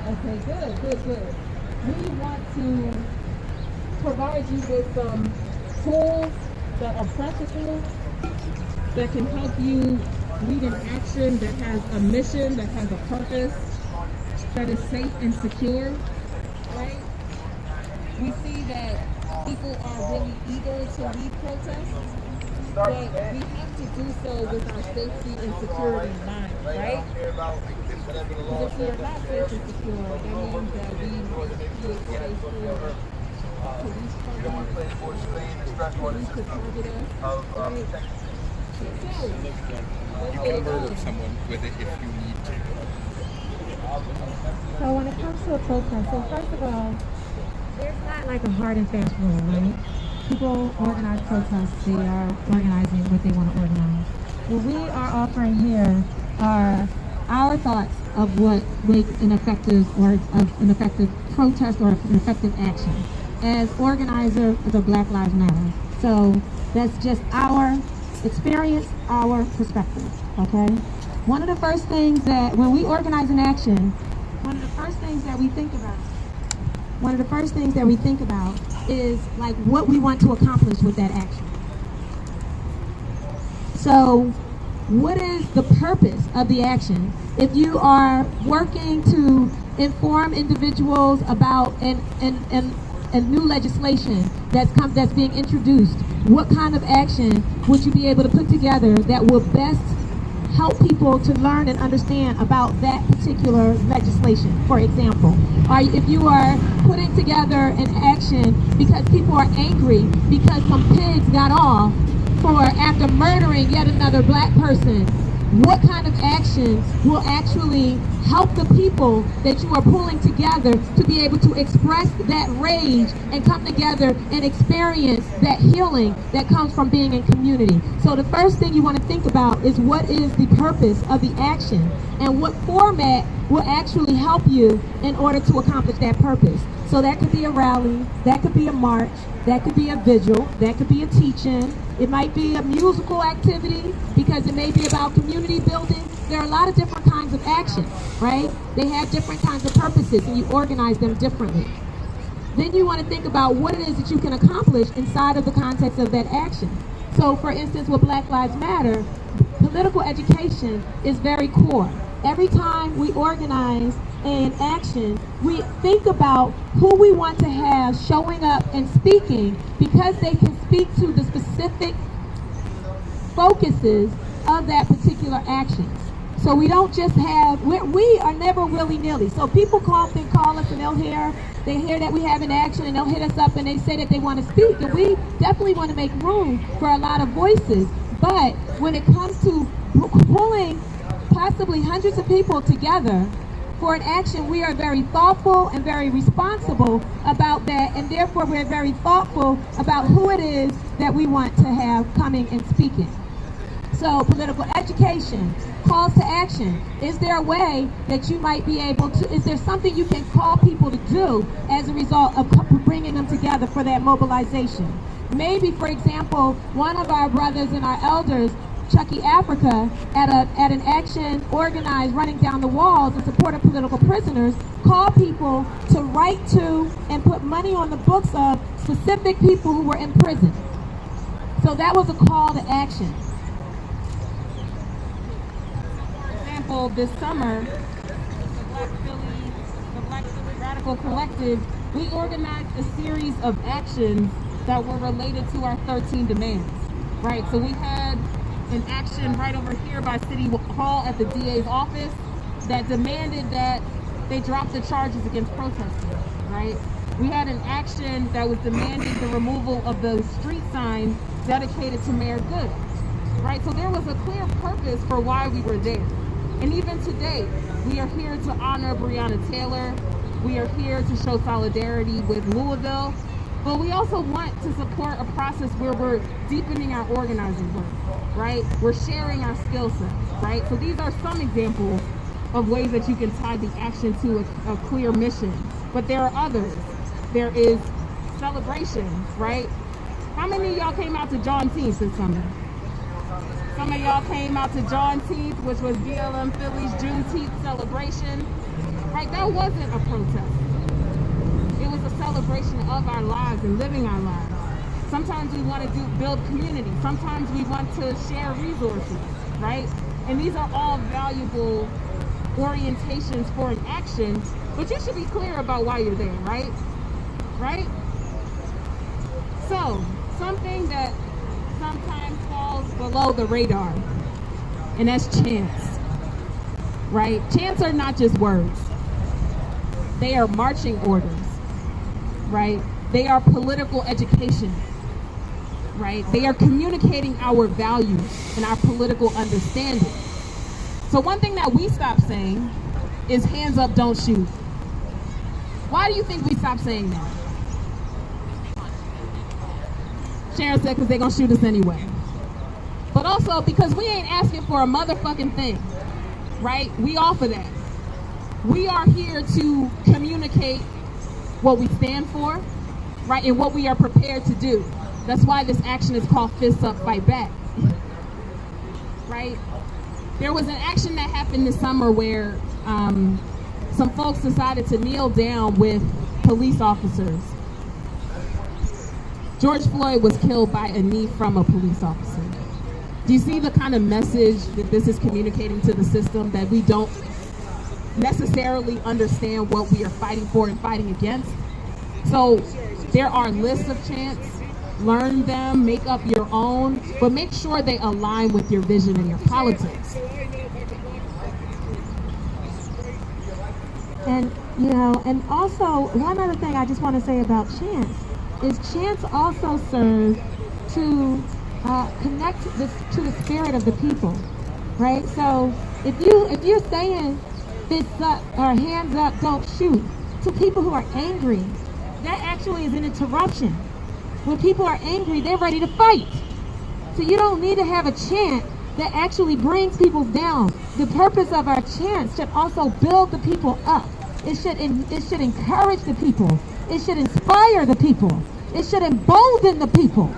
C: Okay, good. We want to provide you with some tools that are practical, that can help you lead an action that has a mission, that has a purpose, that is safe and secure, right? We see that people are really eager to lead protests, but we have to do so with our safety and security in mind, right? Because if we are not safe and secure, that means that we need to create space for police programs, police to target us, right?
O: You can murder someone with it if you need to.
I: So when it comes to a protest, so first of all, there's not like a hard and fast rule, right? People organize protests, they are organizing what they want to organize. What we are offering here are our thoughts of what makes an effective protest or an effective action as organizer of the Black Lives Matter. So that's just our experience, our perspective, okay? One of the first things that when we organize an action, one of the first things that we think about is like what we want to accomplish with that action. So what is the purpose of the action? If you are working to inform individuals about a new legislation that's being introduced, what kind of action would you be able to put together that will best help people to learn and understand about that particular legislation? For example, if you are putting together an action because people are angry because some pigs got off after murdering yet another black person, what kind of actions will actually help the people that you are pulling together to be able to express that rage and come together and experience that healing that comes from being in community? So the first thing you want to think about is what is the purpose of the action and what format will actually help you in order to accomplish that purpose. So that could be a rally, that could be a march, that could be a vigil, that could be a teach-in. It might be a musical activity because it may be about community building. There are a lot of different kinds of action, right? They have different kinds of purposes and you organize them differently. Then you want to think about what it is that you can accomplish inside of the context of that action. So for instance, with Black Lives Matter, political education is very core. Every time we organize an action, we think about who we want to have showing up and speaking because they can speak to the specific focuses of that particular action. So we don't just have, we are never willy-nilly. So people call us and they hear that we have an action and they'll hit us up and they say that they want to speak. And we definitely want to make room for a lot of voices. But when it comes to pulling possibly hundreds of people together for an action, we are very thoughtful and very responsible about that, and therefore we're very thoughtful about who it is that we want to have coming and speaking. So political education, calls to action. Is there a way that you might be able to, is there something you can call people to do as a result of bringing them together for that mobilization? Maybe, for example, one of our brothers and our elders, Chucky Africa, at an action organized running down the walls in support of political prisoners, call people to write to and put money on the books of specific people who were in prison. So that was a call to action.
C: example, this summer, the Black Philly Radical Collective, we organized a series of actions that were related to our 13 demands, right? So we had an action right over here by City Hall at the DA's office that demanded that they drop the charges against protesters, right? We had an action that was demanding the removal of the street sign dedicated to Mayor Good, right? So there was a clear purpose for why we were there. And even today, we are here to honor Breonna Taylor. We are here to show solidarity with Louisville. But we also want to support a process where we're deepening our organizing work, right? We're sharing our skill sets, right? So these are some examples of ways that you can tie the action to a clear mission. But there are others. There is celebration, right? How many of y'all came out to Juneteenth this summer? Some of y'all came out to Juneteenth, which was BLM Philly's Juneteenth celebration. Right, that wasn't a protest. It was a celebration of our lives and living our lives. Sometimes we want to build community. Sometimes we want to share resources, right? And these are all valuable orientations for an action, but you should be clear about why you're there, right? Right? So, something that sometimes falls below the radar, and that's chants, right? Chants are not just words. They are marching orders, right? They are political education, right? They are communicating our values and our political understanding. So one thing that we stopped saying is hands up, don't shoot. Why do you think we stopped saying that? Sharon said because they're going to shoot us anyway. But also because we ain't asking for a motherfucking thing, right? We offer that. We are here to communicate what we stand for, right? And what we are prepared to do. That's why this action is called Fists Up, Fight Back, right? There was an action that happened this summer where some folks decided to kneel down with police officers. George Floyd was killed by a knee from a police officer. Do you see the kind of message that this is communicating to the system, that we don't necessarily understand what we are fighting for and fighting against? So there are lists of chants. Learn them, make up your own, but make sure they align with your vision and your politics.
I: And, you know, and also one other thing I just want to say about chants is chants also serve to connect this to the spirit of the people, right? So if you're saying fists up or hands up, don't shoot, to people who are angry, that actually is an interruption. When people are angry, they're ready to fight. So you don't need to have a chant that actually brings people down. The purpose of our chants should also build the people up. It should encourage the people. It should inspire the people. It should embolden the people.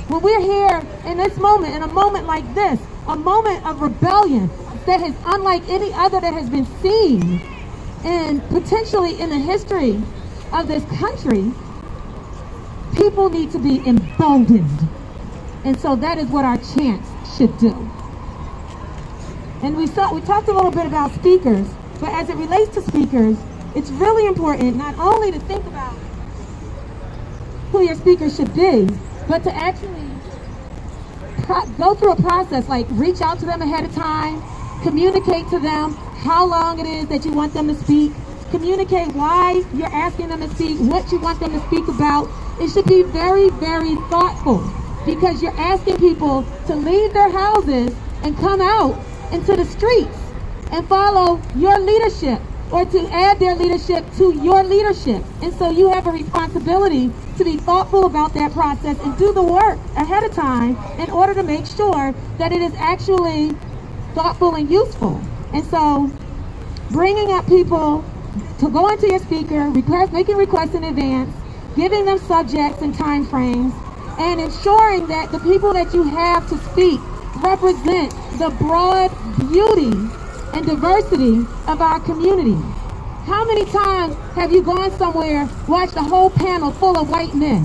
I: When we're here in this moment, in a moment like this, a moment of rebellion that is unlike any other that has been seen and potentially in the history of this country, people need to be emboldened. And so that is what our chants should do. And we talked a little bit about speakers, but as it relates to speakers, it's really important not only to think about who your speaker should be, but to actually go through a process, like reach out to them ahead of time, communicate to them how long it is that you want them to speak, communicate why you're asking them to speak, what you want them to speak about. It should be very, very thoughtful, because you're asking people to leave their houses and come out into the streets and follow your leadership, or to add their leadership to your leadership. And so you have a responsibility to be thoughtful about that process and do the work ahead of time in order to make sure that it is actually thoughtful and useful. And so bringing up people to go into your speaker, making requests in advance, giving them subjects and time frames, and ensuring that the people that you have to speak represent the broad beauty and diversity of our community. How many times have you gone somewhere, watched a whole panel full of white men?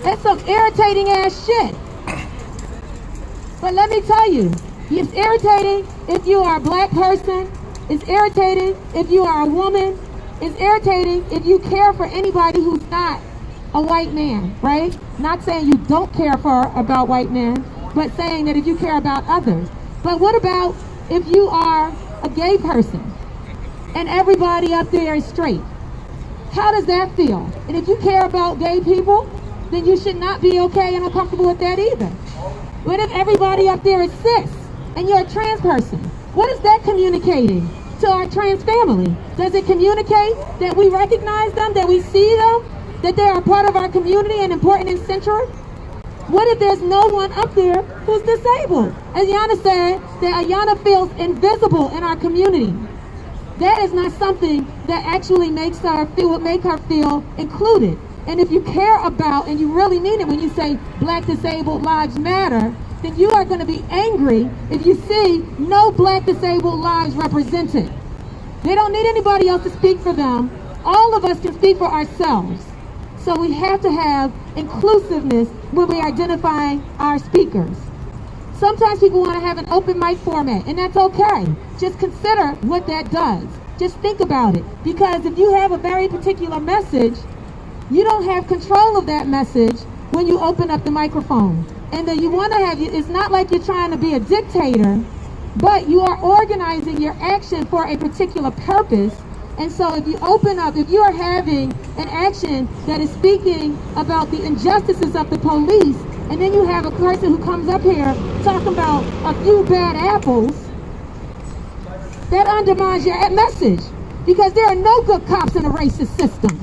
I: That's some irritating ass shit. But let me tell you, It's irritating if you are a black person. It's irritating if you are a woman. It's irritating if you care for anybody who's not a white man, right? Not saying you don't care about white men, but saying that if you care about others. But what about if you are a gay person and everybody up there is straight? How does that feel? And if you care about gay people, then you should not be okay and uncomfortable with that either. What if everybody up there is cis and you're a trans person? What is that communicating to our trans family? Does it communicate that we recognize them, that we see them, that they are part of our community and important and central? What if there's no one up there who's disabled? As Yana said, that Ayana feels invisible in our community. That is not something that actually makes her feel included. And if you care about, and you really mean it when you say Black disabled lives matter, then you are going to be angry if you see no Black disabled lives represented. They don't need anybody else to speak for them. All of us can speak for ourselves. So we have to have inclusiveness when we're identifying our speakers. Sometimes people want to have an open mic format, and that's okay. Just consider what that does. Just think about it. Because if you have a very particular message, you don't have control of that message when you open up the microphone. And then you want to have, it's not like you're trying to be a dictator, but you are organizing your action for a particular purpose. And so if you open up, if you are having an action that is speaking about the injustices of the police, and then you have a person who comes up here talking about a few bad apples, that undermines your message, because there are no good cops in a racist system.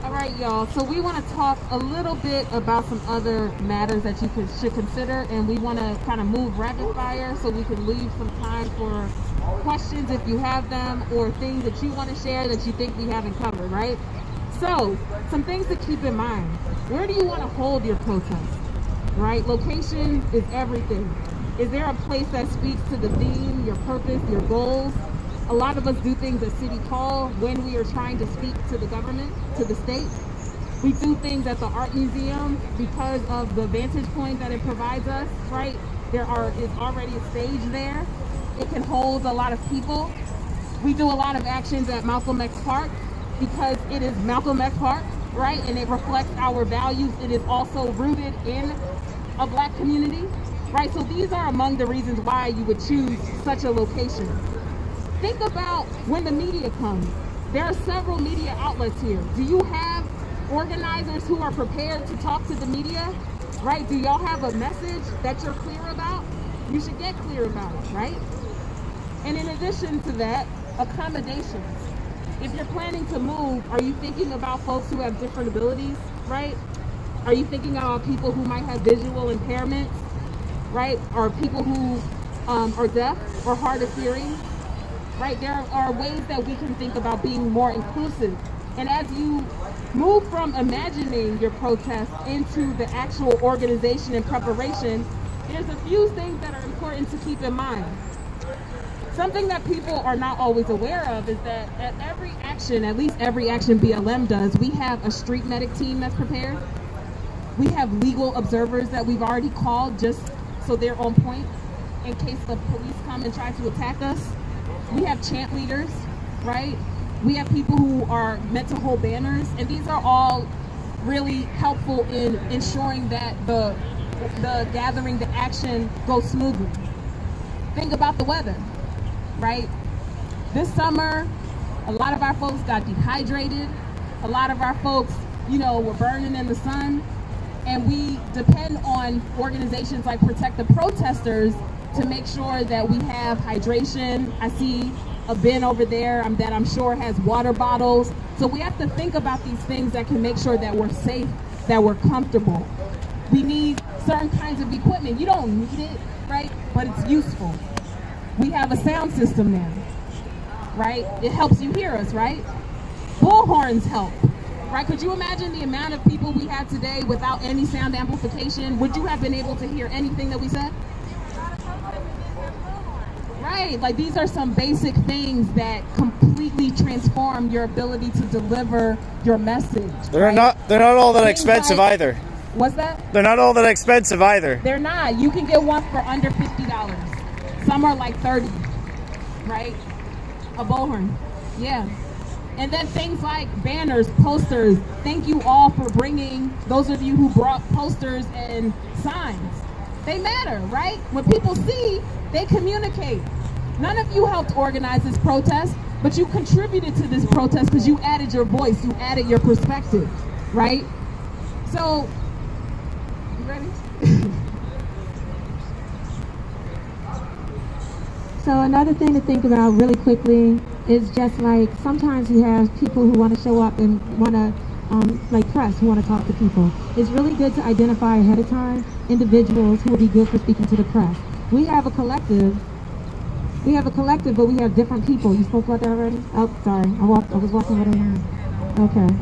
I: All right, y'all, so we want to talk a little bit about some other matters that you should consider, and we want to kind of move rapid fire so we can leave some time for questions if you have them, or things that you want to share that you think we haven't covered, right? So, some things to keep in mind. Where do you want to hold your protest, right? Location is everything. Is there a place that speaks to the theme, your purpose, your goals? A lot of us do things at City Hall when we are trying to speak to the government, to the state. We do things at the Art Museum because of the vantage point that it provides us, right? Is already a stage there. It can hold a lot of people. We do a lot of actions at Malcolm X Park because it is Malcolm X Park, right? And it reflects our values. It is also rooted in a Black community, right? So these are among the reasons why you would choose such a location. Think about when the media comes. There are several media outlets here. Do you have organizers who are prepared to talk to the media, right? Do y'all have a message that you're clear about? You should get clear about it, right? And in addition to that, accommodations. If you're planning to move, are you thinking about folks who have different abilities, right? Are you thinking about people who might have visual impairments, right? Or people who are deaf or hard of hearing, right? There are ways that we can think about being more inclusive. And as you move from imagining your protest into the actual organization and preparation, there's a few things that are important to keep in mind. Something that people are not always aware of is that at every action, at least every action BLM does, we have a street medic team that's prepared. We have legal observers that we've already called just so they're on point in case the police come and try to attack us. We have chant leaders, right? We have people who are meant to hold banners, and these are all really helpful in ensuring that the gathering, the action goes smoothly. Think about the weather, right? This summer, a lot of our folks got dehydrated. A lot of our folks, were burning in the sun. And we depend on organizations like Protect the Protesters to make sure that we have hydration. I see a bin over there that I'm sure has water bottles. So we have to think about these things that can make sure that we're safe, that we're comfortable. We need certain kinds of equipment. You don't need it, right? But it's useful. We have a sound system now, right? It helps you hear us, right? Bullhorns help, right? Could you imagine the amount of people we had today without any sound amplification? Would you have been able to hear anything that we said?
C: Right, like these are some basic things that completely transform your ability to deliver your message.
B: They're not all that expensive either.
C: What's that?
B: They're not all that expensive either.
C: They're not. You can get one for under $50. Some are like 30, right? A bullhorn, yeah. And then things like banners, posters. Thank you all for bringing, those of you who brought posters and signs. They matter, right? When people see, they communicate. None of you helped organize this protest, but you contributed to this protest because you added your voice, you added your perspective, right? So, you ready?
I: So another thing to think about really quickly is just like sometimes you have people who want to show up and want to like press who want to talk to people. It's really good to identify ahead of time individuals who will be good for speaking to the press. We have a collective, but we have different people. You spoke about that already? Oh, sorry, I was walking over there. Okay.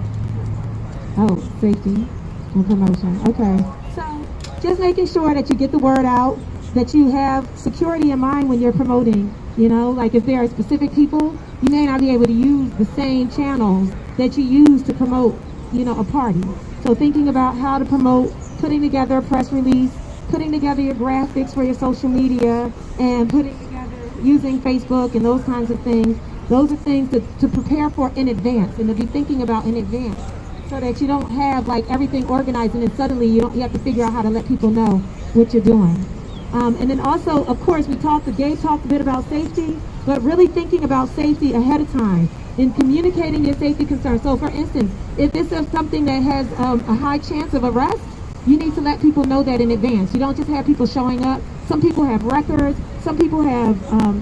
I: Oh, safety and promotion. Okay. So just making sure that you get the word out, that you have security in mind when you're promoting. You know, like if there are specific people, you may not be able to use the same channels that you use to promote, you know, a party. So thinking about how to promote, putting together a press release, putting together your graphics for your social media, and putting together, using Facebook and those kinds of things. Those are things to prepare for in advance and to be thinking about in advance, so that you don't have like everything organized and then suddenly you have to figure out how to let people know what you're doing. And then also, of course, Gabe talked a bit about safety, but really thinking about safety ahead of time in communicating your safety concerns. So for instance, if this is something that has a high chance of arrest, you need to let people know that in advance. You don't just have people showing up. Some people have records. Some people have,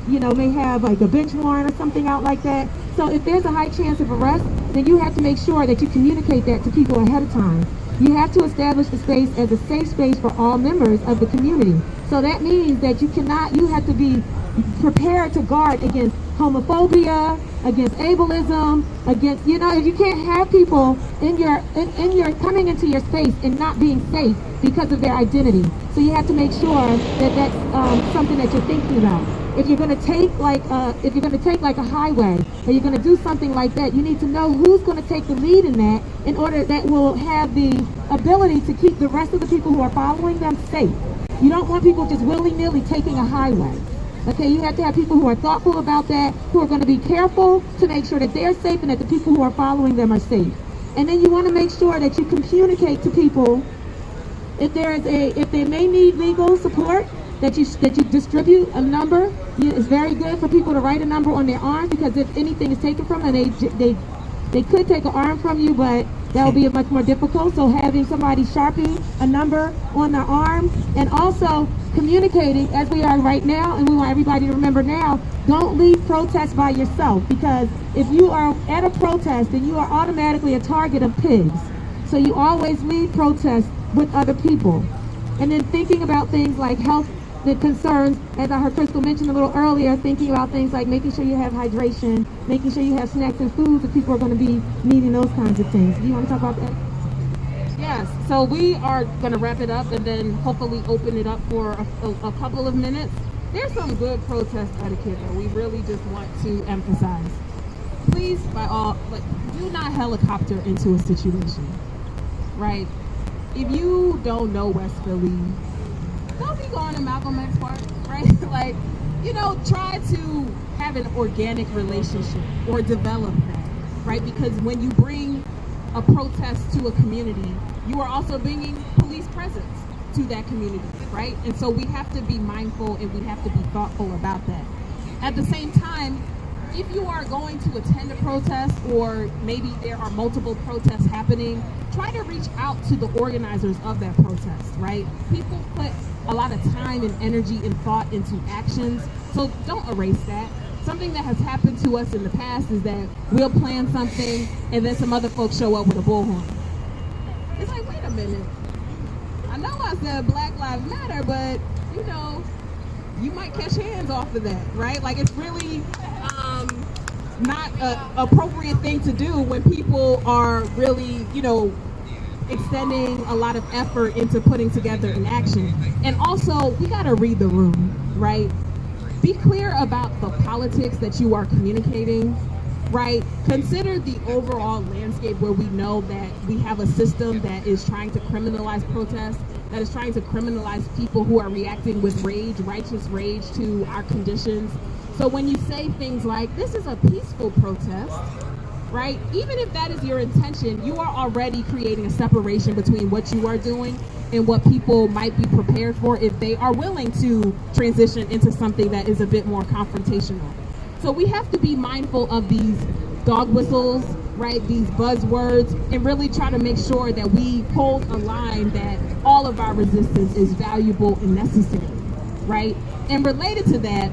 I: may have like a bench warrant or something out like that. So if there's a high chance of arrest, then you have to make sure that you communicate that to people ahead of time. You have to establish the space as a safe space for all members of the community. So that means that you have to be prepared to guard against homophobia, against ableism, against, you can't have people in your coming into your space and not being safe because of their identity. So you have to make sure that that's something that you're thinking about. If you're going to take like a highway, or you're going to do something like that, you need to know who's going to take the lead in that, in order that will have the ability to keep the rest of the people who are following them safe. You don't want people just willy-nilly taking a highway. Okay, you have to have people who are thoughtful about that, who are going to be careful to make sure that they're safe and that the people who are following them are safe. And then you want to make sure that you communicate to people if they may need legal support, that you distribute a number. It's very good for people to write a number on their arm, because if anything is taken from them, they could take an arm from you, but that will be much more difficult. So having somebody sharpie a number on their arm, and also communicating as we are right now, and we want everybody to remember now, don't lead protests by yourself, because if you are at a protest, then you are automatically a target of pigs. So you always lead protests with other people. And then thinking about things like health, the concerns, as I heard Crystal mention a little earlier, thinking about things like making sure you have hydration, making sure you have snacks and foods if people are going to be needing those kinds of things. Do you want to talk about that?
C: Yes, so we are going to wrap it up and then hopefully open it up for a couple of minutes. There's some good protest etiquette that we really just want to emphasize. Please, do not helicopter into a situation, right? If you don't know West Philly, don't be going to Malcolm X Park, right? Try to have an organic relationship or develop that, right? Because when you bring a protest to a community, you are also bringing police presence to that community, right? And so we have to be mindful and we have to be thoughtful about that. At the same time, if you are going to attend a protest, or maybe there are multiple protests happening, try to reach out to the organizers of that protest, right? People put a lot of time and energy and thought into actions, so don't erase that. Something that has happened to us in the past is that we'll plan something and then some other folks show up with a bullhorn. It's like, wait a minute. I know I said Black Lives Matter, but you might catch hands off of that, right? Like, it's really not an appropriate thing to do when people are really, extending a lot of effort into putting together an action. And also, we gotta read the room, right? be clear about the politics that you are communicating, right? Consider the overall landscape where we know that we have a system that is trying to criminalize protests, that is trying to criminalize people who are reacting with rage, righteous rage to our conditions. So when you say things like, this is a peaceful protest, right? Even if that is your intention, you are already creating a separation between what you are doing and what people might be prepared for if they are willing to transition into something that is a bit more confrontational. So we have to be mindful of these dog whistles, right? These buzzwords, and really try to make sure that we hold a line that all of our resistance is valuable and necessary, right? And related to that,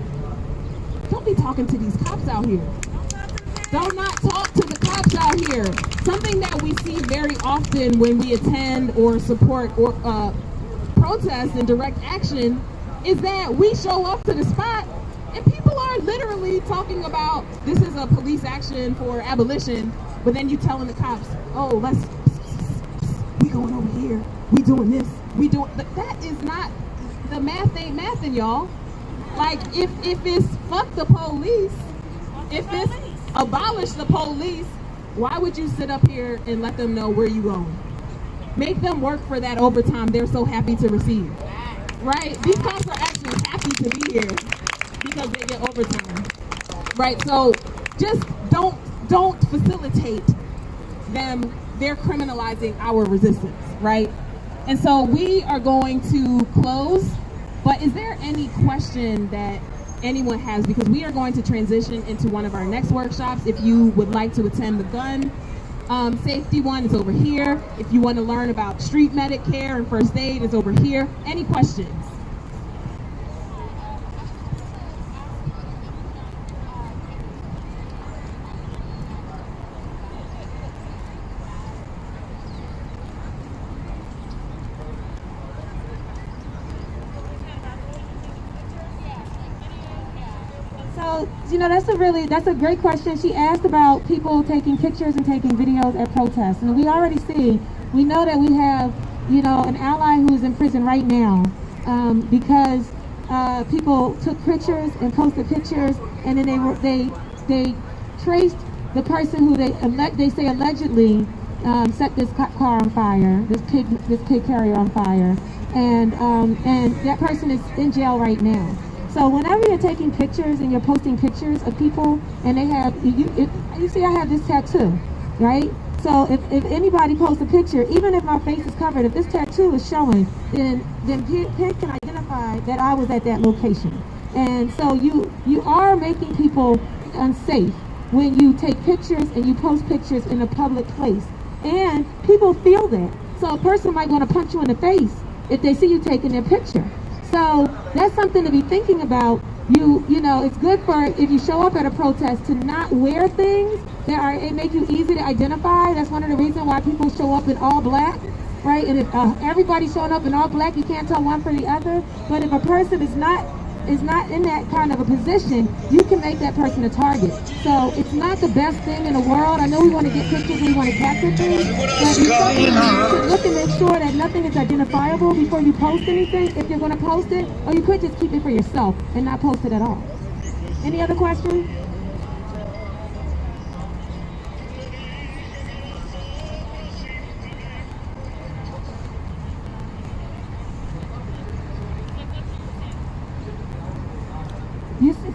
C: don't be talking to these cops out here. Don't not talk to the cops out here. Something that we see very often when we attend or support or protests and direct action is that we show up to the spot and people are literally talking about this is a police action for abolition, but then you telling the cops, oh, we going over here, we doing this, we doing that is not, the math ain't mathin', y'all. Like if it's fuck the police, if it's abolish the police, why would you sit up here and let them know where you going? Make them work for that overtime they're so happy to receive, right? These cops are actually happy to be here because they get overtime, right? So just don't facilitate them. They're criminalizing our resistance, right? And so we are going to close, but is there any question that anyone has, because we are going to transition into one of our next workshops. If you would like to attend the gun safety one, it's over here. If you want to learn about street medic care and first aid, it's over here. Any questions?
I: That's a great question. She asked about people taking pictures and taking videos at protests. And we already we know that we have, an ally who is in prison right now because people took pictures and posted pictures, and then they traced the person who they say allegedly set this car on fire, this pig carrier on fire, and that person is in jail right now. So whenever you're taking pictures and you're posting pictures of people, and they have, you see I have this tattoo, right? So if anybody posts a picture, even if my face is covered, if this tattoo is showing, then PIC can identify that I was at that location. And so you are making people unsafe when you take pictures and you post pictures in a public place. And people feel that. So a person might want to punch you in the face if they see you taking their picture. So that's something to be thinking about. It's good for, if you show up at a protest, to not wear things it make you easy to identify. That's one of the reasons why people show up in all black, right? And if everybody's showing up in all black, you can't tell one from the other. But if a person is not in that kind of a position, you can make that person a target. So it's not the best thing in the world. I know we want to get pictures and we want to capture things, but you should look and make sure that nothing is identifiable before you post anything, if you're going to post it, or you could just keep it for yourself and not post it at all. Any other questions?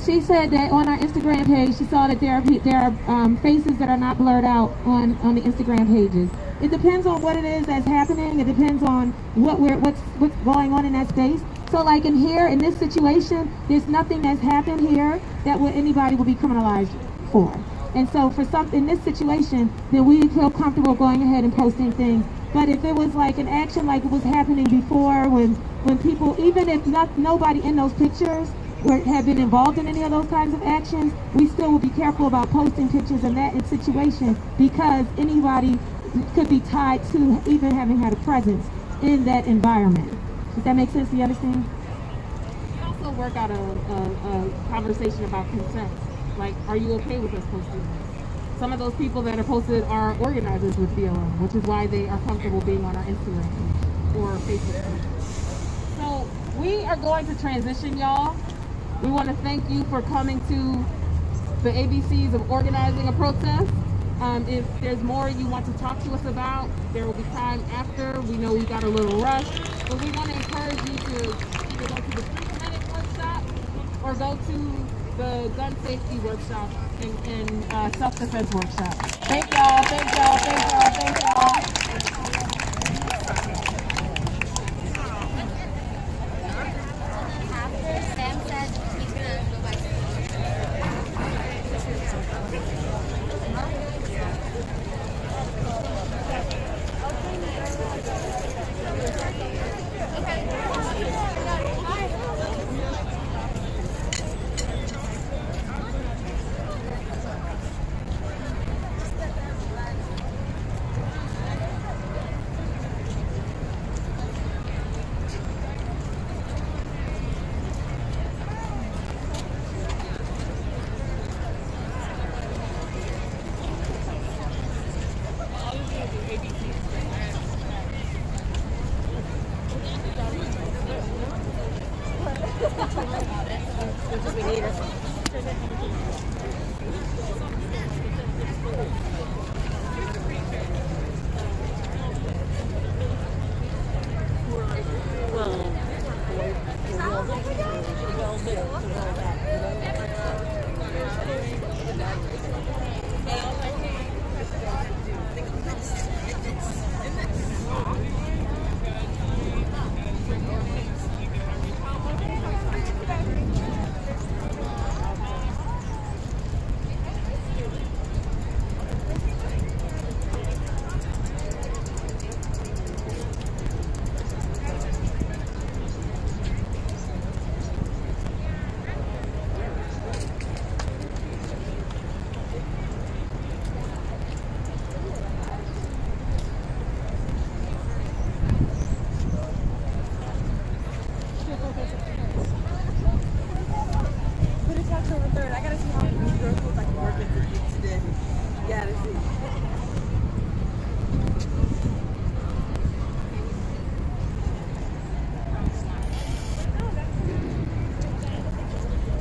I: She said that on our Instagram page, she saw that there are faces that are not blurred out on the Instagram pages. It depends on what it is that's happening. It depends on what's going on in that space. So like in this situation, there's nothing that's happened here that anybody will be criminalized for. And so in this situation, then we feel comfortable going ahead and posting things. But if it was like an action like it was happening before, when people, even if nobody in those pictures have been involved in any of those kinds of actions, we still will be careful about posting pictures in that situation, because anybody could be tied to even having had a presence in that environment. Does that make sense? Do you understand?
C: We also work out a conversation about consent. Like, are you okay with us posting this? Some of those people that are posted are organizers with BLM, which is why they are comfortable being on our Instagram page or Facebook page. So we are going to transition, y'all. We want to thank you for coming to the ABCs of organizing a protest. If there's more you want to talk to us about, there will be time after. We know we got a little rush, but we want to encourage you to either go to the street clinic workshop or go to the gun safety workshop and self-defense workshop. Thank y'all, thank y'all, thank y'all, thank y'all.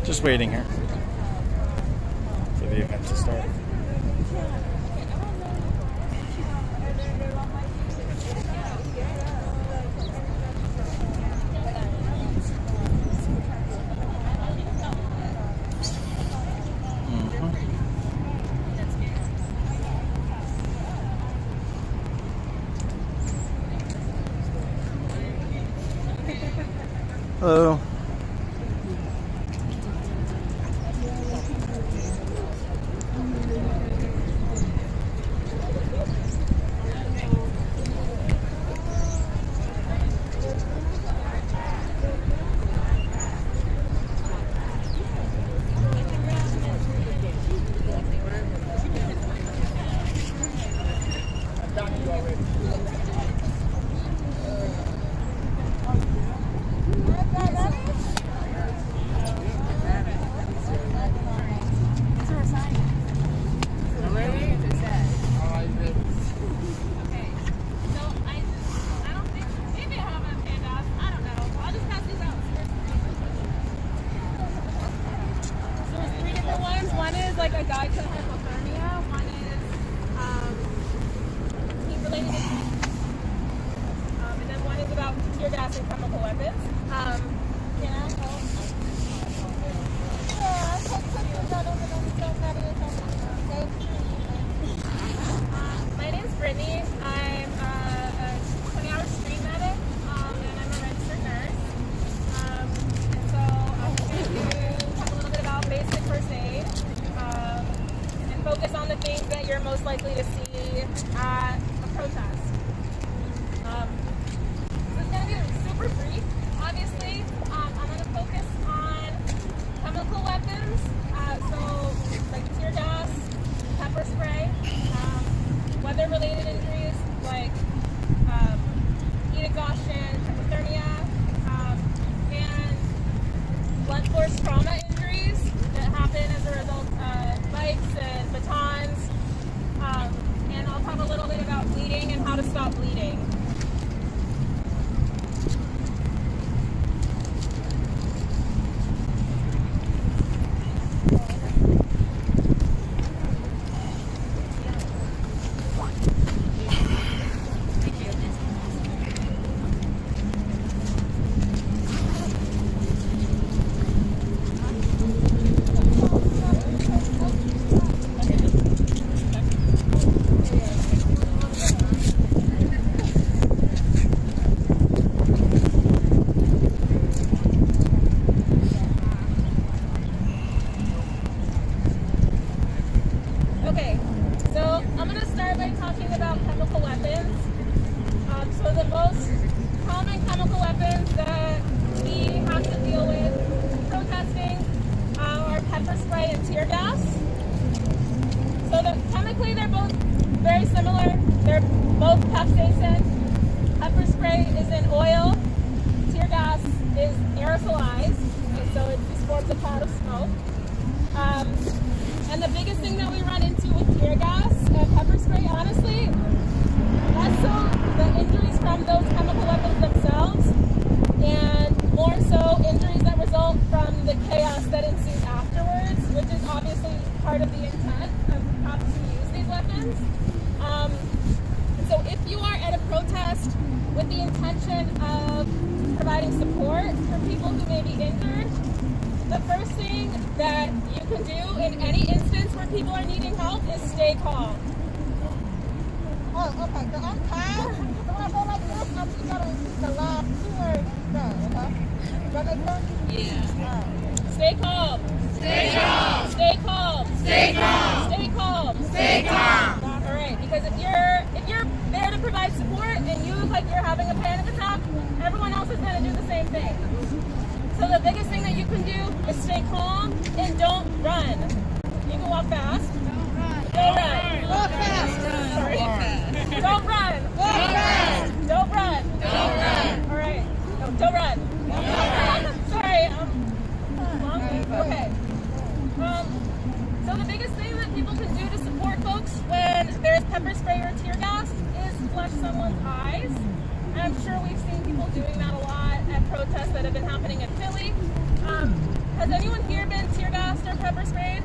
B: Just waiting here for the event to start. Hello.
P: like a guide to hypothermia. One is heat related injuries. And then one is about tear gas and chemical weapons. Can I help? My name's Brittany. I'm a 20-hour street medic, and I'm a registered nurse. And so I'm going to talk a little bit about basic first aid, and focus on the things that you're most likely to see at a protest. So it's going to be super brief. Obviously, I'm going to focus on chemical weapons, so like tear gas, pepper spray, weather-related injuries like heat exhaustion, hypothermia, and blunt force trauma injuries that happen as a result of bikes and batons. And I'll talk a little bit about bleeding and how to stop I'm going to start by talking about chemical weapons. So the most common chemical weapons that we have to deal with protesting are pepper spray and tear gas. So chemically they're both very similar. They're both capsaicin. Pepper spray is in oil. Tear gas is aerosolized, and so it just forms a cloud of smoke. And the biggest thing that we run into with tear gas and pepper spray, honestly, less so the injuries from those chemical weapons themselves, and more so injuries that result from the chaos that ensues afterwards, which is obviously part of the intent of cops to use these weapons. So if you are at a protest with the intention of providing support for people who may be injured, the first thing that you can do in any instance where people are needing help is stay calm.
F: Oh, okay. So I'm calm. So when I go like this, I'm just gonna use the last 2 words done, okay? Does that make sense?
P: Yeah. Stay calm.
H: Stay calm.
P: Stay calm.
H: Stay calm.
P: Stay calm.
H: Stay calm.
P: All right, because if you're there to provide support and you look like you're having a panic attack, everyone else is going to do the same thing. So the biggest thing that you can do is stay calm and don't run. You can walk fast. Don't run.
H: Walk fast.
P: Sorry.
H: Walk fast.
P: Don't run.
H: Walk fast.
P: Don't run.
H: Don't run.
P: All right. No, don't run. Sorry. Okay. So the biggest thing that people can do to support folks when there's pepper spray or tear gas is flush someone's eyes. And I'm sure we've seen people doing that a lot at protests that have been happening in Philly. Has anyone here been tear gassed or pepper sprayed?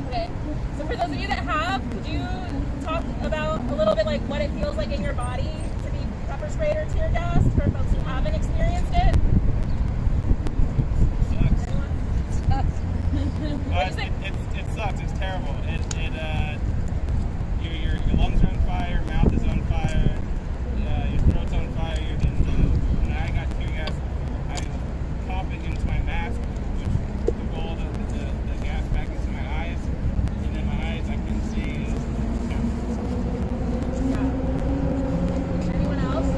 P: Okay. So for those of you that have, could you talk about a little bit like what it feels like in your body to be pepper sprayed or tear gassed for folks who haven't experienced it?
Q: It sucks. It's terrible. Your lungs are on fire, your mouth is on fire, your throat's on fire. When I got tear gas, I was coughing into my mask, which took all the gas back into my eyes, and in my eyes I couldn't see.
P: Anyone else?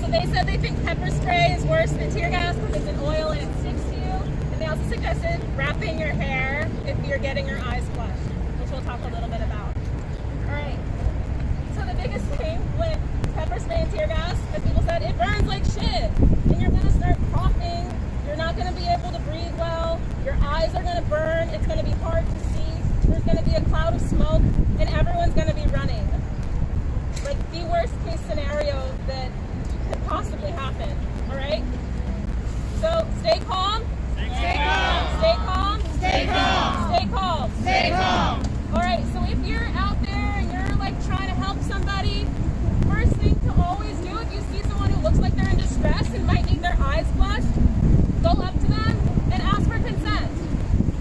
P: So they said they think pepper spray is worse than tear gas because it's in oil and it sticks to you. And they also suggested wrapping your hair if you're getting your eyes flushed, which we'll talk a little bit about. All right. So the biggest thing with pepper spray and tear gas, as people said, it burns like shit. And you're going to start coughing. You're not going to be able to breathe well. Your eyes are going to burn. It's going to be hard to see. There's going to be a cloud of smoke, and everyone's going to be running. Like the worst case scenario that could possibly happen. All right. So stay calm. Stay calm. Stay calm. Stay calm. Stay calm.
H: Stay calm.
P: All right. So if you're out there and you're like trying to help somebody, first thing to always do if you see someone who looks like they're in distress and might need their eyes flushed, go up to them and ask for consent.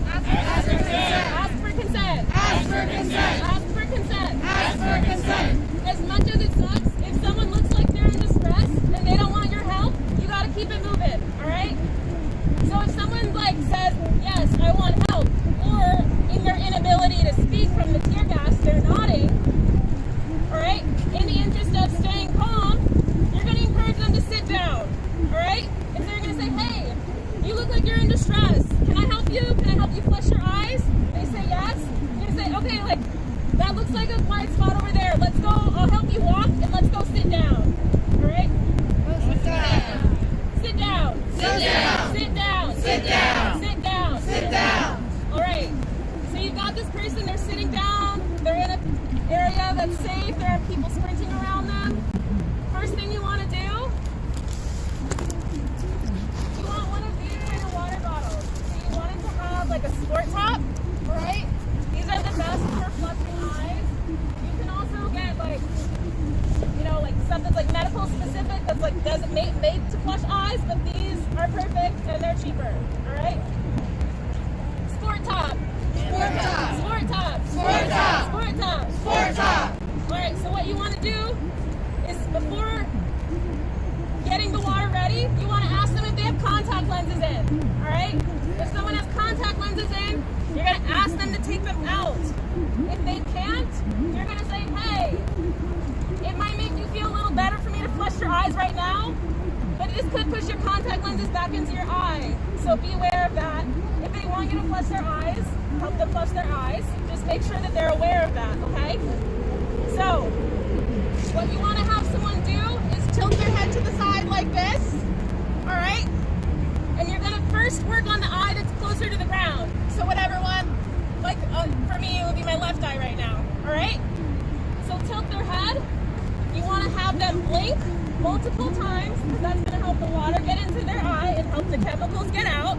H: Ask for consent.
P: Ask for consent.
H: Ask for consent.
P: Ask for consent.
H: Ask for consent.
P: As much as it sucks, if someone looks like they're in distress and they don't want your help, you gotta keep it moving, all right? So if someone like says, yes, I want help, or in their inability to speak from the tear gas, they're nodding, all right? In the interest of staying calm, you're gonna encourage them to sit down, all right? If they're gonna say, hey, you look like you're in distress, can I help you? Can I help you flush your eyes? They say yes, you're gonna say, okay, like, that looks like a quiet spot over there. Let's go, I'll help you walk, and let's go sit down. All right?
H: Sit down.
P: Sit down.
H: Sit down.
P: Sit down.
H: Sit down.
P: Sit down.
H: Sit down.
P: All right. So you've got this person, they're sitting down, they're in an area that's safe, there are people sprinting around them. First thing you want to do, you want one of these kind of water bottles. So you and they're cheaper. All right. Sport top. Sport top. Sport top. Sport top. Sport top. Sport top. All right. So what you want to do is before getting the water ready, you want to ask them if they have contact lenses in. All right. If someone has contact lenses in, you're going to ask them to take them out. If they can't, you're going to say, hey, it might make you feel a little better for me to flush your eyes right now, but this could push your contact lenses back into your eye. So be aware of that. If they want you to flush their eyes, help them flush their eyes. Just make sure that they're aware of that, okay? So, what you want to have someone do is tilt their head to the side like this, all right? And you're going to first work on the eye that's closer to the ground. So whatever one, like for me, it would be my left eye right now, all right? So tilt their head. You want to have them blink multiple times because that's going to help the water get into their eye and help the chemicals get out.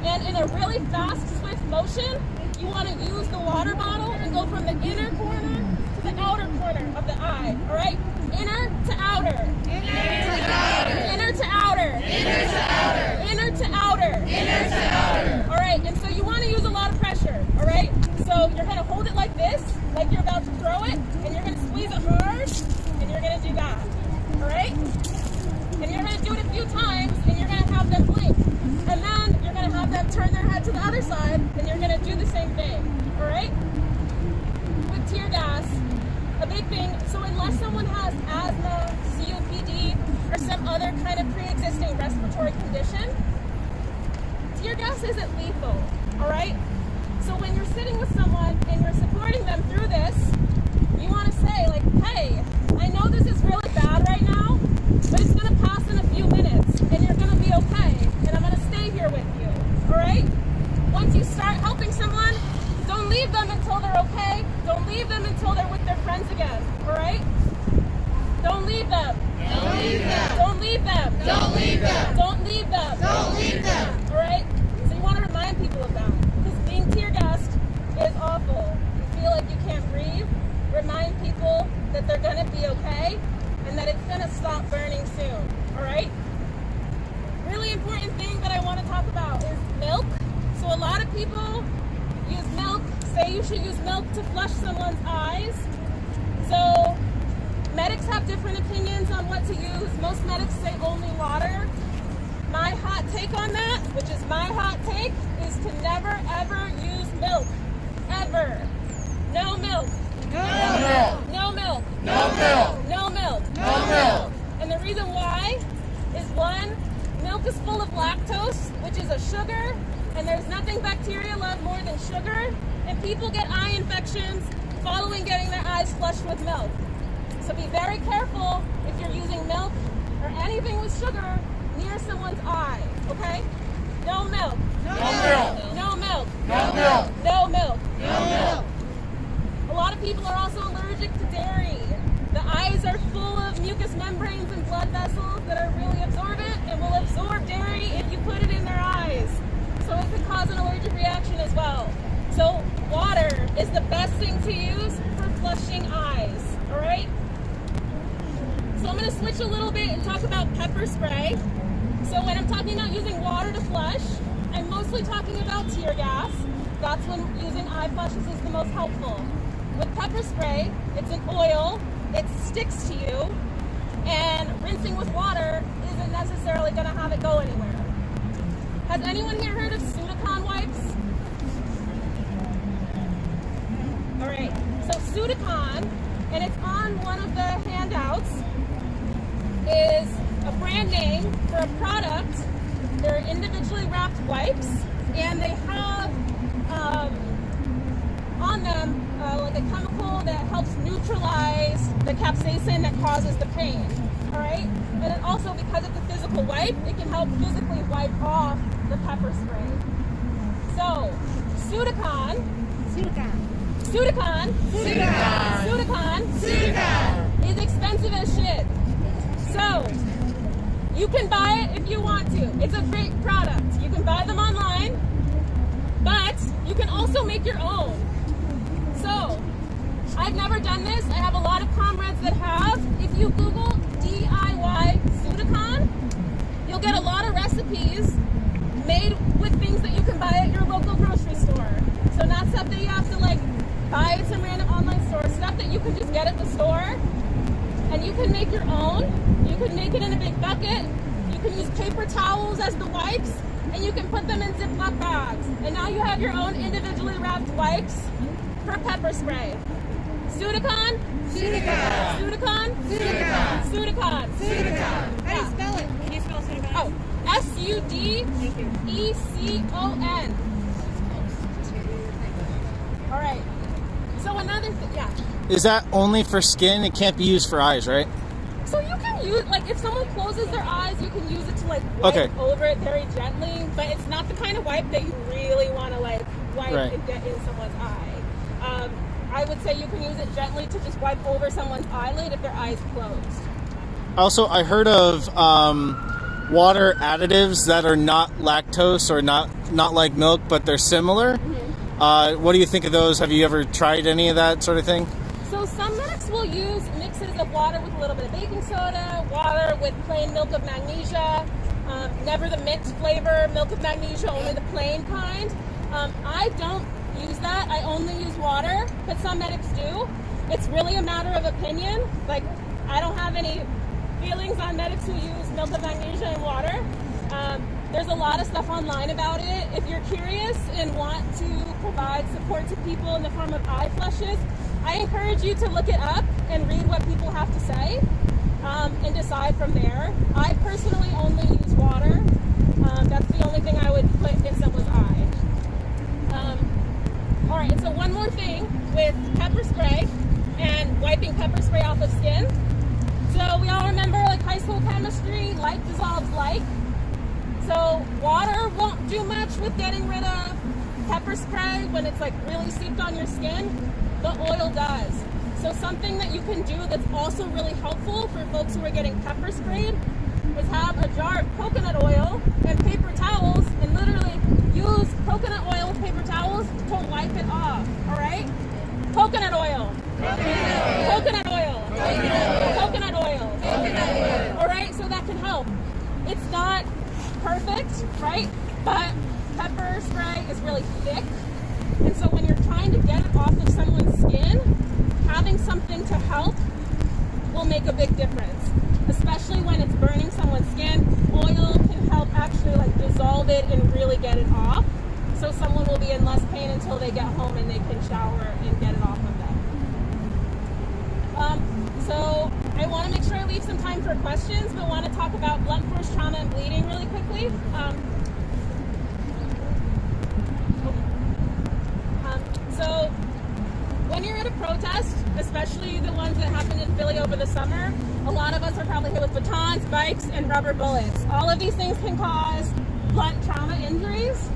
P: And in a really fast, swift motion, you want to use the water bottle and go from the inner corner to the outer corner of the eye, all right? Inner to outer. Inner to outer. Inner to outer. Inner to outer. Inner to outer. Inner to outer. All right, and so you want to use a lot of pressure, all right? So you're going to hold it like this, like you're about to throw it, and you're going to squeeze it hard, and you're going to do that, all right? And you're going to do it a few times, and you're going to have them blink. And then you're going to have them turn their head to the other side, and you're going to do the same thing, all right? With tear gas, a big thing, so unless someone has asthma, COPD, or some other kind of pre-existing respiratory condition, tear gas isn't lethal, all right? So when you're sitting with someone and you're supporting them through this, you want to say like, hey, I know this is really bad right now, but it's going to pass in a few minutes, and you're going to be okay, and I'm going to stay here with you, all right? Once you start helping someone, don't leave them until they're okay. Don't leave them until they're with their friends again, all right? Don't leave them. Don't leave them. Don't leave them. Don't leave them. Don't leave them. Don't leave them. All right? So you want to remind people of that. Because being tear gassed is awful. You feel like you can't breathe. Remind people that they're going to be okay and that it's going to stop burning soon, all right? Really important thing that I want to talk about is milk. So a lot of people use milk, say you should use milk to flush someone's eyes. So medics have different opinions on what to use. Most medics say only water. My hot take on that, which is my hot take, is to never ever use milk. Ever. No milk. No milk. No milk. No milk. No milk. No milk. And the reason why is one, milk is full of lactose, which is a sugar, and there's nothing bacteria love more than sugar, and people get eye infections following getting their eyes flushed with milk. So be very careful if you're using milk or anything with sugar near someone's eye, okay? No milk. No milk. No milk. No milk. No milk. No milk. A lot of people are also allergic to dairy. The eyes are full of mucous membranes and blood vessels that are really absorbent and will absorb dairy if you put it in their eyes. So it could cause an allergic reaction as well. So water is the best thing to use for flushing eyes, all right? So I'm going to switch a little bit and talk about pepper spray. So when I'm talking about using water to flush, I'm mostly talking about tear gas. That's when using eye flushes is the most helpful. With pepper spray, it's an oil, it sticks to you, and rinsing with water isn't necessarily going to have it go anywhere. Has anyone here heard of Sudicon wipes? All right, so Sudicon, and it's on one of the handouts, is a brand name for a product. They're individually wrapped wipes, and they have on them like a chemical that helps neutralize the capsaicin that causes the pain, all right? And then also, because it's a physical wipe, it can help physically wipe off the pepper spray. So, Sudicon is expensive as shit. So, you can buy it if you want to. It's a great product. You can buy them online, but you can also make your own. So, I've never done this. I have a lot of comrades that have. If you Google DIY Sudicon, you'll get a lot of recipes made with things that you can buy at your local grocery store. So not stuff that you have to like buy at some random online store, stuff that you can just get at the store, and you can make your own. You can make it in a big bucket. You can use paper towels as the wipes, and you can put them in Ziploc bags. And now you have your own individually wrapped wipes for pepper spray. Sudicon? Sudicon. Sudicon? Sudicon. Sudicon. Sudicon. How do you spell it? Can you spell Sudicon? Oh, S-U-D-E-C-O-N. All right. So another thing, yeah.
B: Is that only for skin? It can't be used for eyes, right?
P: So you can use, like, if someone closes their eyes, you can use it to, like, wipe over it very gently. But it's not the kind of wipe that you really want to, like, wipe and get in someone's eye. I would say you can use it gently to just wipe over someone's eyelid if their eye's closed.
B: Also, I heard of water additives that are not lactose or not like milk, but they're similar. What do you think of those? Have you ever tried any of that sort of thing?
P: So some medics will use mixes of water with a little bit of baking soda, water with plain milk of magnesia, never the mixed flavor milk of magnesia, only the plain kind. I don't use that. I only use water, but some medics do. It's really a matter of opinion. Like, I don't have any feelings on medics who use milk of magnesia and water. There's a lot of stuff online about it. If you're curious and want to provide support to people in the form of eye flushes, I encourage you to look it up and read what people have to say and decide from there. I personally only use water. That's the only thing I would put in someone's eye. All right, so one more thing with pepper spray and wiping pepper spray off of skin. So we all remember like high school chemistry, like dissolves like. So water won't do much with getting rid of pepper spray when it's like really seeped on your skin, but oil does. So something that you can do that's also really helpful for folks who are getting pepper sprayed is have a jar of coconut oil and paper towels and literally use coconut oil with paper towels to wipe it off, all right? Coconut oil. Coconut oil. Coconut oil. All right, so that can help. It's not perfect, right? But pepper spray is really thick. And so when you're trying to get it off of someone's skin, having something to help will make a big difference. Especially when it's burning someone's skin, oil can help actually like dissolve it and really get it off. So someone will be in less pain until they get home and they can shower and get it off of them. So I want to make sure I leave some time for questions, but want to talk about blunt force trauma and bleeding really quickly. So when you're at a protest, especially the ones that happened in Philly over the summer, a lot of us are probably hit with batons, bikes, and rubber bullets. All of these things can cause blunt trauma injuries.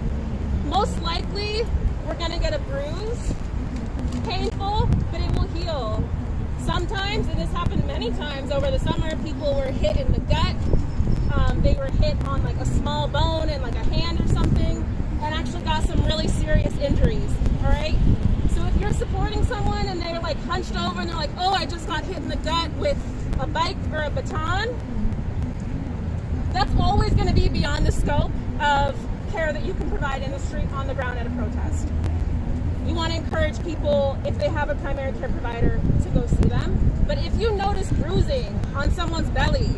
P: Most likely, we're going to get a bruise. Painful, but it will heal. Sometimes, and this happened many times over the summer, people were hit in the gut. They were hit on like a small bone in like a hand or something, and actually got some really serious injuries, all right? So if you're supporting someone and they're like hunched over and they're like, oh, I just got hit in the gut with a bike or a baton, that's always going to be beyond the scope of care that you can provide in the street, on the ground, at a protest. You want to encourage people, if they have a primary care provider, to go see them. But if you notice bruising on someone's belly,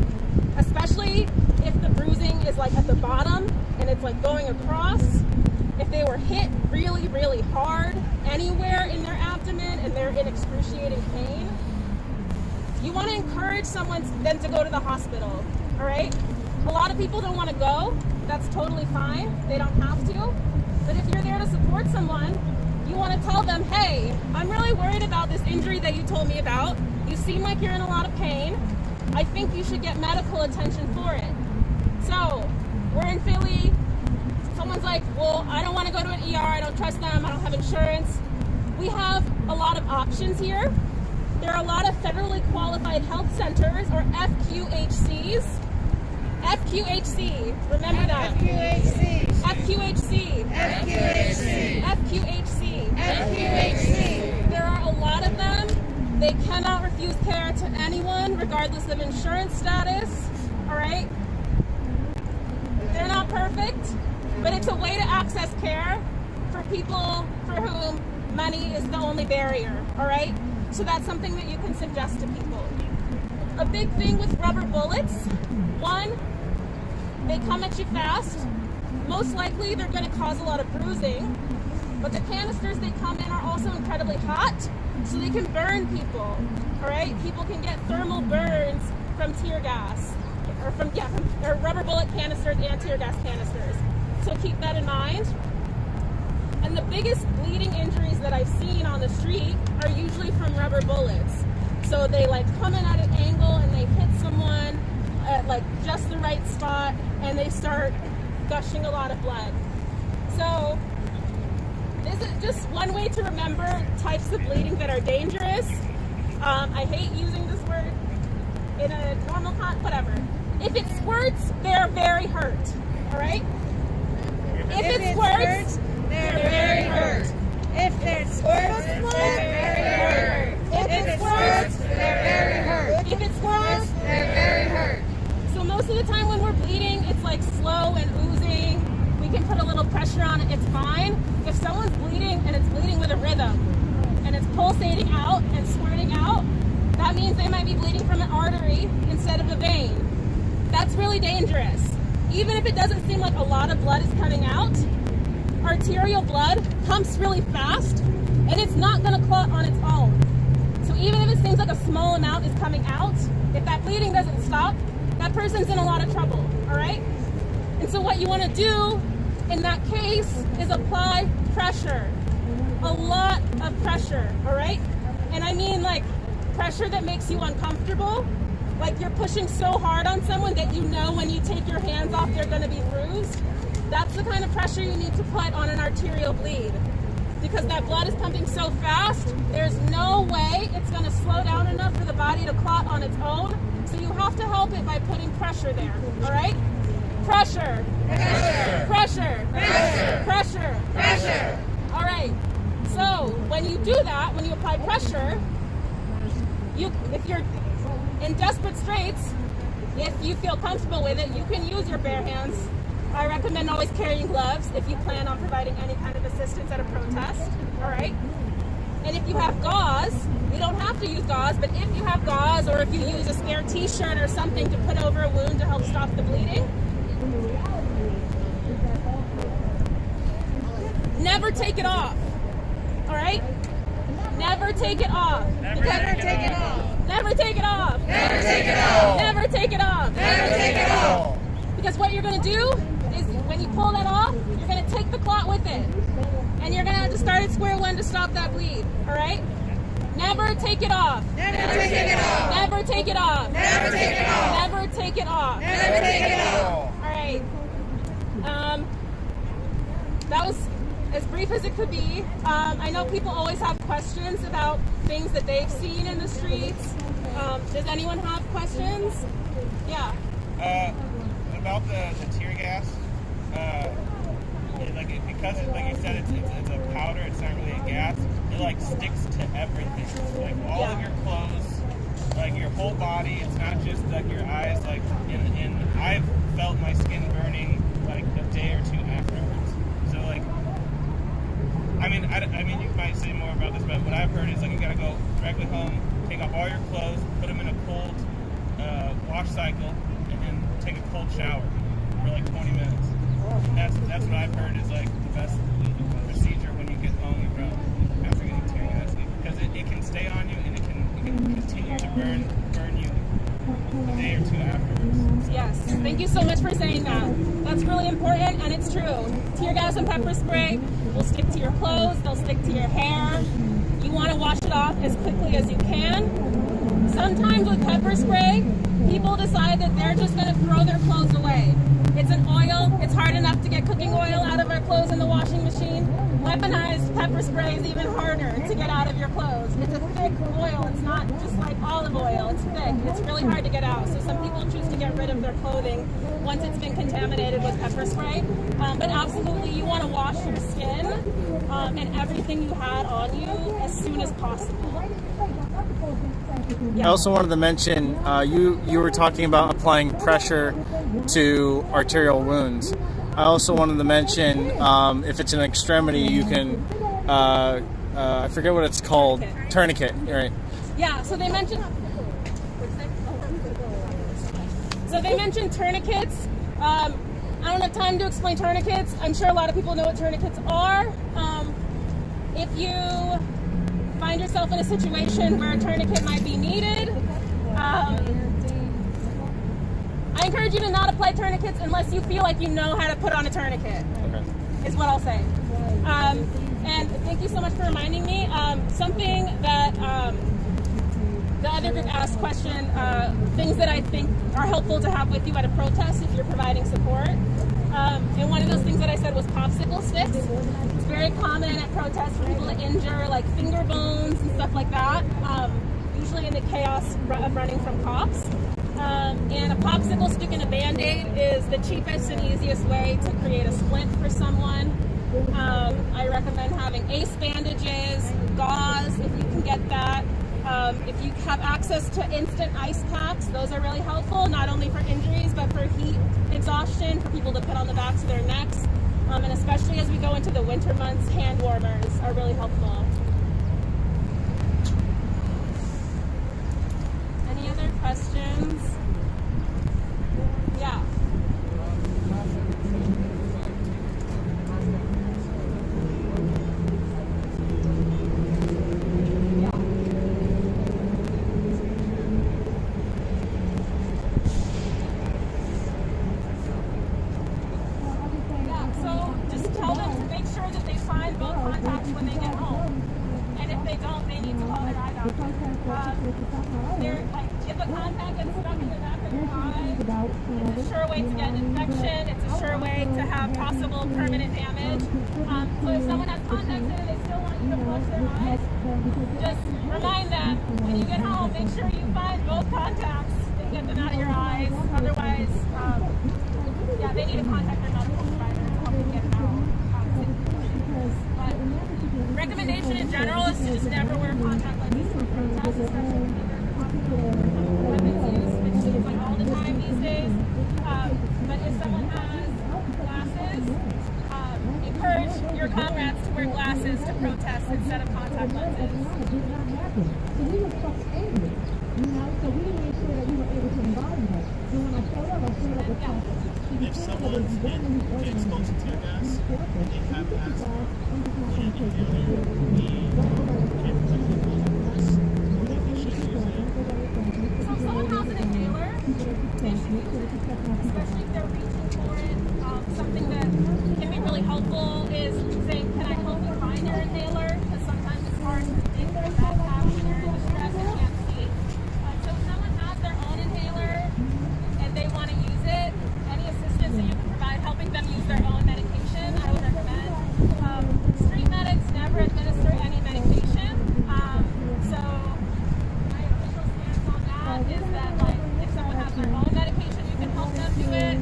P: especially if the bruising is like at the bottom and it's like going across, if they were hit really, really hard anywhere in their abdomen and they're in excruciating pain, you want to encourage someone then to go to the hospital, all right? A lot of people don't want to go. That's totally fine. They don't have to. But if you're there to support someone, you want to tell them, hey, I'm really worried about this injury that you told me about. You seem like you're in a lot of pain. I think you should get medical attention for it. So, we're in Philly. Someone's like, well, I don't want to go to an ER. I don't trust them. I don't have insurance. We have a lot of options here. There are a lot of federally qualified health centers, or FQHCs. FQHC, remember that. FQHC. FQHC. FQHC. FQHC. FQHC. There are a lot of them. They cannot refuse care to anyone, regardless of insurance status. All right? perfect, but it's a way to access care for people for whom money is the only barrier, all right? So that's something that you can suggest to people. A big thing with rubber bullets, one, they come at you fast. Most likely they're going to cause a lot of bruising, but the canisters they come in are also incredibly hot, so they can burn people, all right? People can get thermal burns from tear gas, or rubber bullet canisters and tear gas canisters. So keep that in mind. And the biggest bleeding injuries that I've seen on the street are usually from rubber bullets. So they like come in at an angle and they hit someone at like just the right spot and they start gushing a lot of blood. So this is just one way to remember types of bleeding that are dangerous. I hate using this word in a normal whatever. If it squirts, they're very hurt, all right? If it squirts, they're very hurt.
L: If it squirts, they're very hurt.
P: If it squirts,
L: they're very hurt.
P: If it squirts,
L: they're very hurt.
P: So most of the time when we're bleeding, it's like slow and oozing. We can put a little pressure on it, it's fine. If someone's bleeding and it's bleeding with a rhythm and it's pulsating out and squirting out, that means they might be bleeding from an artery instead of a vein. That's really dangerous. Even if it doesn't seem like a lot of blood is coming out, arterial blood pumps really fast and it's not going to clot on its own. So even if it seems like a small amount is coming out, if that bleeding doesn't stop, that person's in a lot of trouble, all right? And so what you want to do in that case is apply pressure, a lot of pressure, all right? And I mean like pressure that makes you uncomfortable, like you're pushing so hard on someone that you know when you take your hands off they're going to be bruised. That's the kind of pressure you need to put on an arterial bleed, because that blood is pumping so fast, there's no way it's going to slow down enough for the body to clot on its own. So you have to help it by putting pressure there, all right? Pressure. Pressure. Pressure. Pressure. Pressure. Pressure. All right. So when you do that, when you apply pressure, if you're in desperate straits, if you feel comfortable with it, you can use your bare hands. I recommend always carrying gloves if you plan on providing any kind of assistance at a protest, all right? And if you have gauze, you don't have to use gauze, but if you have gauze or if you use a spare t-shirt or something to put over a wound to help stop the bleeding, never take it off, all right? Never take it off.
L: Never take it off.
P: Never take it off.
L: Never take it off.
P: Never take it off.
L: Never take it off.
P: Because what you're going to do is when you pull that off, you're going to take the clot with it. And you're going to have to start at square one to stop that bleed, all right? Never take it off.
L: Never take it off.
P: Never take it off.
L: Never take it off.
P: Never take it off.
L: Never take it off.
P: All right. That was as brief as it could be. I know people always have questions about things that they've seen in the streets. Does anyone have questions? Yeah.
Q: About the tear gas, because like you said, it's a powder. It's not really a gas. It like sticks to everything, like all of your clothes, like your whole body. It's not just like your eyes. Like I've felt my skin burning like a day or two afterwards. So like, I mean, you might say more about this, but what I've heard is like you gotta go directly home, take off all your clothes, put them in a cold wash cycle, and then take a cold shower for like 20 minutes. And that's what I've heard is like the best procedure when you get home from after getting tear gas, because it can stay on you and it can continue to burn you a day or two afterwards.
P: Yes, thank you so much for saying that. That's really important, and it's true. Tear gas and pepper spray will stick to your clothes, they'll stick to your hair. You want to wash it off as quickly as you can. Sometimes with pepper spray, people decide that they're just going to throw their clothes away. It's an oil. It's hard enough to get cooking oil out of our clothes in the washing machine. Weaponized pepper spray is even harder to get out of your clothes. It's a thick oil. It's not just like olive oil. It's thick. It's really hard to get out. So some people choose to get rid of their clothing once it's been contaminated with pepper spray. But absolutely, you want to wash your skin in and everything you had on you as soon as possible.
B: I also wanted to mention, you were talking about applying pressure to arterial wounds. I also wanted to mention, if it's an extremity, you can, I forget what it's called, tourniquet, right?
P: Yeah, so they mentioned tourniquets. I don't have time to explain tourniquets. I'm sure a lot of people know what tourniquets are. If you find yourself in a situation where a tourniquet might be needed, I encourage you to not apply tourniquets unless you feel like you know how to put on a tourniquet, is what I'll say. And thank you so much for reminding me. Something that the other group asked question, things that I think are helpful to have with you at a protest if you're providing support. And one of those things that I said was popsicle sticks. It's very common at protests for people to injure like finger bones and stuff like that, usually in the chaos of running from cops. And a popsicle stick and a Band-Aid is the cheapest and easiest way to create a splint for someone. I recommend having ace bandages, gauze if you can get that. If you have access to instant ice packs, those are really helpful, not only for injuries, but for heat exhaustion, for people to put on the backs of their necks. And especially as we go into the winter months, hand warmers are really helpful. Any other questions? Yeah. It's a sure way to get an infection. It's a sure way to have possible permanent damage. So if someone has contacts in and they still want you to flush their eyes, just remind them when you get home, make sure you find both contacts and get them out of your eyes. Otherwise, they need to contact their medical provider to help them get them out. But recommendation in general is to just never wear contact lenses for protests, especially when you're weapons use, which seems like all the time these days. But if someone has glasses, encourage your comrades to wear glasses to protest instead of contact lenses.
L: So we were so angry, so we made sure that we were able to embody that. So when I showed up with
R: if someone's exposed to tear gas, they have asthma, and if they
P: So if someone has an inhaler, they should use it, especially if they're reaching for it. Something that can be really helpful is saying, can I help you find your inhaler? Because sometimes it's hard to think that when you're in distress and can't see. So if someone has their own inhaler and they want to use it, any assistance that you can provide helping them use their own medication, I would recommend. Street medics never administer any medication. So my official stance on that is that if someone has their own medication, you can help them do it.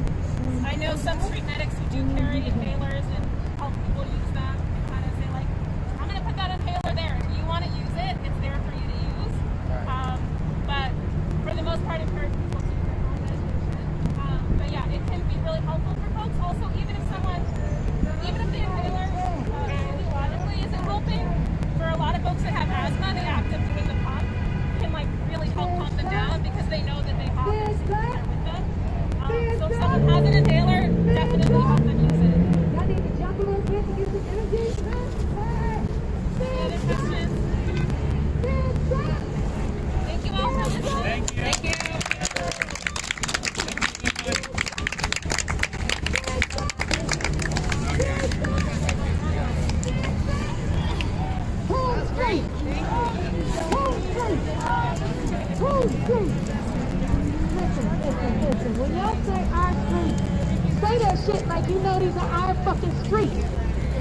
P: I know some street medics who do carry inhalers and help people use them and kind of say I'm going to put that inhaler there. If you want to use it, it's there for you to use. But for the most part, encourage people to use their own medication. But yeah, it can be really helpful for folks. Also, even if the inhaler physiologically isn't helping, for a lot of folks that have asthma, the act of doing the pump can really help calm them down because they know that they have their solution there with them. So if someone has an inhaler, definitely help them use it.
L: Y'all need to jump a little bit to get some energy.
P: Any other questions? Thank you all for listening. Thank you.
L: Hold straight. Hold straight. Hold straight. Listen. When y'all say our streets, say that shit like you know these are our fucking streets.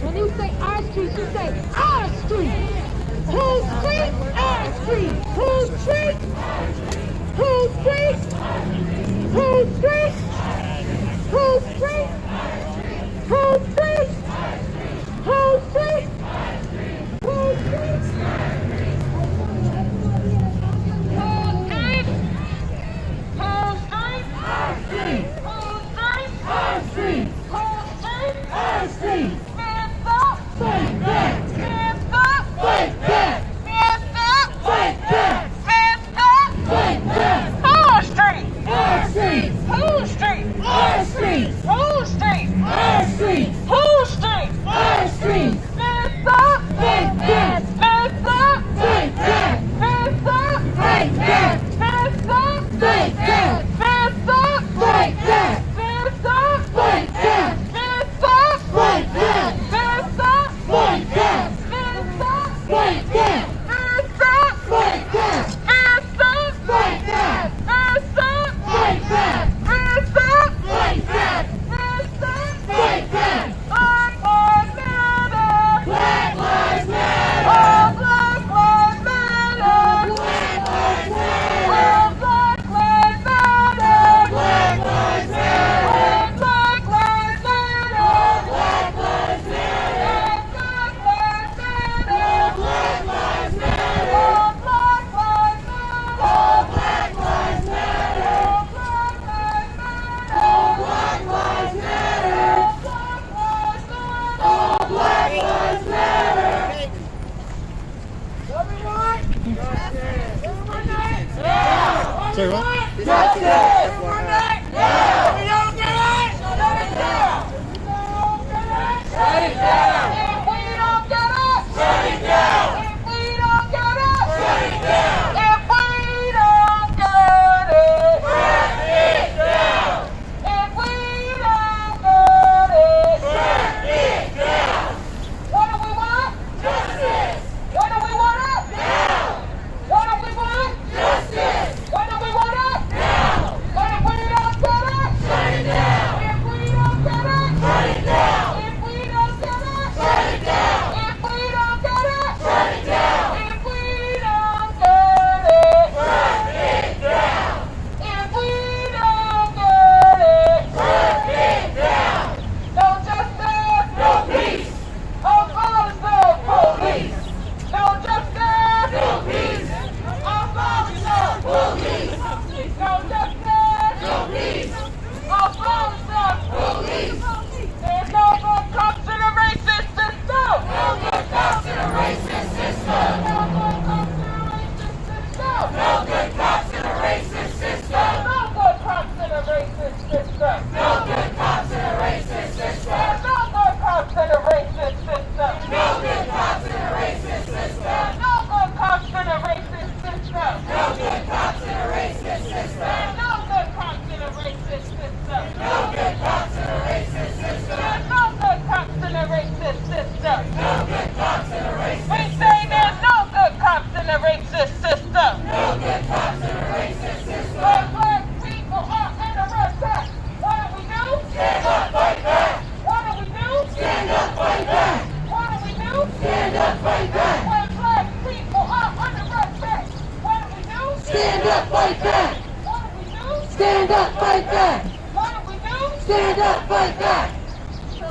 L: When you say our streets, you say our street. Whose street? Our street. Whose street? Whose street? Whose street? Whose street? Whose street? Whose Stand up, fight back.
D: What do we do?
L: Stand up, fight back.
D: So, we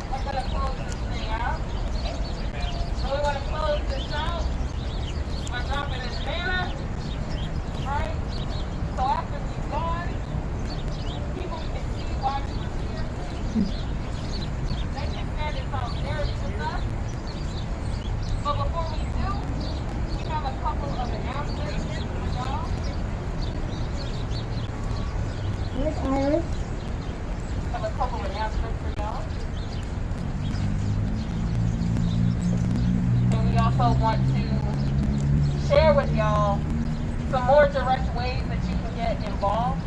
D: are going to close this thing out. So we're going to close this out by dropping this banner. Right? So after we've gone, people can see why we were here. They can stand in solidarity with us. But before we do, we have a couple of announcements for y'all.
L: Where's Iris?
D: Have a couple of announcements for y'all. And we also want to share with y'all some more direct ways that you can get involved,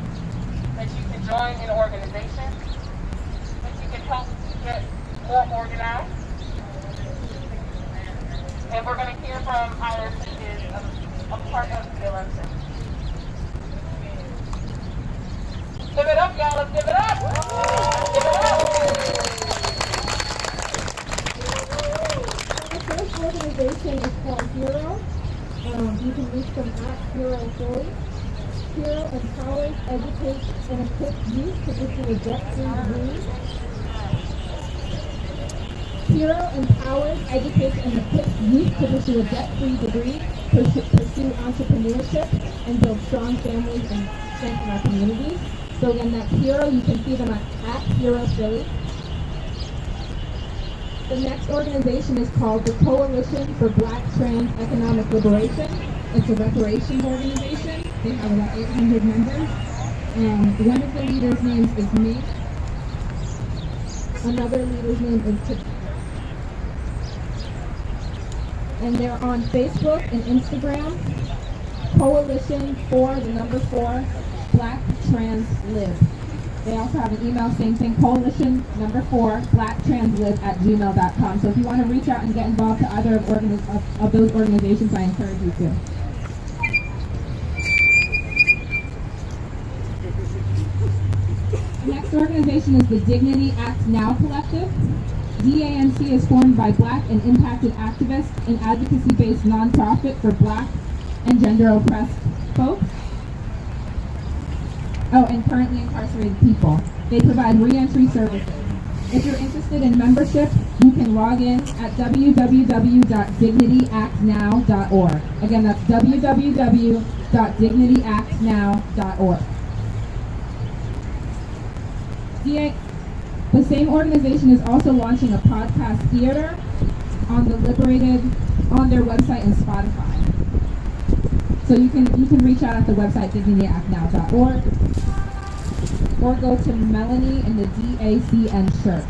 D: that you can join an organization, that you can help get more organized. And we're going to hear from Iris, who is a part of BLM. Give it up, y'all. Let's give it up. Give it up.
L: The first organization is called Hero. You can reach them at Hero Philly. Hero empowers, educates, and equips youth to pursue a debt-free degree. Hero empowers, educates, and equips youth to pursue a debt-free degree, pursue entrepreneurship, and build strong families and strengthen our communities. So again, that's Hero. You can see them at Hero Philly. The next organization is called the Coalition for Black Trans Economic Liberation. It's a reparations organization. They have about 800 members. One of the leaders' names is me. Another leader's name is Tiff. And they're on Facebook and Instagram. Coalition for the number 4 Black Trans Live. They also have an email, same thing, coalition number 4 blacktranslib@gmail.com. So if you want to reach out and get involved to either of those organizations, I encourage you to. The next organization is the Dignity Act Now Collective. DANC is formed by Black and impacted activists, an advocacy-based nonprofit for Black and gender-oppressed folks. Oh, and currently incarcerated people. They provide reentry services. If you're interested in membership, you can log in at www.dignityactnow.org. Again, that's www.dignityactnow.org. The same organization is also launching a podcast theater on the on their website and Spotify. So you can reach out at the website dignityactnow.org or go to Melanie in the DACN shirt.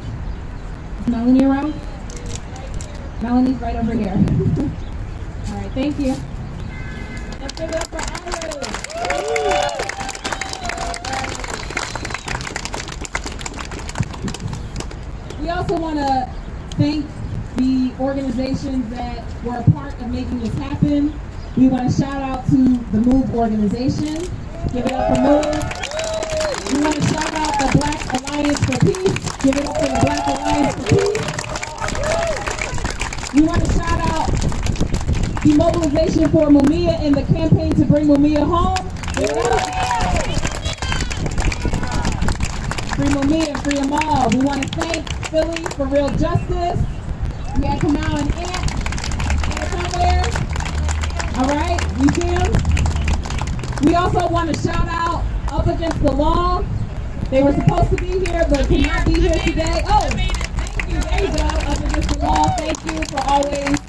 L: Is Melanie around? Melanie's right over here. All right, thank you. Let's give it up for Iris. We also want to thank the organizations that were a part of making this happen. We want to shout out to the MOVE organization. Give it up for MOVE. We want to shout out the Black Alliance for Peace. Give it up for the Black Alliance for Peace. We want to shout out the mobilization for Mumia and the campaign to bring Mumia home. Give it up. Free Mumia, free them all. We want to thank Philly for real justice. We had Kamau and Ant somewhere. All right, we see them. We also want to shout out Up Against the Law. They were supposed to be here, but could not be here today. Oh, thank you. There you go. Up Against the Law. Thank you for always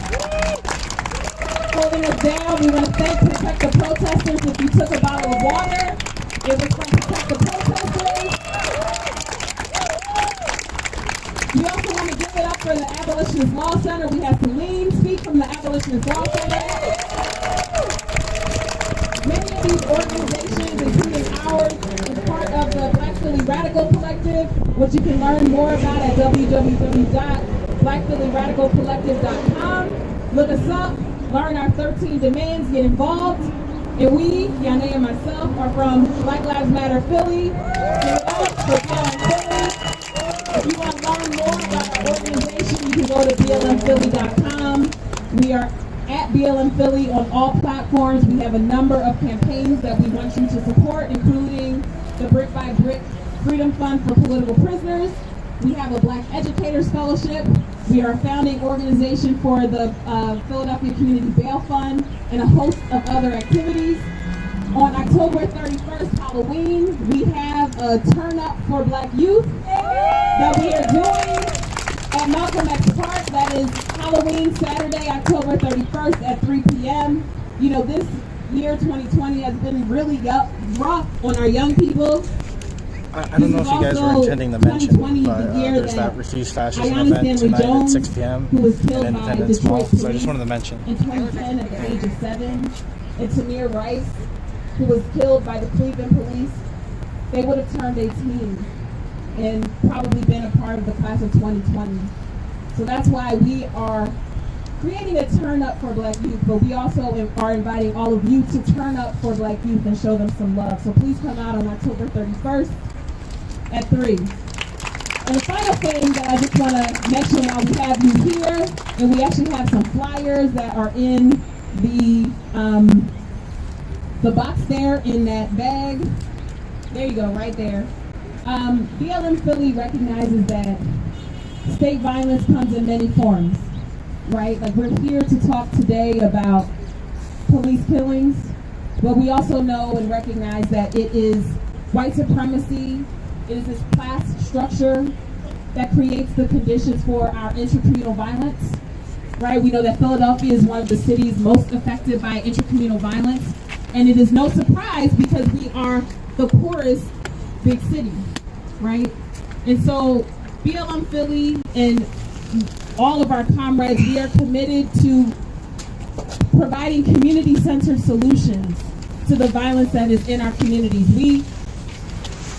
L: holding us down. We want to protect the protesters. If you took a bottle of water, it was from Protect the Protesters. We also want to give it up for the Abolitionist Law Center. We have Celine speak from the Abolitionist Law Center. Many of these organizations, including ours, is part of the Black Philly Radical Collective, which you can learn more about at www.blackphillyradicalcollective.com. Look us up, learn our 13 demands, get involved. And we, Yana and myself, are from Black Lives Matter Philly. Give it up for BLM Philly. If you want to learn more about our organization, you can go to blmphilly.com. We are
C: at BLM Philly on all platforms. We have a number of campaigns that we want you to support, including the Brick by Brick Freedom Fund for Political Prisoners. We have a Black Educators Fellowship. We are a founding organization for the Philadelphia Community Bail Fund and a host of other activities. On October 31st, Halloween, we have a Turn Up for Black Youth that we are doing at Malcolm X Park. That is Halloween, Saturday, October 31st at 3 p.m. You know, this year, 2020, has been really rough on our young people.
B: I don't know if you guys were intending to mention, but there's that Refuse Fascism event tonight at 6 p.m.
C: Who was
B: in
C: killed by
B: Independence
C: Detroit
B: Mall. So I
C: police
B: just wanted to mention.
C: in 2010 at the age of 7, and Tamir Rice, who was killed by the Cleveland police. They would have turned 18 and probably been a part of the class of 2020. So that's why we are creating a Turn Up for Black Youth, but we also are inviting all of you to turn up for Black Youth and show them some love. So please come out on October 31st at 3. And the final thing that I just want to mention while we have you here, and we actually have some flyers that are in the box there in that bag. There you go, right there. BLM Philly recognizes that state violence comes in many forms, right? Like, we're here to talk today about police killings, but we also know and recognize that it is white supremacy, it is this class structure that creates the conditions for our intracommunal violence, right? We know that Philadelphia is one of the cities most affected by intracommunal violence, and it is no surprise because we are the poorest big city, right? And so BLM Philly and all of our comrades, we are committed to providing community-centered solutions to the violence that is in our communities. We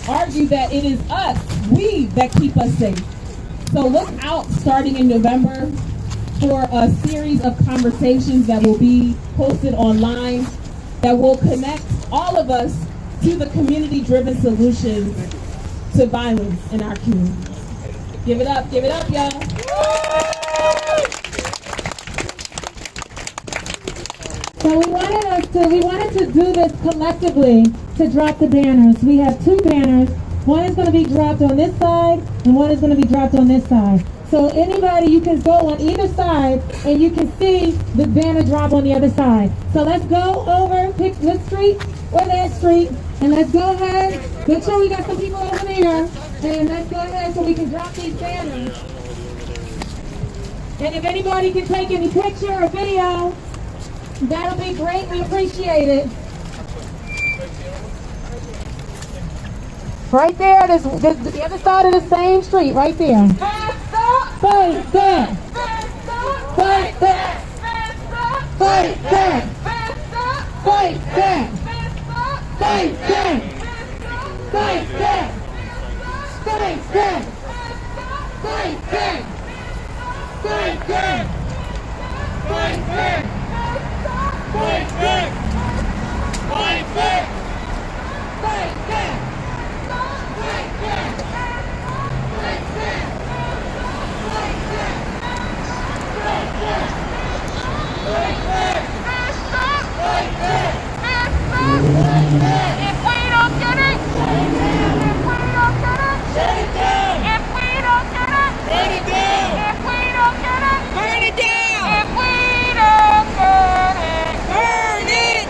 C: argue that it is us, we, that keep us safe. So look out starting in November for a series of conversations that will be posted online that will connect all of us to the community-driven solutions to violence in our communities. Give it up, y'all.
L: So we wanted to do this collectively to drop the banners. We have 2 banners. One is going to be dropped on this side, and one is going to be dropped on this side. So anybody, you can go on either side, and you can see the banner drop on the other side. So let's go over, pick this street or that street, and let's go ahead. Make sure we got some people over there, and let's go ahead so we can drop these banners. And if anybody can take any picture or video, that'll be great. We appreciate it. Right there, this the other side of the same street, right there. Fight back! Fight back! Fight back! Fight back! Fight back! Fight back! Fight back! Fight back! Fight back! Fight back! Fight back! Fight back! Fight back!
D: If we don't get it, shut it down. If we don't get it, burn it down. If we don't get it, burn it down. If we don't get it, burn it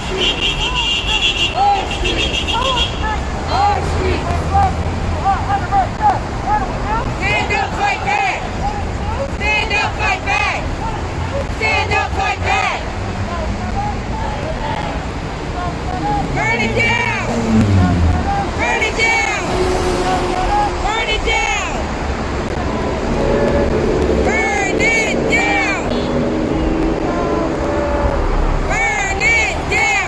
C: Stand up, fight back! Stand up, fight back! Stand up, fight back! Burn it down! Burn it down! Burn it down! Burn it down! Burn it down!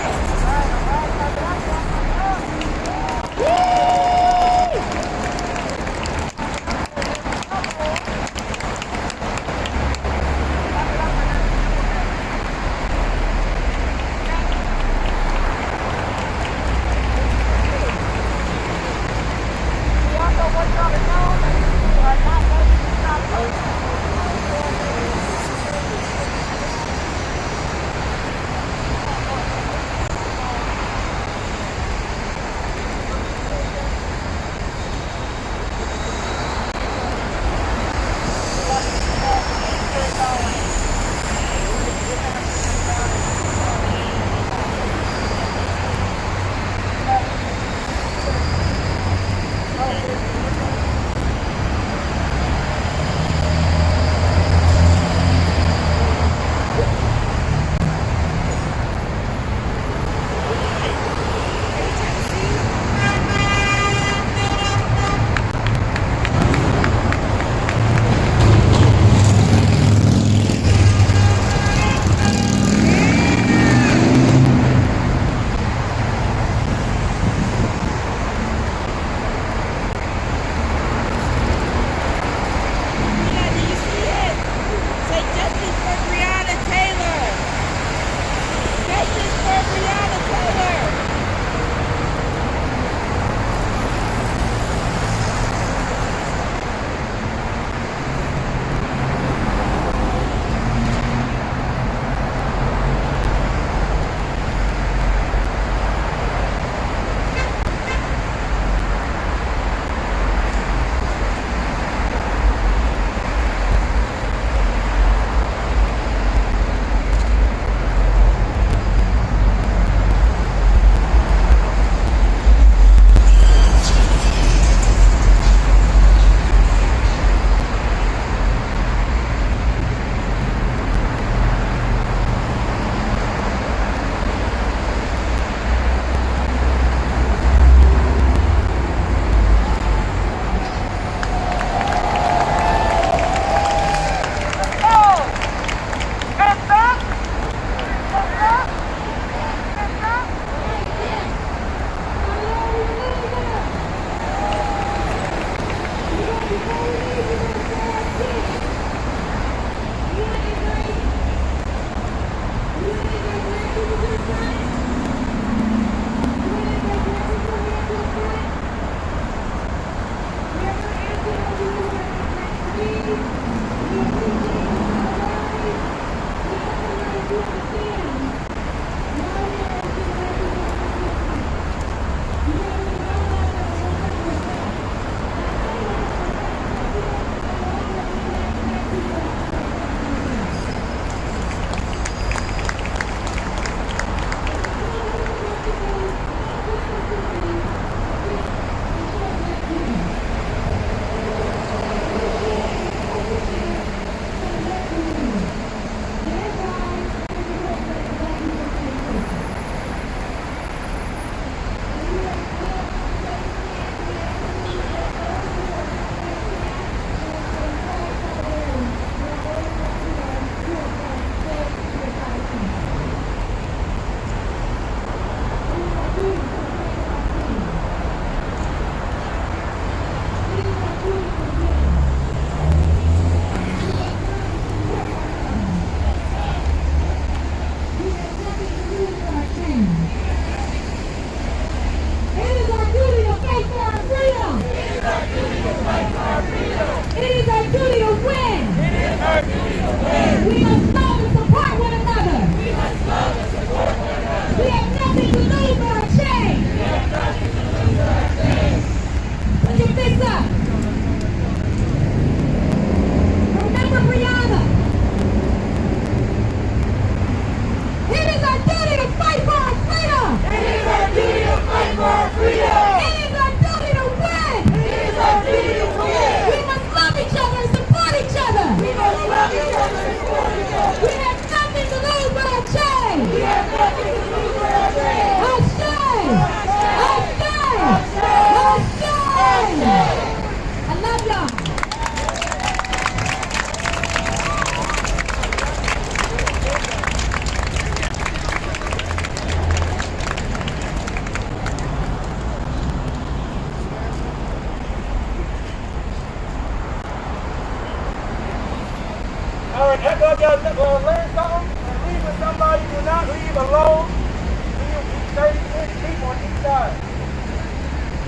J: do not leave alone. We will be 36 people on each side.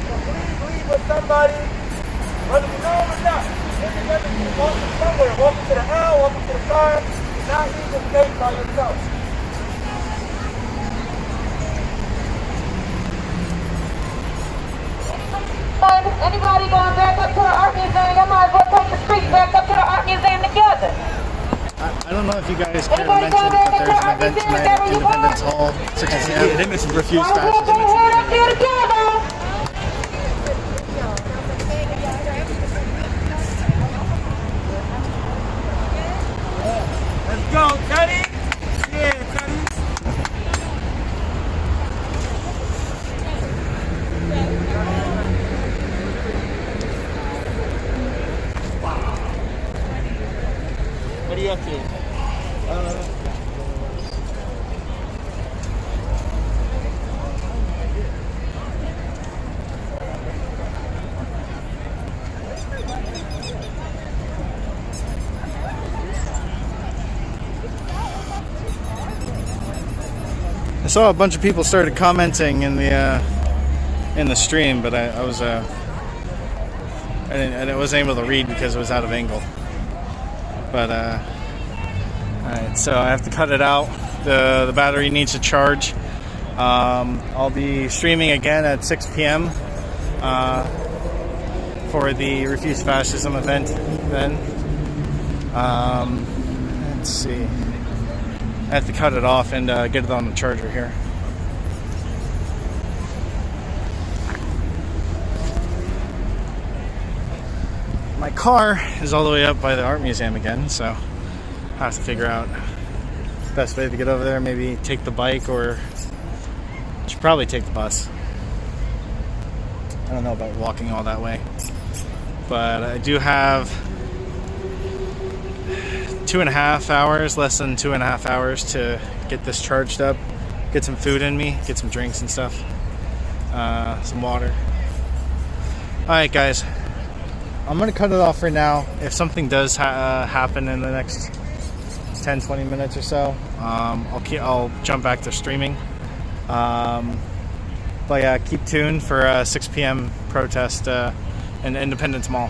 J: So please leave with somebody, whether you know them or not. Welcome somewhere. Welcome to the aisle, welcome to the car. Do not leave this gate by yourself.
L: Anybody going back up to the art museum? I might as well take the street back up to the art museum together.
B: I don't know if you guys care to mention, but there's an event tonight at Independence Hall, 6 p.m. They must refuse fascism.
J: Let's go, Teddy! Yeah, Teddy!
B: What are you up to? I saw a bunch of people started commenting in the stream, but I wasn't able to read because it was out of angle. But alright, so I have to cut it out. The battery needs to charge. I'll be streaming again at 6 p.m. For the Refuse Fascism event then. Let's see. I have to cut it off and get it on the charger here. My car is all the way up by the art museum again, so I have to figure out the best way to get over there. Maybe take the bike, or I should probably take the bus. I don't know about walking all that way, but I do have 2.5 hours, less than 2.5 hours to get this charged up, get some food in me, get some drinks and stuff, some water. Alright guys, I'm going to cut it off for now. If something does happen in the next 10-20 minutes or so, I'll jump back to streaming. But yeah, keep tuned for 6 p.m. protest in Independence Mall.